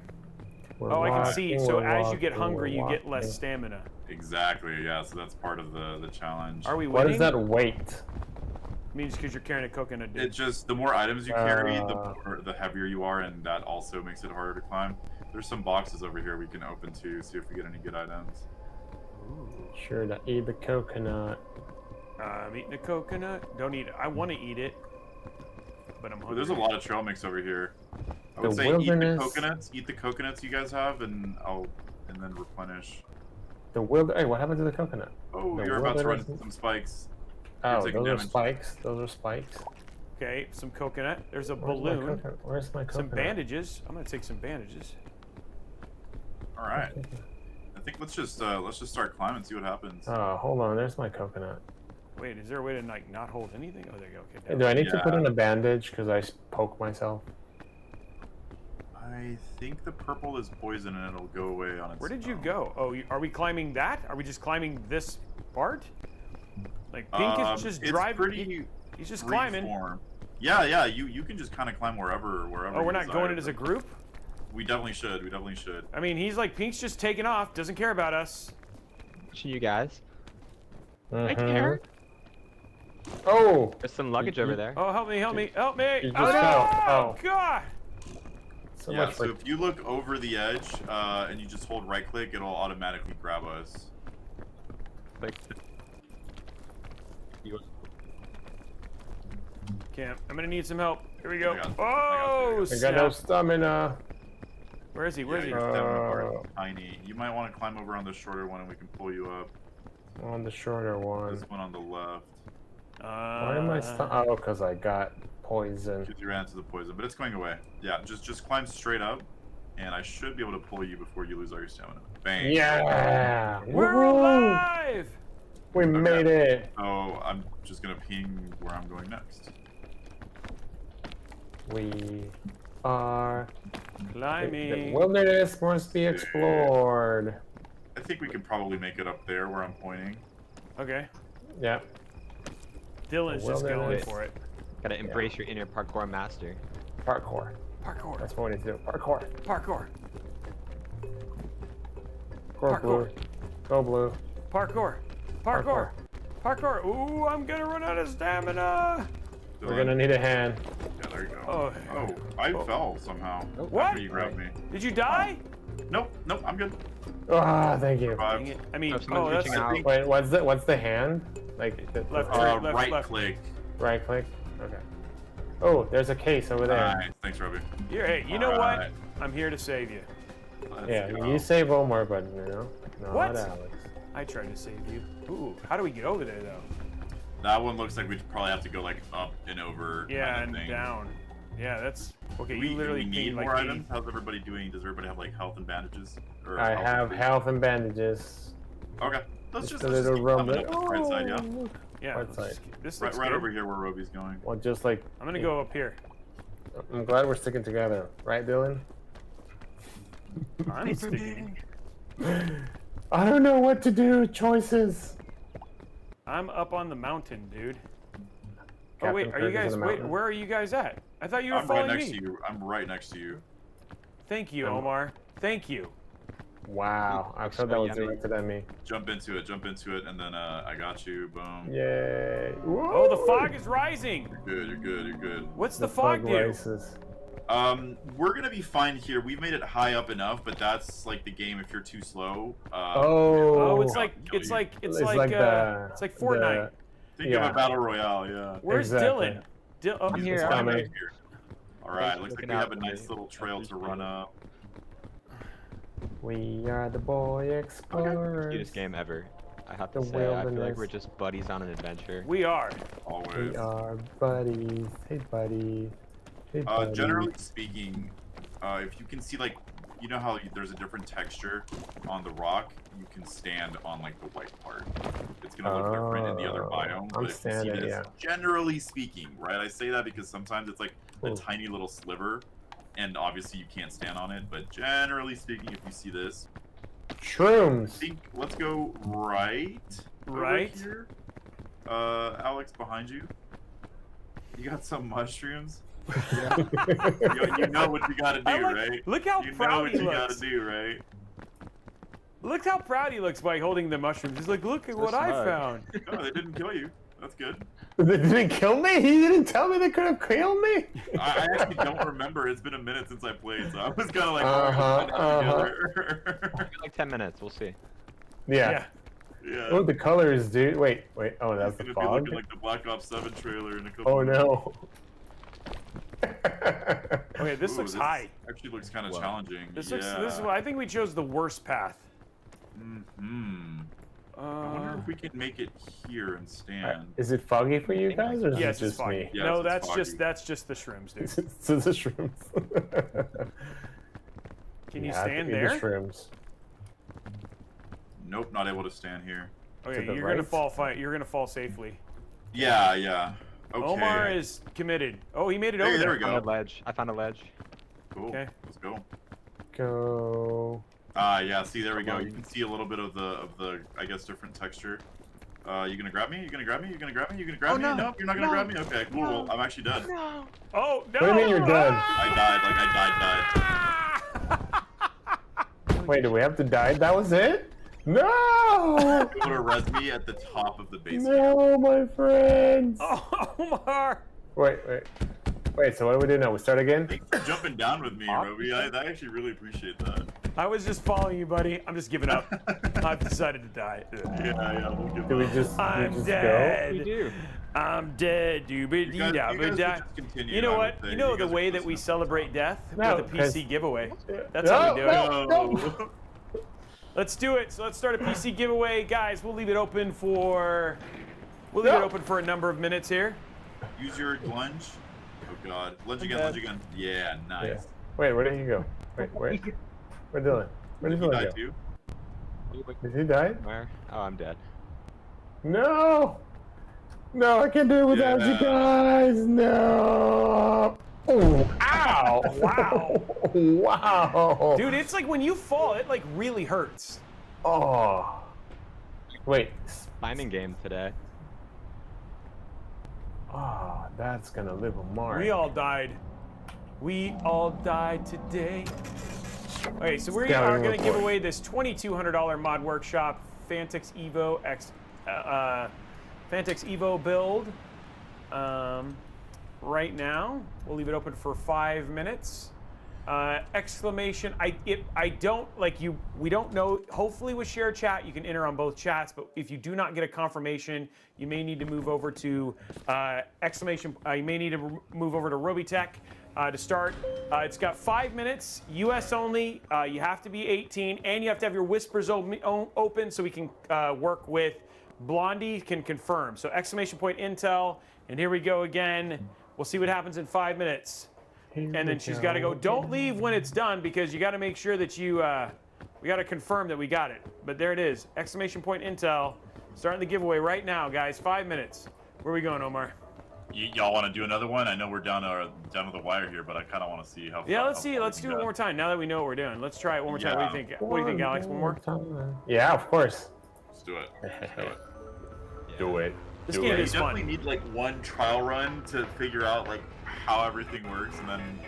We're Oh, I can see. walking, So we're as you get walking, hungry, we're you get less walking. stamina. Exactly. Yeah. So that's part of the challenge. Are we What winning? is that weight? Means because you're carrying a coconut, dude. It just the more items you carry, the heavier you are, and that also makes it harder to climb. There's some boxes over here we can open too, see if we get any good items. Sure to eat the coconut. I'm eating a coconut. Don't eat it. I want to eat it, but I'm But hungry. there's a lot of trail mix over here. I would The say wilderness- eat the coconuts you guys have, and then replenish. Hey, what happened to the coconut? Oh, The you're about to run wilderness- into some spikes. Oh, taking those are damage. spikes. Those are spikes. Okay, some coconut. There's a Where's my balloon. coconut? Where's my coconut? Some bandages. I'm gonna take some bandages. All right. I think let's just start climbing and see what happens. Oh, hold on. There's my coconut. Wait, is there a way to like not hold anything? Oh, there you go. Okay. Hey, do I need to put Yeah. in a bandage because I poke myself? I think the purple is poison and it'll go away on its Where did you own. go? Oh, are we climbing that? Are we just climbing this part? Like Pink is just it's driving. pretty He's just climbing. freeform. Yeah. You can just kind of climb wherever. Oh, we're you not desire, going in as a but group? We definitely should. I mean, he's like, Pink's just taking off, doesn't care about us. You guys. I Mhm. care. Oh! There's some luggage over there. Oh, help me, help me, help me! You just Oh, fell. no! Oh. God! So Yeah, much so for if you look over the edge and you just hold right click, it'll automatically grab us. Like, Camp, I'm gonna need some help. Here we go. I got Oh, you. I got no snap. stamina. Where is he? Where is he? Your stamina bar is tiny. You might want to climb over on the shorter one and we can pull you up. On the shorter one. This one on the left. Why am I Oh, because I got poison. Because you ran into the poison, but it's going away. Yeah, just climb straight up, and I should be able to pull you before you lose all your stamina. Bang. Yeah! We're Woohoo! alive! We made it! So I'm just gonna ping where I'm going next. We are... Climbing. The wilderness must be explored. I think we could probably make it up there where I'm pointing. Okay. Yeah. Dylan's just going wilderness. for it. gotta embrace your inner parkour master. Parkour. Parkour. That's what we need to do. Parkour. Parkour. Parkour. Go blue. Parkour. Parkour. Parkour. Ooh, I'm gonna run out of stamina. We're gonna need a hand. Yeah, there you go. Oh. Oh, I fell somehow. What? After you grabbed me. Did you die? Nope, nope, I'm good. Ah, thank you. Dang it. I mean, someone's that's reaching out. Wait, what's the hand? Like the Left, hand? left, Right left. click. Right click. Okay. Oh, there's a case over there. Nice, thanks, Robey. Hey, you know what? Alright. I'm here to save you. Let's Yeah, go. you save Omar, but you know, not What? Alex. I tried to save you. Ooh, how do we get over there though? That one looks like we'd probably have to go like up and over. Yeah, kind and of thing. down. Yeah, that's okay. Do we, You literally do we need paid like more 80. items? How's everybody doing? Does everybody have like health and bandages? Or I health have and- health and bandages. Okay, let's Just just a let's little keep rum. coming up the right side, yeah. look. Yeah, Right let's side. just- this Right, looks right good. over here where Robey's going. Well, just like I'm gonna go up here. I'm glad we're sticking together, right, Dylan? I'm sticking. I don't know what to do. Choices. I'm up on the mountain, dude. Oh Captain wait, are Kirk you is guys? on the Wait, mountain. where are you guys at? I thought you were I'm right following next me. to you. I'm right next to you. Thank you, Omar. Thank you. Wow, I thought that was directed at me. Jump into it, and then I got you. Boom. Yay! Oh, the fog is rising. You're good. You're good. What's the fog do? Rises. We're gonna be fine here. We've made it high up enough, but that's like the game. If you're too slow. Oh, it's I'll like kill it's you. like it's It's like like the- it's like Fortnite. Think yeah. of a battle royale. Yeah. Where's Exactly. Dylan? Oh, He's here, just I'm right here. here. All right. Looks like Looking we out have a for nice me. little trail to run up. We are the boy explorers. Cutest game ever. I have to The say, I feel like wilderness. we're just buddies on an adventure. we are. Always. We are buddies. Hey, buddy. Hey, buddy. Generally speaking, if you can see like, you know how there's a different texture on the rock, you can stand on like the white part. It's gonna look different in the other biome. I'm But if you see standing, this, yeah. generally speaking, right? I say that because sometimes it's like a Ooh. tiny little sliver, and obviously you can't stand on it. But generally speaking, if you see this, I Shrooms. think let's go right. over Right. here. Alex, behind you. You got some mushrooms. you know what you gotta do, I like- right? Look how You know proud what he you gotta looks. do, right? Look how proud he looks by holding the mushrooms. He's like, look at what I smug. found. No, they didn't kill you. That's good. They didn't kill me? He didn't tell me they could have killed me? I actually don't remember. It's been a minute since I played, so I was kind of like, Like 10 minutes, we'll see. Yeah. yeah. Oh, the colors, dude. Wait. Oh, that's It's the gonna be fog? looking like the Black Ops 7 trailer in a couple. Oh, minutes. no. Okay, this looks high. Actually looks kind of Wow. challenging. This yeah. looks. This is. I think we chose the worst path. Hmm. I wonder if we can make it here and stand. Is it foggy for you guys, or is Yes, it it's just foggy. me? Yes, No, it's that's foggy. just the shrooms, dude. It's the shrooms. Can you Yeah, I stand think it's there? the shrooms. Nope, not able to stand here. Okay, the you're gonna right? fall. You're gonna fall safely. Yeah. Okay. Omar is committed. Oh, he made it over Hey, there there. we I found a go. ledge. I found a ledge. Cool. Okay. Let's go. Go. Yeah. See, there we Come go. on. You can see a little bit of the I guess different texture. You gonna grab me? You gonna grab me? You gonna grab me? You gonna grab me? no. Nope, you're not gonna grab me. Okay, cool. Well, I'm actually dead. Oh no! What do you mean you're dead? I died. Wait, do we have to die? That was it? No! You would have res me at the top of the base. No, my friends. Oh, Omar! Wait, so what do we do now? We start again? Thanks for jumping down with me, Robey. I actually really appreciate that. I was just following you, buddy. I'm just giving up. I've decided to die. Yeah, we'll give Do we up. just, I'm go? dead. We do. I'm dead, You guys could doobie-dee-da. just continue, You know I what? would say. You know You the guys way are that we close enough. celebrate death No, with a 'cause- PC giveaway. That's how we do it. No. Let's do it. So let's start a PC giveaway, guys. We'll leave it open for. We'll leave it open for a number of minutes here. Use your lunge. Oh god. Lunge again, dead. lunge again. Yeah, nice. Yeah. Wait, where did he go? Wait, where Dylan? Where did You Dylan died go? too? Did he die? Where? Oh, I'm dead. No! No, I can't do it without you Yeah. guys! No! Oh, ow! Wow. Wow! Dude, it's like when you fall, it like really hurts. Oh. Wait. Climbing game today. Oh, that's gonna live a mark. We all died. We all died today. Okay, so we Scouting are going to give report. away this $2,200 mod workshop Phanteks Evolv Phantek Evolv build right now. We'll leave it open for 5 minutes. Exclamation! I don't like you. We don't know. Hopefully, with share chat, you can enter on both chats. But if you do not get a confirmation, you may need to move over to exclamation. You may need to move over to Robeytech to start. It's got 5 minutes. US only. You have to be 18, and you have to have your whispers open so we can work with. Blondie can confirm. So exclamation point intel, and here we go again. We'll see what happens in 5 minutes. And then she's got to go. Don't leave when it's done because you got to make sure that you. We got to confirm that we got it. But there it is. Exclamation point intel. Starting the giveaway right now, guys. 5 minutes. Where are we going, Omar? Y'all want to do another one? I know we're down to the wire here, but I kind of want to see how. Yeah, let's see. Let's do it one more time. Now that we know what we're doing, let's try it one more time. What do you think? What do you think, Alex? One more? Yeah, of course. Let's do it. Let's do it. Do it. This game is You fun. definitely need like one trial run to figure out like how everything works, and then.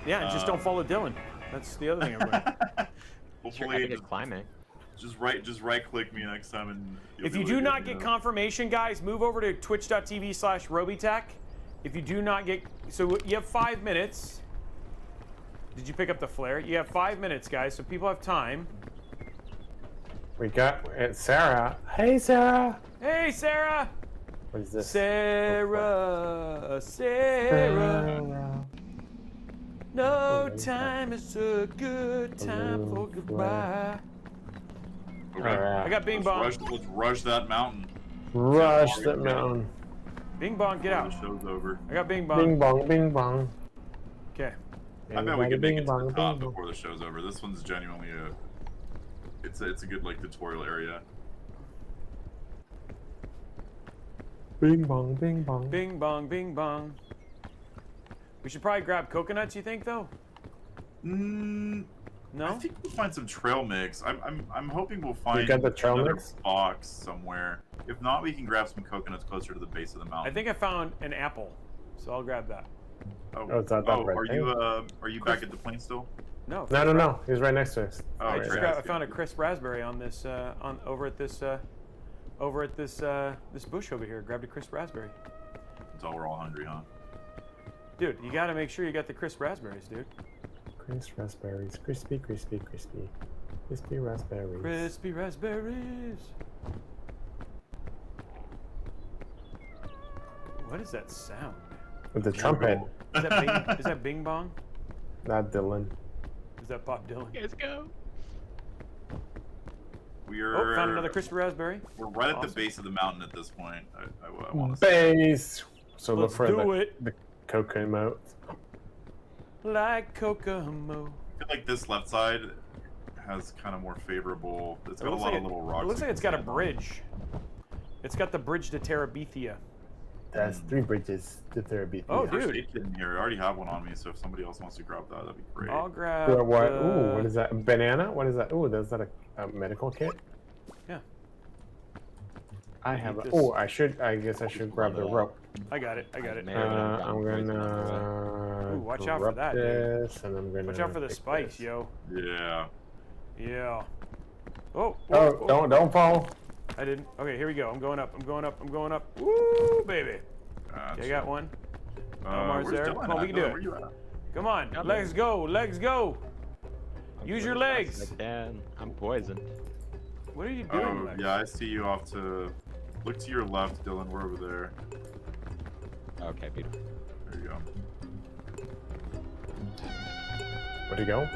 Yeah, just don't follow Dylan. That's the other thing I'm doing. Hopefully, Good climbing. just right click me next time, and. If you do not get confirmation, guys, move over to twitch.tv/Robeytech. If you do not get, so you have 5 minutes. Did you pick up the flare? You have 5 minutes, guys, so people have time. We got Sarah. Hey, Sarah. Hey, Sarah. What is this? Sarah. No time is a good time for goodbye. Okay. Alright. I got Bing Bong. Let's rush that mountain. Rush that mountain. Bing Bong, get before out. The show's over. I got Bing Bong. Bing bong, bing bong. Okay. I bet we can make it to Bing the bong, top bing before the show's over. This one's genuinely it's a good like tutorial area. Bing bong, bing bong. Bing Bong, Bing Bong. We should probably grab coconuts, you think, though? I No? think we'll find some trail mix. I'm hoping we'll find got the trail another mix? box somewhere. If not, we can grab some coconuts closer to the base of the I mountain. think I found an apple, so I'll grab that. Oh, it's not that right are you back at the plane still? No. No. He's right next to us. Oh, I right. just I found a crisp raspberry on this over at this this bush over here. Grabbed a crisp raspberry. Until we're all hungry, huh? Dude, you got to make sure you got the crisp raspberries, dude. Crisp raspberries. Crispy, crispy, crispy. Crispy raspberries. Crispy raspberries. What is that sound? With the trumpet. Is that Bing, is that Bing Bong? Not Dylan. Is that Bob Dylan? Let's go. We're Oh, found another crisp raspberry. We're right at Awesome. the base of the mountain at this point. I want to Base. So look Let's for do it. the coconut. Like Kokomo. I feel like this left side has kind of more favorable. It's got a lot of little rocks. It looks we like it's can got a stand on. bridge. It's got the bridge to Terabithia. That's 3 bridges to therapy. Oh, First dude. aid kit in here. I already have one on me, so if somebody else wants to grab that, that'd be great. I'll grab. What? Ooh, what is that? Banana? What is that? Ooh, is that a medical kit? Yeah. I have. this. Oh, I guess I should grab the rope. I got it. I got it. Man. I'm gonna. Ooh, watch out for drop that, dude. this, and I'm gonna. Watch out for the pick spikes, this. yo. Yeah. Yeah. Oh. Oh, don't fall. I didn't. Okay, here we go. I'm going up. I'm going up. I'm going up. Woo, baby. Okay, I got one. Omar's where's there. Dylan Come on, we at? can do Dylan, it. where you at? Come on. Got Legs go. Legs go. Use your legs. I'm poisoned. What are you doing, Oh, Legs? yeah, I see you off to. Look to your left, Dylan. We're over there. Okay, beautiful. There you go. Where'd he go?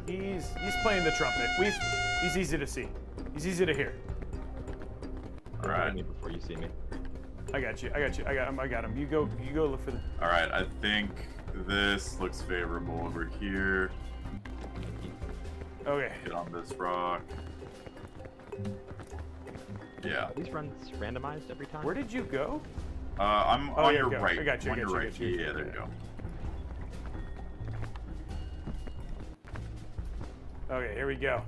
He's playing the trumpet. He's easy to see. He's easy to hear. All right. Me before you see me. I got you. I got you. I got him. I got him. You go look for the. All right. I think this looks favorable over here. Okay. Get on this rock. Yeah. Are these runs randomized every time? Where did you go? I'm Oh, on yeah, your go. right. I got you, I On got your you, I right. got you. Yeah, there you go. Okay, here we go.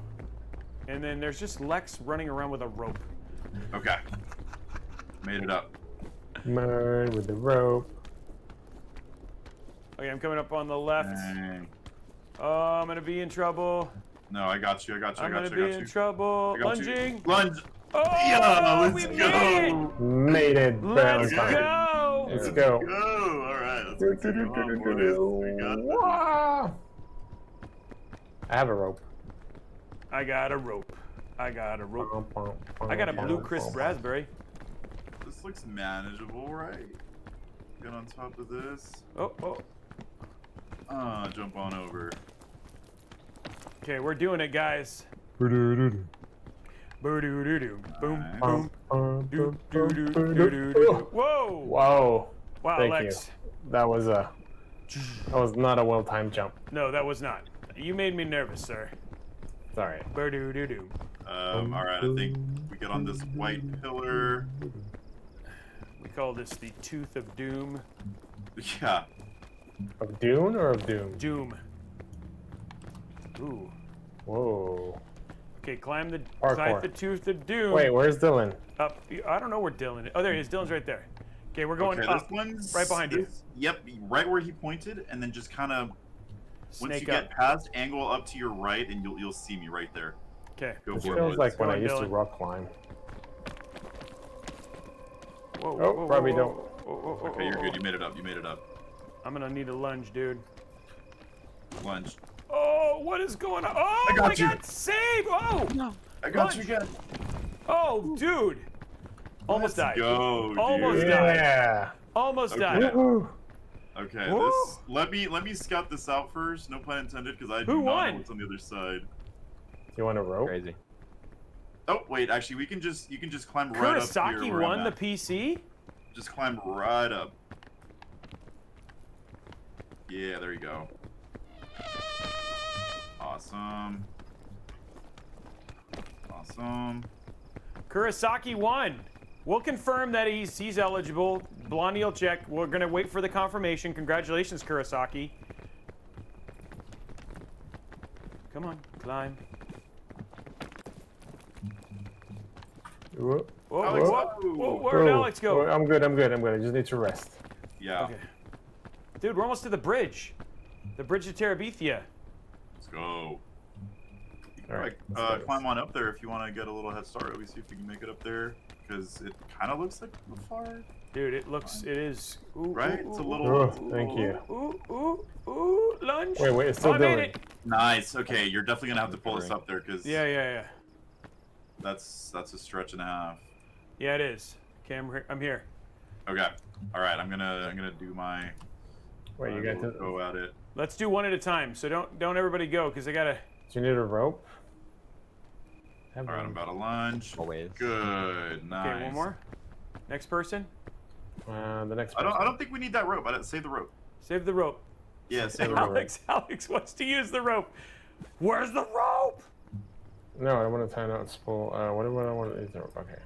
And then there's just Lex running around with a rope. Okay. Made it up. Man with the rope. Okay, I'm coming up on the left. Dang. Oh, I'm gonna be in trouble. No, I got you. I got you. I I'm got gonna you. I be got in you. trouble. I got you. Lunging. Lunge. Oh, Yeah, we let's made it. go. Made it. Let's Brown time. go. Let's go. Go. All right. Let's continue on, boys. We got this. Wow. I have a rope. I got a rope. I got a rope. I got a blue crisp raspberry. This looks manageable, right? Get on top of this. Oh, oh. Jump on over. Okay, we're doing it, guys. Boom, boom, Nice. boom. Do. Whoa! Whoa. Wow, Thank Lex. you. That was not a well-timed jump. No, that was not. You made me nervous, sir. Sorry. Boo-doo-doo-doo. All right. I think we get on this white pillar. We call this the Tooth of Doom. Yeah. Of Dune or of Doom? Doom. Ooh. Whoa. Okay, climb the Parkour. Tooth of Doom. Wait, where's Dylan? Up. I don't know where Dylan is. Oh, there he is. Dylan's right there. Okay, we're going Okay, up. this one's right behind you. Yep, right where he pointed, and then just kind of once Snake you up. get past, angle up to your right, and you'll see me right there. Okay. Go This for it. feels boys. like when Go I on, used to Dylan. rock climb. Whoa, Oh, whoa, probably whoa, don't. whoa, whoa, Okay, you're whoa, good. You made it up. You made it up. I'm gonna need a lunge, dude. Lunge. Oh, what is going on? Oh, I got my you. God, save! Oh! I got Lunge. you again. Oh, dude! Almost Let's died. go, dude. Almost died. Yeah. Almost Okay. died. Woohoo. Okay, Woo. this let me scout this out first. No pun intended, because I do Who not won? know what's on the other side. You want a rope? Crazy. Oh wait, actually, you can just climb right up Kurosaki here. where won I'm the at. PC? Just climb right up. Yeah, there you go. Awesome. Awesome. Kurosaki won. We'll confirm that he's eligible. Blondie will check. We're gonna wait for the confirmation. Congratulations, Kurosaki. Come on, climb. Whoa. Whoa, Alex, whoa, whoa. whoa, where'd Whoa. Alex go? I'm good. I just need to rest. Yeah. Okay. Dude, we're almost to the bridge. The bridge to Terabithia. Let's go. You can All right, probably, let's go. climb on up there if you want to get a little head start. Let me see if we can make it up there, because it kind of looks like afar. Dude, it is. Ooh, Right? ooh, It's a ooh, little- Oh, thank you. Ooh, lunge. Wait, it's still I made Dylan. it. Nice. Okay, you're definitely gonna have to pull us up there, because Yeah. that's a stretch and a half. Yeah, it is. Okay, I'm here. Okay. All right. I'm gonna do my. Wait, you got little to. go at it. Let's do one at a time. So don't everybody go, because I gotta. Do you need a rope? Have All right. I'm one. about to lunge. Always. Good. Nice. Okay, one more. Next person. The next. I person. don't think we need that rope. I didn't save the rope. Save the rope. Yeah, save the rope. Alex wants to use the rope. Where's the rope? No, I don't want to tie out spool. What do I want to use the rope? Okay.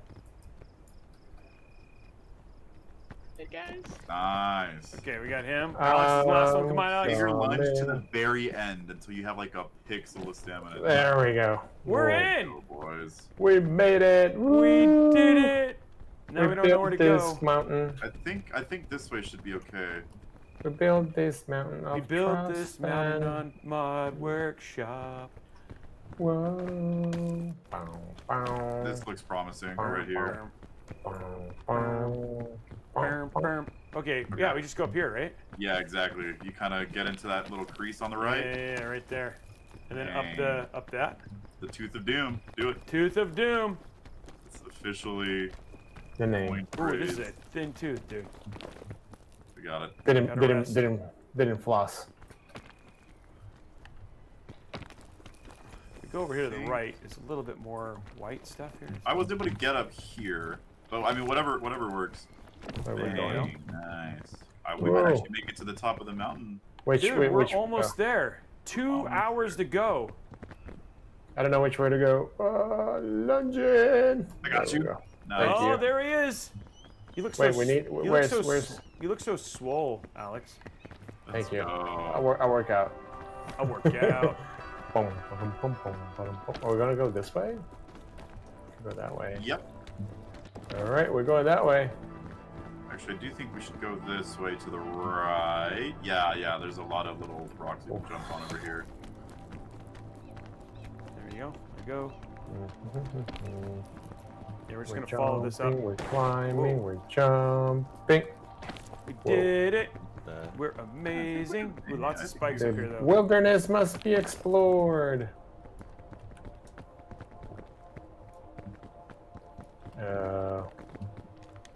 Nice. Okay, we got him. Alex is the last one. Come on, Take Alex. your Oh, lunge to man. the very end until you have like a pixel of stamina. There we go. We're Whoa. in. Go, boys. We made it. We Woo! did it. Now we don't know where to built go. this mountain. I think this way should be okay. We built this mountain. We of built trust this mountain and- on Mod Workshop. Whoa. Bow, bow, This looks promising right here. bow, bow, bow, bow. Okay, yeah, we just go up here, right? Yeah, exactly. You kind of get into that little crease on the right. Yeah, right there. And then Dang. up that. The Tooth of Doom. Do it. Tooth of Doom. It's officially The name. point Ooh, this is raised. a thin tooth, dude. We got it. Gotta rest. Didn't floss. We go over here to the right. There's a little bit more white stuff here. I was able to get up here. But I mean, whatever works. Where we're going. Dang, nice. We Whoa. might actually make it to the top of the mountain. Which, Dude, wait, we're which, almost there. 2 Almost hours to go. I don't know which way to go. Lunging. I got There you. we go. Nice. Oh, you. there he is. You look Wait, so. we need- you look where's- so. where's- You look so swole, Alex. Let's Thank you. go. I work out. I'll work out. Boom, boom, boom, boom, boom, boom. Are we gonna go this way? Go that way. Yep. All right, we're going that way. Actually, I do think we should go this way to the right. Yeah, there's a lot of little rocks we can jump on over here. we go. There we go. Yeah, we're just We're gonna follow this up. We're climbing. Whoa. We're jumping. We Whoa. did it. The- We're amazing. Ooh, lots of spikes The up here though. wilderness must be explored.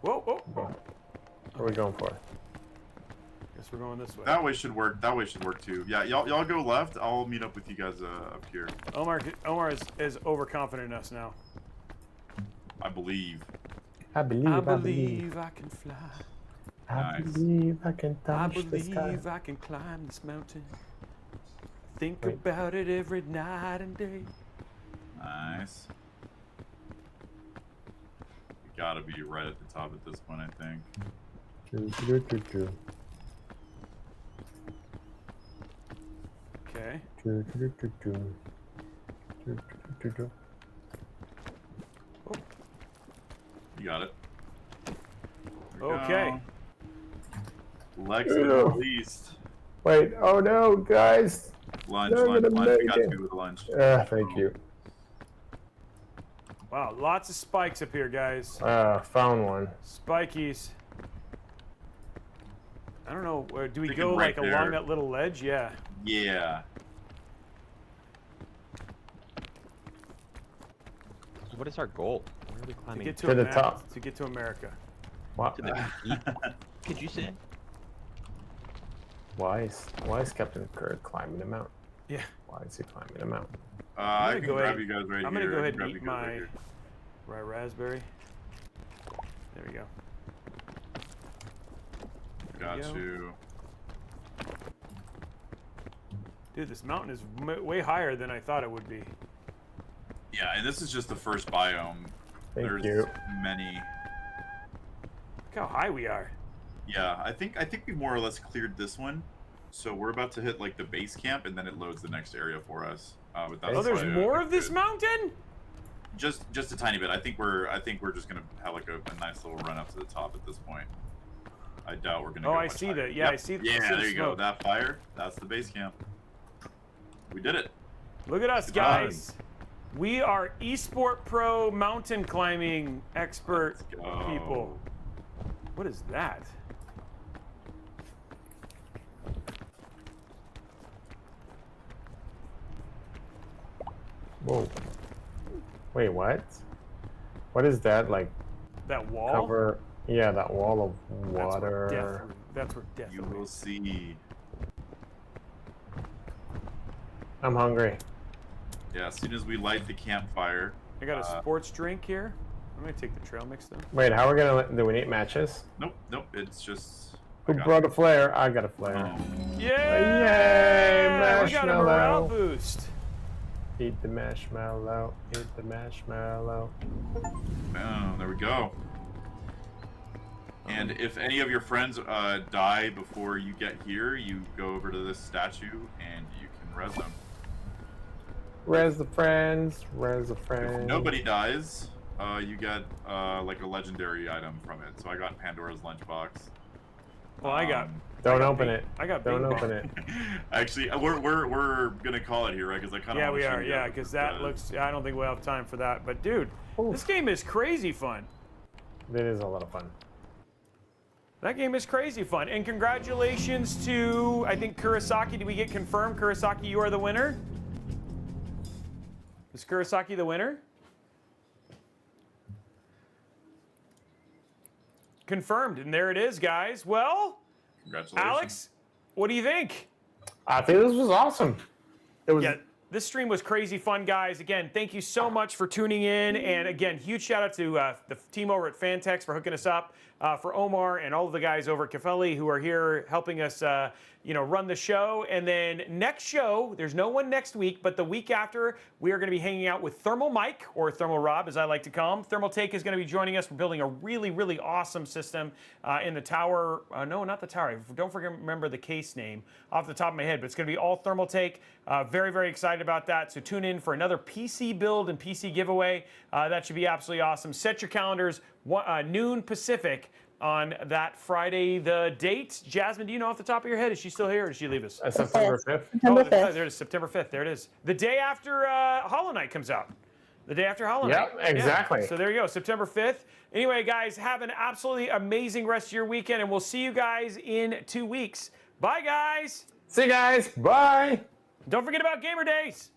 Whoa, whoa. What are we going for? Guess we're going this way. That way should work. That way should work too. Yeah, y'all go left. I'll meet up with you guys up here. Omar is overconfident in us now. I believe. I believe. I believe I can fly. I Nice. believe I can I touch the sky. believe I can climb this mountain. Think Wait. about it every night and day. Nice. We gotta be right at the top at this point, I think. Okay. You got it. There we Okay. go. Legs at the least. Wait, oh no, guys. Lunge, No, lunge, I'm gonna lunge. We make got it. to with the lunge. Thank you. Wow, lots of spikes up here, guys. Found one. Spikies. I don't know. Do we Thinking go right like along there. that little ledge? Yeah. Yeah. What is our goal? Where are we To climbing? get To to, the America, top. To get to America. What? To the peak? Could you say? Why is Captain Kirk climbing the mountain? Yeah. Why is he climbing the mountain? I gonna can go grab ahead- you guys right I'm here. gonna go I ahead can and grab eat you guys right my here. rye raspberry. There we go. Got go. you. Dude, this mountain is way higher than I thought it would be. Yeah, and this is just the first biome. Thank There's you. many. Look how high we are. Yeah, I think we more or less cleared this one. So we're about to hit like the base camp, and then it loads the next area for us. But that's Oh, there's why, more we of this could- mountain? Just a tiny bit. I think we're just gonna have like a nice little run up to the top at this point. I doubt we're gonna. Oh, go I much see higher. that. Yeah, I see- I Yeah, see the there you go. smoke. That fire. That's the base camp. We did it. Look at us, Good job. guys. We are esport pro mountain climbing expert Let's go. people. What is that? Whoa. Wait, what? What is that? Like That wall? cover? Yeah, that wall of That's water. where that's where death You awaits. will see. I'm hungry. Yeah, as soon as we light the campfire. I got a sports drink here. I'm gonna take the trail mix though. Wait, how are we gonna? Do we need matches? Nope. It's just. Who brought a flare? I got a flare. Yay! Yay, We got a marshmallow. morale boost. Eat the marshmallow. Eat the marshmallow. Boom, there we go. And if any of your friends die before you get here, you go over to this statue and you can res them. Res the friends. Res the If friends. nobody dies, you get like a legendary item from it. So I got Pandora's lunchbox. Well, I got. Don't I got open Bing- it. I got Don't Bing open Bong. it. Actually, we're gonna call it here, right? Because I kind of Yeah, we are. Yeah, because that looks. I don't think we'll have time for that. But dude, this game is crazy fun. It is a lot of fun. That game is crazy fun. And congratulations to, I think, Kurosaki. Did we get confirmed? Kurosaki, you are the winner? Is Kurosaki the winner? Confirmed. And there it is, guys. Well, Congratulations. Alex, what do you think? I think this was awesome. It was. Yeah, this stream was crazy fun, guys. Again, thank you so much for tuning in. And again, huge shout out to the team over at Phanteks for hooking us up, for Omar and all of the guys over at Kafeli who are here helping us, run the show. And then next show, there's no one next week, but the week after, we are going to be hanging out with Thermal Mike, or Thermal Rob, as I like to call him. Thermaltake is going to be joining us. We're building a really, really awesome system in the tower. No, not the tower. Don't remember the case name off the top of my head, but it's going to be all Thermaltake. Very, very excited about that. So tune in for another PC build and PC giveaway. That should be absolutely awesome. Set your calendars, noon Pacific. on that Friday. The date, Jasmine, do you know off the top of your head? Is she still here or did she leave us? September 5th. September 5th. There it is, September 5th. There it is. The day after Hollow Knight comes out. The day after Hollow Knight. Yep, exactly. Yeah. So there you go, September 5th. Anyway, guys, have an absolutely amazing rest of your weekend, and we'll see you guys in 2 weeks. Bye, guys. See you guys. Bye. Don't forget about Gamer Days.